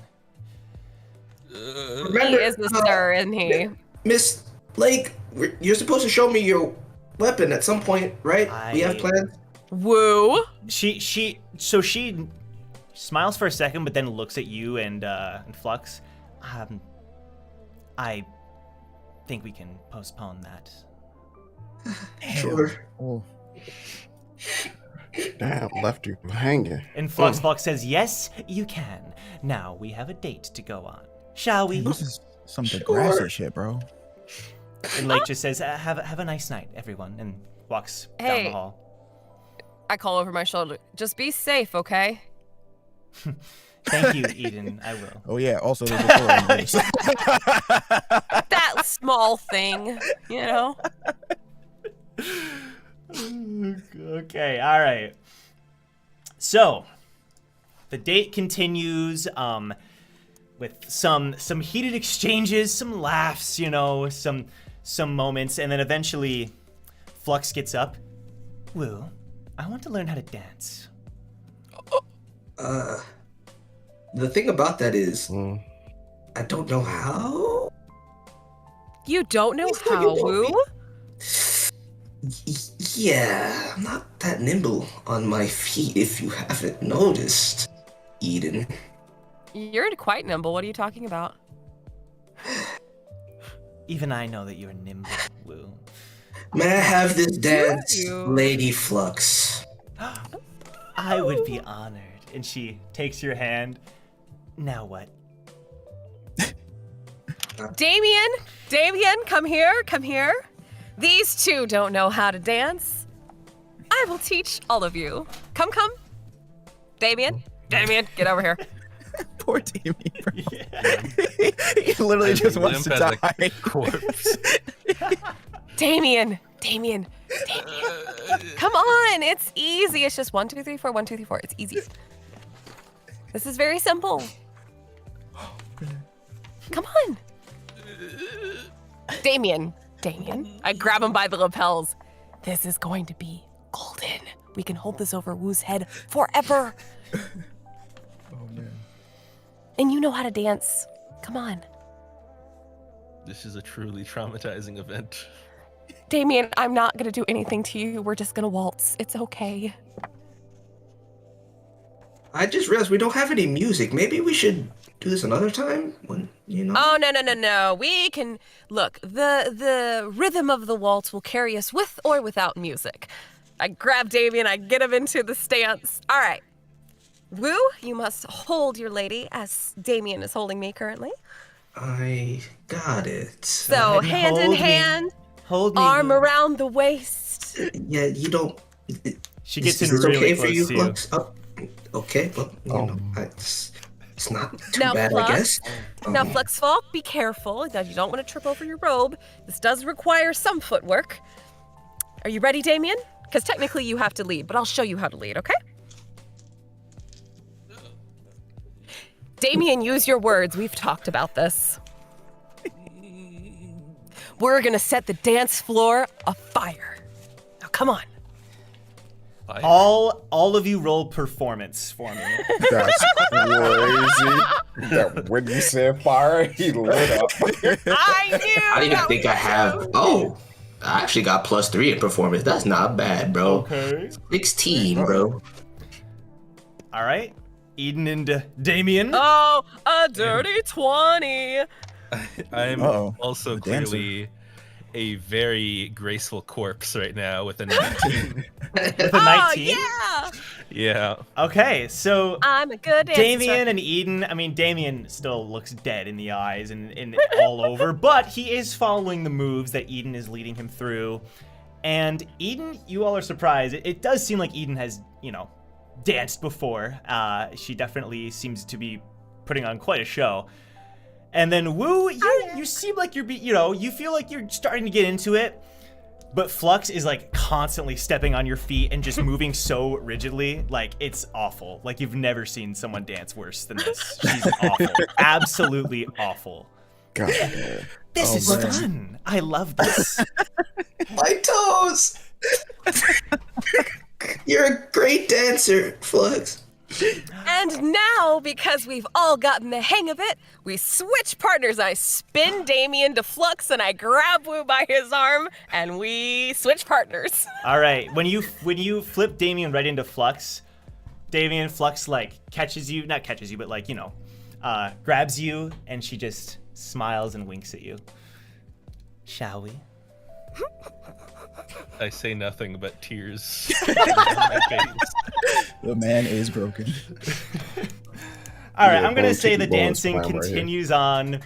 Remember, He is a sir, isn't he? Miss Lake, you're supposed to show me your weapon at some point, right? We have plans. Woo. She smiles for a second, but then looks at you and Flux. I think we can postpone that. Sure. Oh. Damn, left you hanging. And Fluxvalk says, yes, you can. Now we have a date to go on. Shall we? This is some Degrassi shit, bro. And Lake just says, have a nice night, everyone, and walks down the hall. I call over my shoulder. Just be safe, okay? Thank you, Eden. I will. Oh yeah. Also, there's a door in this. That small thing, you know? Okay, all right. So, the date continues with some heated exchanges, some laughs, you know, some moments, and then eventually Flux gets up. Woo, I want to learn how to dance. The thing about that is, I don't know how. You don't know how, Woo? Yeah, I'm not that nimble on my feet if you haven't noticed, Eden. You're quite nimble. What are you talking about? Even I know that you're nimble, Woo. May I have this dance, you? Lady Flux? I would be honored. And she takes your hand. Now what? Damien, come here. These two don't know how to dance. I will teach all of you. Come. Damien, get over here. Poor Damien, bro. Yeah. He literally just wants to die. Corpse. Damien. Come on, it's easy. It's just 1, 2, 3, 4, 1, 2, 3, 4. It's easy. This is very simple. Come on. Damien. I grab him by the lapels. This is going to be golden. We can hold this over Woo's head forever. Oh man. And you know how to dance. Come on. This is a truly traumatizing event. Damien, I'm not going to do anything to you. We're just going to waltz. It's okay. I just realized we don't have any music. Maybe we should do this another time when, you know. Oh, no. We can... Look, the rhythm of the waltz will carry us with or without music. I grab Damien, I get him into the stance. All right. Woo, you must hold your lady as Damien is holding me currently. I got it. So, hand in hand, Hold me. arm around the waist. Yeah, you don't... She gets is in this really okay close for you, to you. Flux? Oh, okay, well, you know, it's not too Now, bad, Flux, I guess. Now, Fluxvalk, be careful. Now, you don't want to trip over your robe. This does require some footwork. Are you ready, Damien? Because technically you have to lead, but I'll show you how to lead, okay? Damien, use your words. We've talked about this. We're going to set the dance floor afire. Now, come on. All of you roll performance for me. That's crazy. That when you said fire, he lit up. I knew. I don't even think I have... Oh, I actually got +3 in performance. That's not bad, bro. Okay. 16, bro. All right. Eden and Damien. Oh, a dirty 20. I'm Uh-oh. also The dancer. clearly a very graceful corpse right now with a 19. With a 19? Oh, yeah! Yeah. Okay, so I'm a good dancer. Damien and Eden, I mean, Damien still looks dead in the eyes and all over, but he is following the moves that Eden is leading him through. And Eden, you all are surprised. It does seem like Eden has, danced before. She definitely seems to be putting on quite a show. And then Wu, you seem like you feel like you're starting to get into it. But Flux is like constantly stepping on your feet and just moving so rigidly. Like, it's awful. Like, you've never seen someone dance worse than this. She's awful. Absolutely awful. God. This is fun. I love this. My toes! You're a great dancer, Flux. And now, because we've all gotten the hang of it, we switch partners. I spin Damien to Flux, and I grab Wu by his arm, and we switch partners. All right. When you flip Damien right into Flux, Flux like not catches you, but like grabs you, and she just smiles and winks at you. Shall we? I say nothing but tears. The man is broken. All right, Yeah, I'm gonna bone say the chicken ball is dancing fine right here. continues on,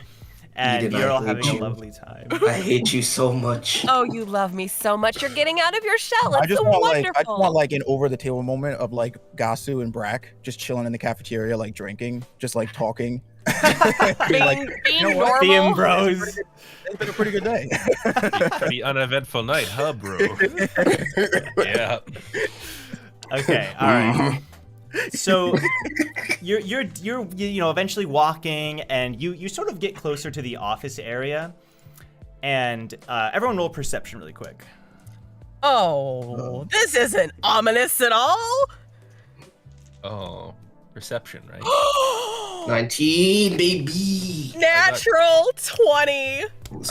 and Eden, you're I all hate having a you. lovely time. I hate you so much. Oh, you love me so much. You're getting out of your shell. I It's just wonderful. want like an over the table moment of like Gasu and Brac just chilling in the cafeteria, like drinking, just like talking. Being like, being you know what? normal. Being bros. It's been a pretty good day. The uneventful night, huh, bro? Yeah. Okay, all right. So you're eventually walking, and you sort of get closer to the office area, and everyone roll perception really quick. Oh, this isn't ominous at all. Oh, perception, right? 19, baby. Natural 20. I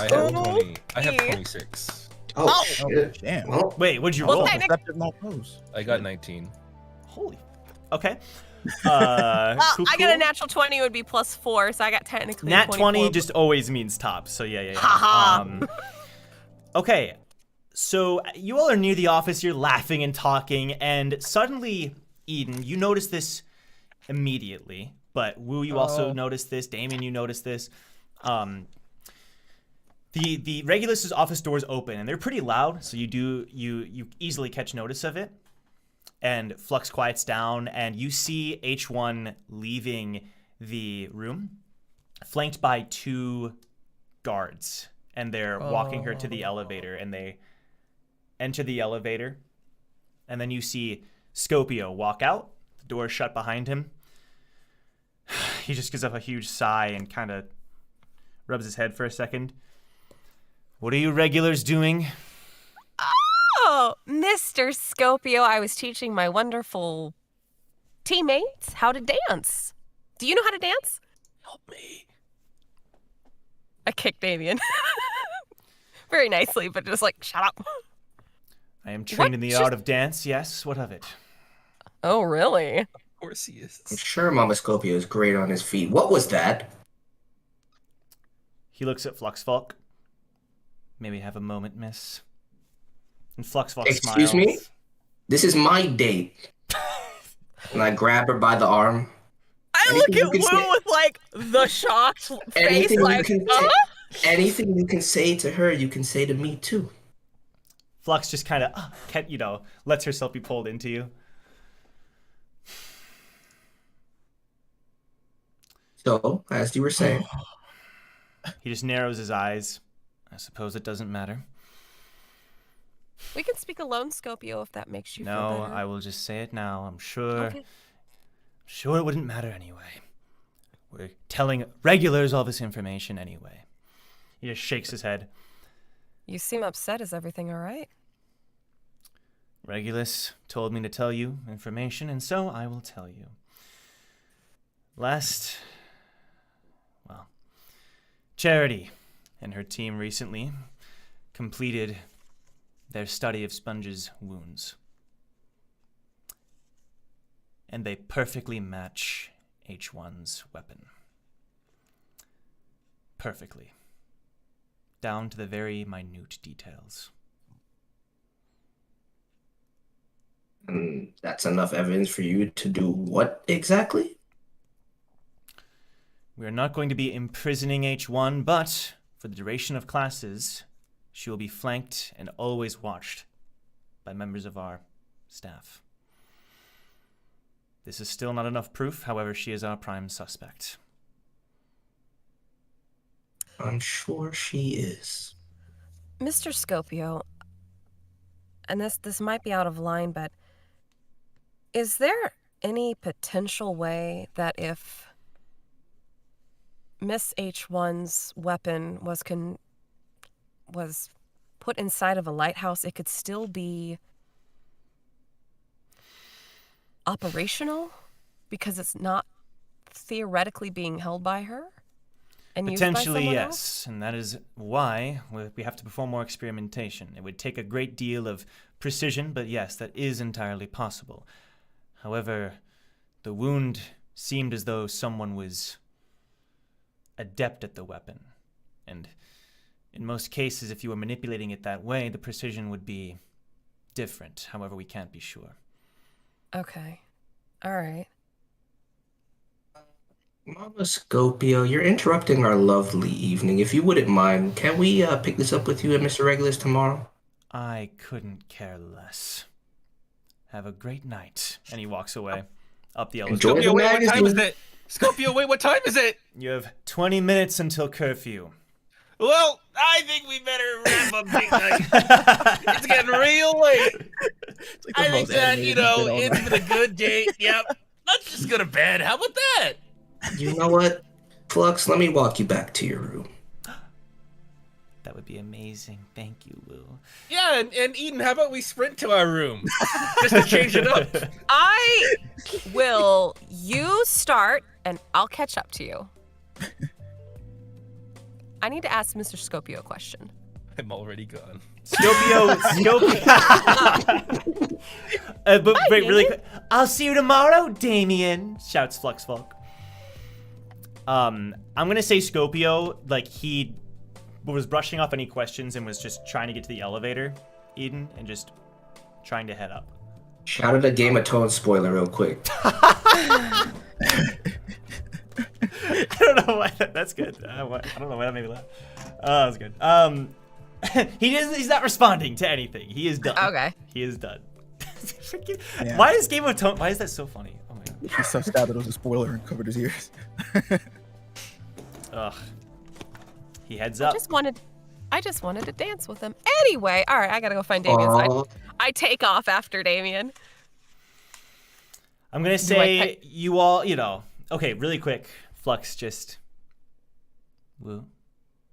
have 20. I have 26. Oh, shit. Damn. Well, Wait, what'd you Well, roll? technic- Perceptive no pose. I got 19. Holy. Okay. Well, Cool, I got a cool. natural 20 would be +4, so I got technically Nat 24. 20 just always means top. So yeah. Haha. Okay. So you all are near the office. You're laughing and talking, and suddenly, Eden, you notice this immediately. But Wu, you also notice this. Damien, you notice this. The Regulus's office doors open, and they're pretty loud. So you easily catch notice of it. And Flux quiets down, and you see H1 leaving the room, flanked by 2 guards, and they're walking her to the elevator, and they enter the elevator, and then you see Scopio walk out, the door shut behind him. He just gives up a huge sigh and kind of rubs his head for a second. What are you regulars doing? Oh, Mr. Scopio, I was teaching my wonderful teammates how to dance. Do you know how to dance? Help me. I kicked Damien. Very nicely, but just like, shut up. I am trained in the art of dance, yes. What of it? Oh, really? Of course he is. I'm sure Mama Scopio is great on his feet. What was that? He looks at Fluxvalk. Maybe have a moment, miss. And Fluxvalk Excuse smiles. me? This is my date. And I grab her by the arm. I look Anything at you Wu can say- with like the shocked face, Anything you like, can say, anything you can say to her, you can say to me too. Flux just kind of, lets herself be pulled into you. So, as you were saying, He just narrows his eyes. I suppose it doesn't matter. We can speak alone, Scopio, if that makes you feel No, better. I will just say it now. I'm sure. Okay. Sure, it wouldn't matter anyway. We're telling regulars all this information anyway. He just shakes his head. You seem upset. Is everything all right? Regulus told me to tell you information, and so I will tell you. Charity and her team recently completed their study of Sponge's wounds. And they perfectly match H1's weapon. Perfectly. down to the very minute details. That's enough evidence for you to do what exactly? We are not going to be imprisoning H1, but for the duration of classes, she will be flanked and always watched by members of our staff. This is still not enough proof, however, she is our prime suspect. I'm sure she is. Mr. Scopio, and this might be out of line, but is there any potential way that if Miss H1's weapon was put inside of a lighthouse, it could still be operational because it's not theoretically being held by her and used by Potentially, someone yes, else? and that is why we have to perform more experimentation. It would take a great deal of precision, but yes, that is entirely possible. However, the wound seemed as though someone was adept at the weapon, and in most cases, if you were manipulating it that way, the precision would be different. However, we can't be sure. Okay. All right. Mama Scopio, you're interrupting our lovely evening. If you wouldn't mind, can we pick this up with you and Mr. Regulus tomorrow? I couldn't care less. Have a great night. And he walks away up the elevator. Enjoy the Scopio, wait, what time is magazine. it? Scopio, wait, what time is it? You have 20 minutes until curfew. Well, I think we better wrap up big night. It's getting real late. It's like the I think most that, animated you know, bit all it's night. been a good date. Yep. Let's just go to bed. How about that? You know what? Flux, let me walk you back to your room. That would be amazing. Thank you, Lou. Yeah, and Eden, how about we sprint to our room? Just to change it up. I will. You start, and I'll catch up to you. I need to ask Mr. Scopio a question. I'm already gone. Scopio. But wait, really quick. I'll see you tomorrow, Damien, shouts Fluxvalk. I'm gonna say Scopio, like he was brushing off any questions and was just trying to get to the elevator, Eden, and just trying to head up. Shout out a Game of Thrones spoiler real quick. I don't know why that's good. I don't know why that made me laugh. That was good. He's not responding to anything. He is done. Okay. He is done. Yeah. Why is Game of Thrones? Why is that so funny? Oh my god. He's so sad that it was a spoiler and covered his ears. Ugh. He heads I up. just wanted to dance with him. Anyway, all right, I gotta go find Damien. So Aw. I take off after Damien. I'm gonna say you all, okay, really quick. Flux, just woo.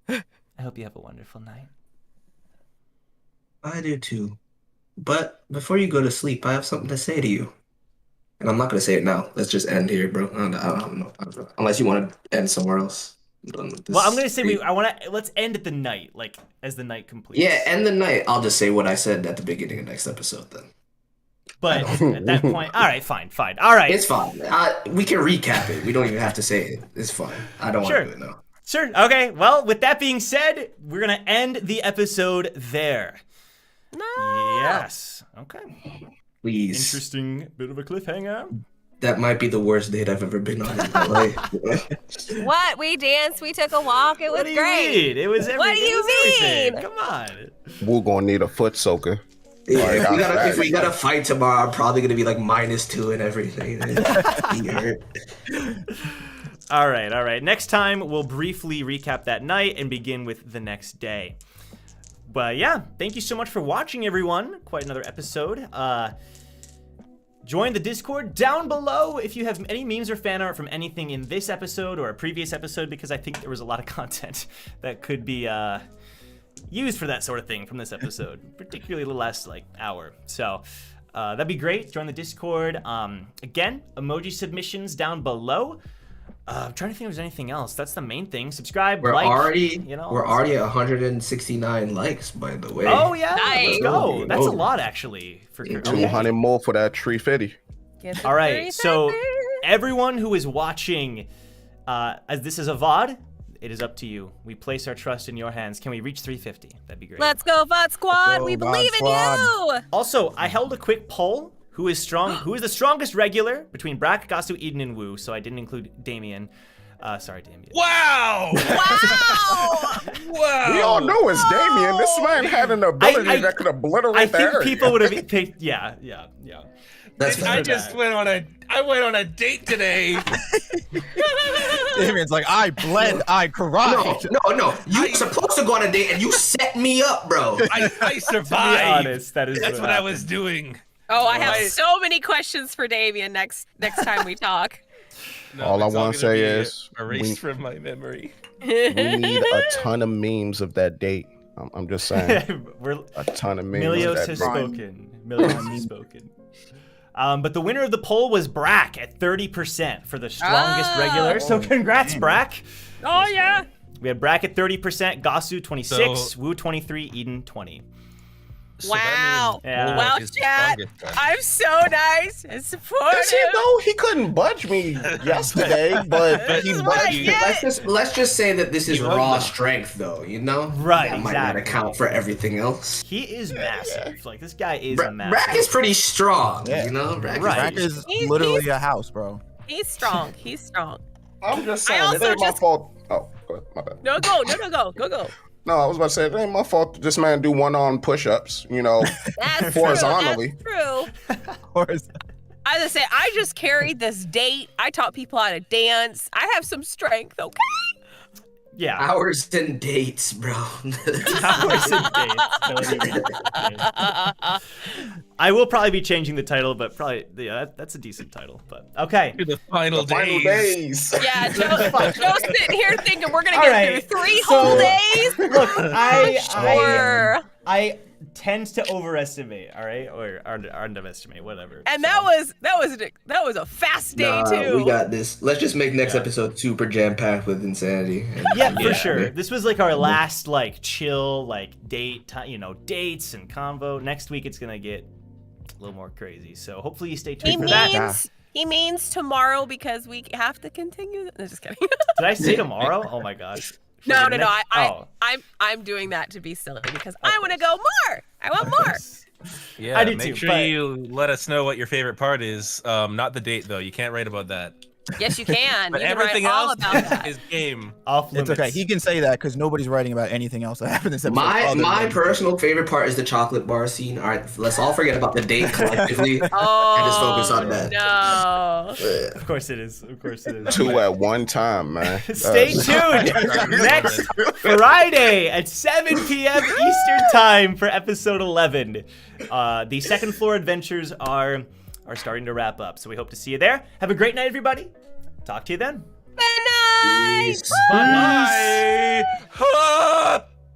I hope you have a wonderful night. I do too. But before you go to sleep, I have something to say to you. And I'm not going to say it now. Let's just end here, bro. I don't know. Unless you want to end somewhere else. I'm done with this. Well, I'm gonna say let's end at the night, like as the night completes. Yeah, end the night. I'll just say what I said at the beginning of next episode then. But at that point, all right, fine. All right. It's fine. We can recap it. We don't even have to say it. It's fine. I don't want to do it now. Sure. Okay. Well, with that being said, we're gonna end the episode there. No. Yes. Okay. Please. Interesting bit of a cliffhanger. That might be the worst date I've ever been on in my life. What? We danced. We took a walk. It was What do you great. mean? It was everything. What do you mean? Come on. We're gonna need a foot soaker. Yeah, if we gotta fight tomorrow, I'm probably gonna be like -2 and everything. Be hurt. All right. Next time, we'll briefly recap that night and begin with the next day. But yeah, thank you so much for watching, everyone. Quite another episode. Join the Discord down below if you have any memes or fan art from anything in this episode or a previous episode, because I think there was a lot of content that could be used for that sort of thing from this episode, particularly the last hour. So that'd be great. Join the Discord. Again, emoji submissions down below. I'm trying to think if there's anything else. That's the main thing. Subscribe. We're like, already all we're that already stuff. at 169 likes, by the way. Oh yeah, Nice. let's go. That's a Oh. lot actually for Yeah, 200 more for that 350. Get the All right, so 350. everyone who is watching, as this is a VOD, it is up to you. We place our trust in your hands. Can we reach 350? That'd be great. Let's go, VOD Squad. Go, We VOD believe in Squad. you. Also, I held a quick poll. Who is the strongest regular between Brac, Gasu, Eden, and Wu? So I didn't include Damien. Sorry, Damien. Wow! Wow. Wow! We all know it's Damien. This man had an ability that could obliterate I the think area. people would have picked. Yeah. That's I fine. just went on a date today. Damien's like, I bled, I cried. No. You're supposed to go on a date and you set me up, bro. I survived. To be honest, That's what I was doing. Oh, I have so many questions for Damien next time we talk. No, All I it's want to say gonna be is erased from my memory. we need a ton of memes of that date. I'm just saying, We're a ton of memes. Milios of that has date. spoken. Milios has spoken. But the winner of the poll was Brac at 30% for the strongest regular. So congrats, Brac. Oh yeah. We had Brac at 30%, Gasu 26, Wu 23, Eden 20. So that Wow. means Yeah. Bulwark Wow, is the chat. strongest then. I'm so nice and supportive. Is he though? He couldn't budge me yesterday, but This he is what I budged me. get. Let's just say that this is You love raw that. strength, though. You know, Right, That might not exactly. account for everything else. He is massive. Like, this guy is a massive. Brac is pretty strong. Yeah. You know, Brac Right. Brac is He's- literally a house, bro. He's strong. He's strong. I'm just I saying, it also ain't my just- fault. Oh, go ahead, my bad. No, go. No, I was about to say, it ain't my fault that this man do one-arm push-ups, you know, That's horizontally. true. That's true. I just say I just carried this date. I taught people how to dance. I have some strength, okay? Yeah. Hours and dates, bro. Hours and dates. Melody reads it. I will probably be changing the title, but probably that's a decent title. But okay. To the final The final days. days. Yeah, Joe's sitting here thinking we're gonna All get right, through 3 so- whole days. Look, Sure. I tend to overestimate, all right, or underestimate, whatever. And So- that was a fast day Nah, too. we got this. Let's just make next episode super jam-packed with insanity. Yeah, for sure. This was like our last like chill like date, dates and convo. Next week it's gonna get a little more crazy. So hopefully you stay tuned He for that. means he means tomorrow because we have to continue. No, just kidding. Did I say tomorrow? Oh my gosh. No. Oh. I'm doing that to be silly because I want to go more. I want more. Yeah, I do make too, sure but- you let us know what your favorite part is. Not the date though. You can't write about that. Yes, you can. But You can everything write all else about that. is game. Off It's limits. okay. He can say that because nobody's writing about anything else that happened in this episode. My personal favorite part is the chocolate bar scene. All right, let's all forget about the date collectively Oh, and just focus on that. No. Of course it is. Of course it is. Two at one time, man. Stay tuned next Friday at 7 p.m. Eastern Time for episode 11. The second floor adventures are starting to wrap up, so we hope to see you there. Have a great night, everybody. Talk to you then. Good night. Peace. Bye.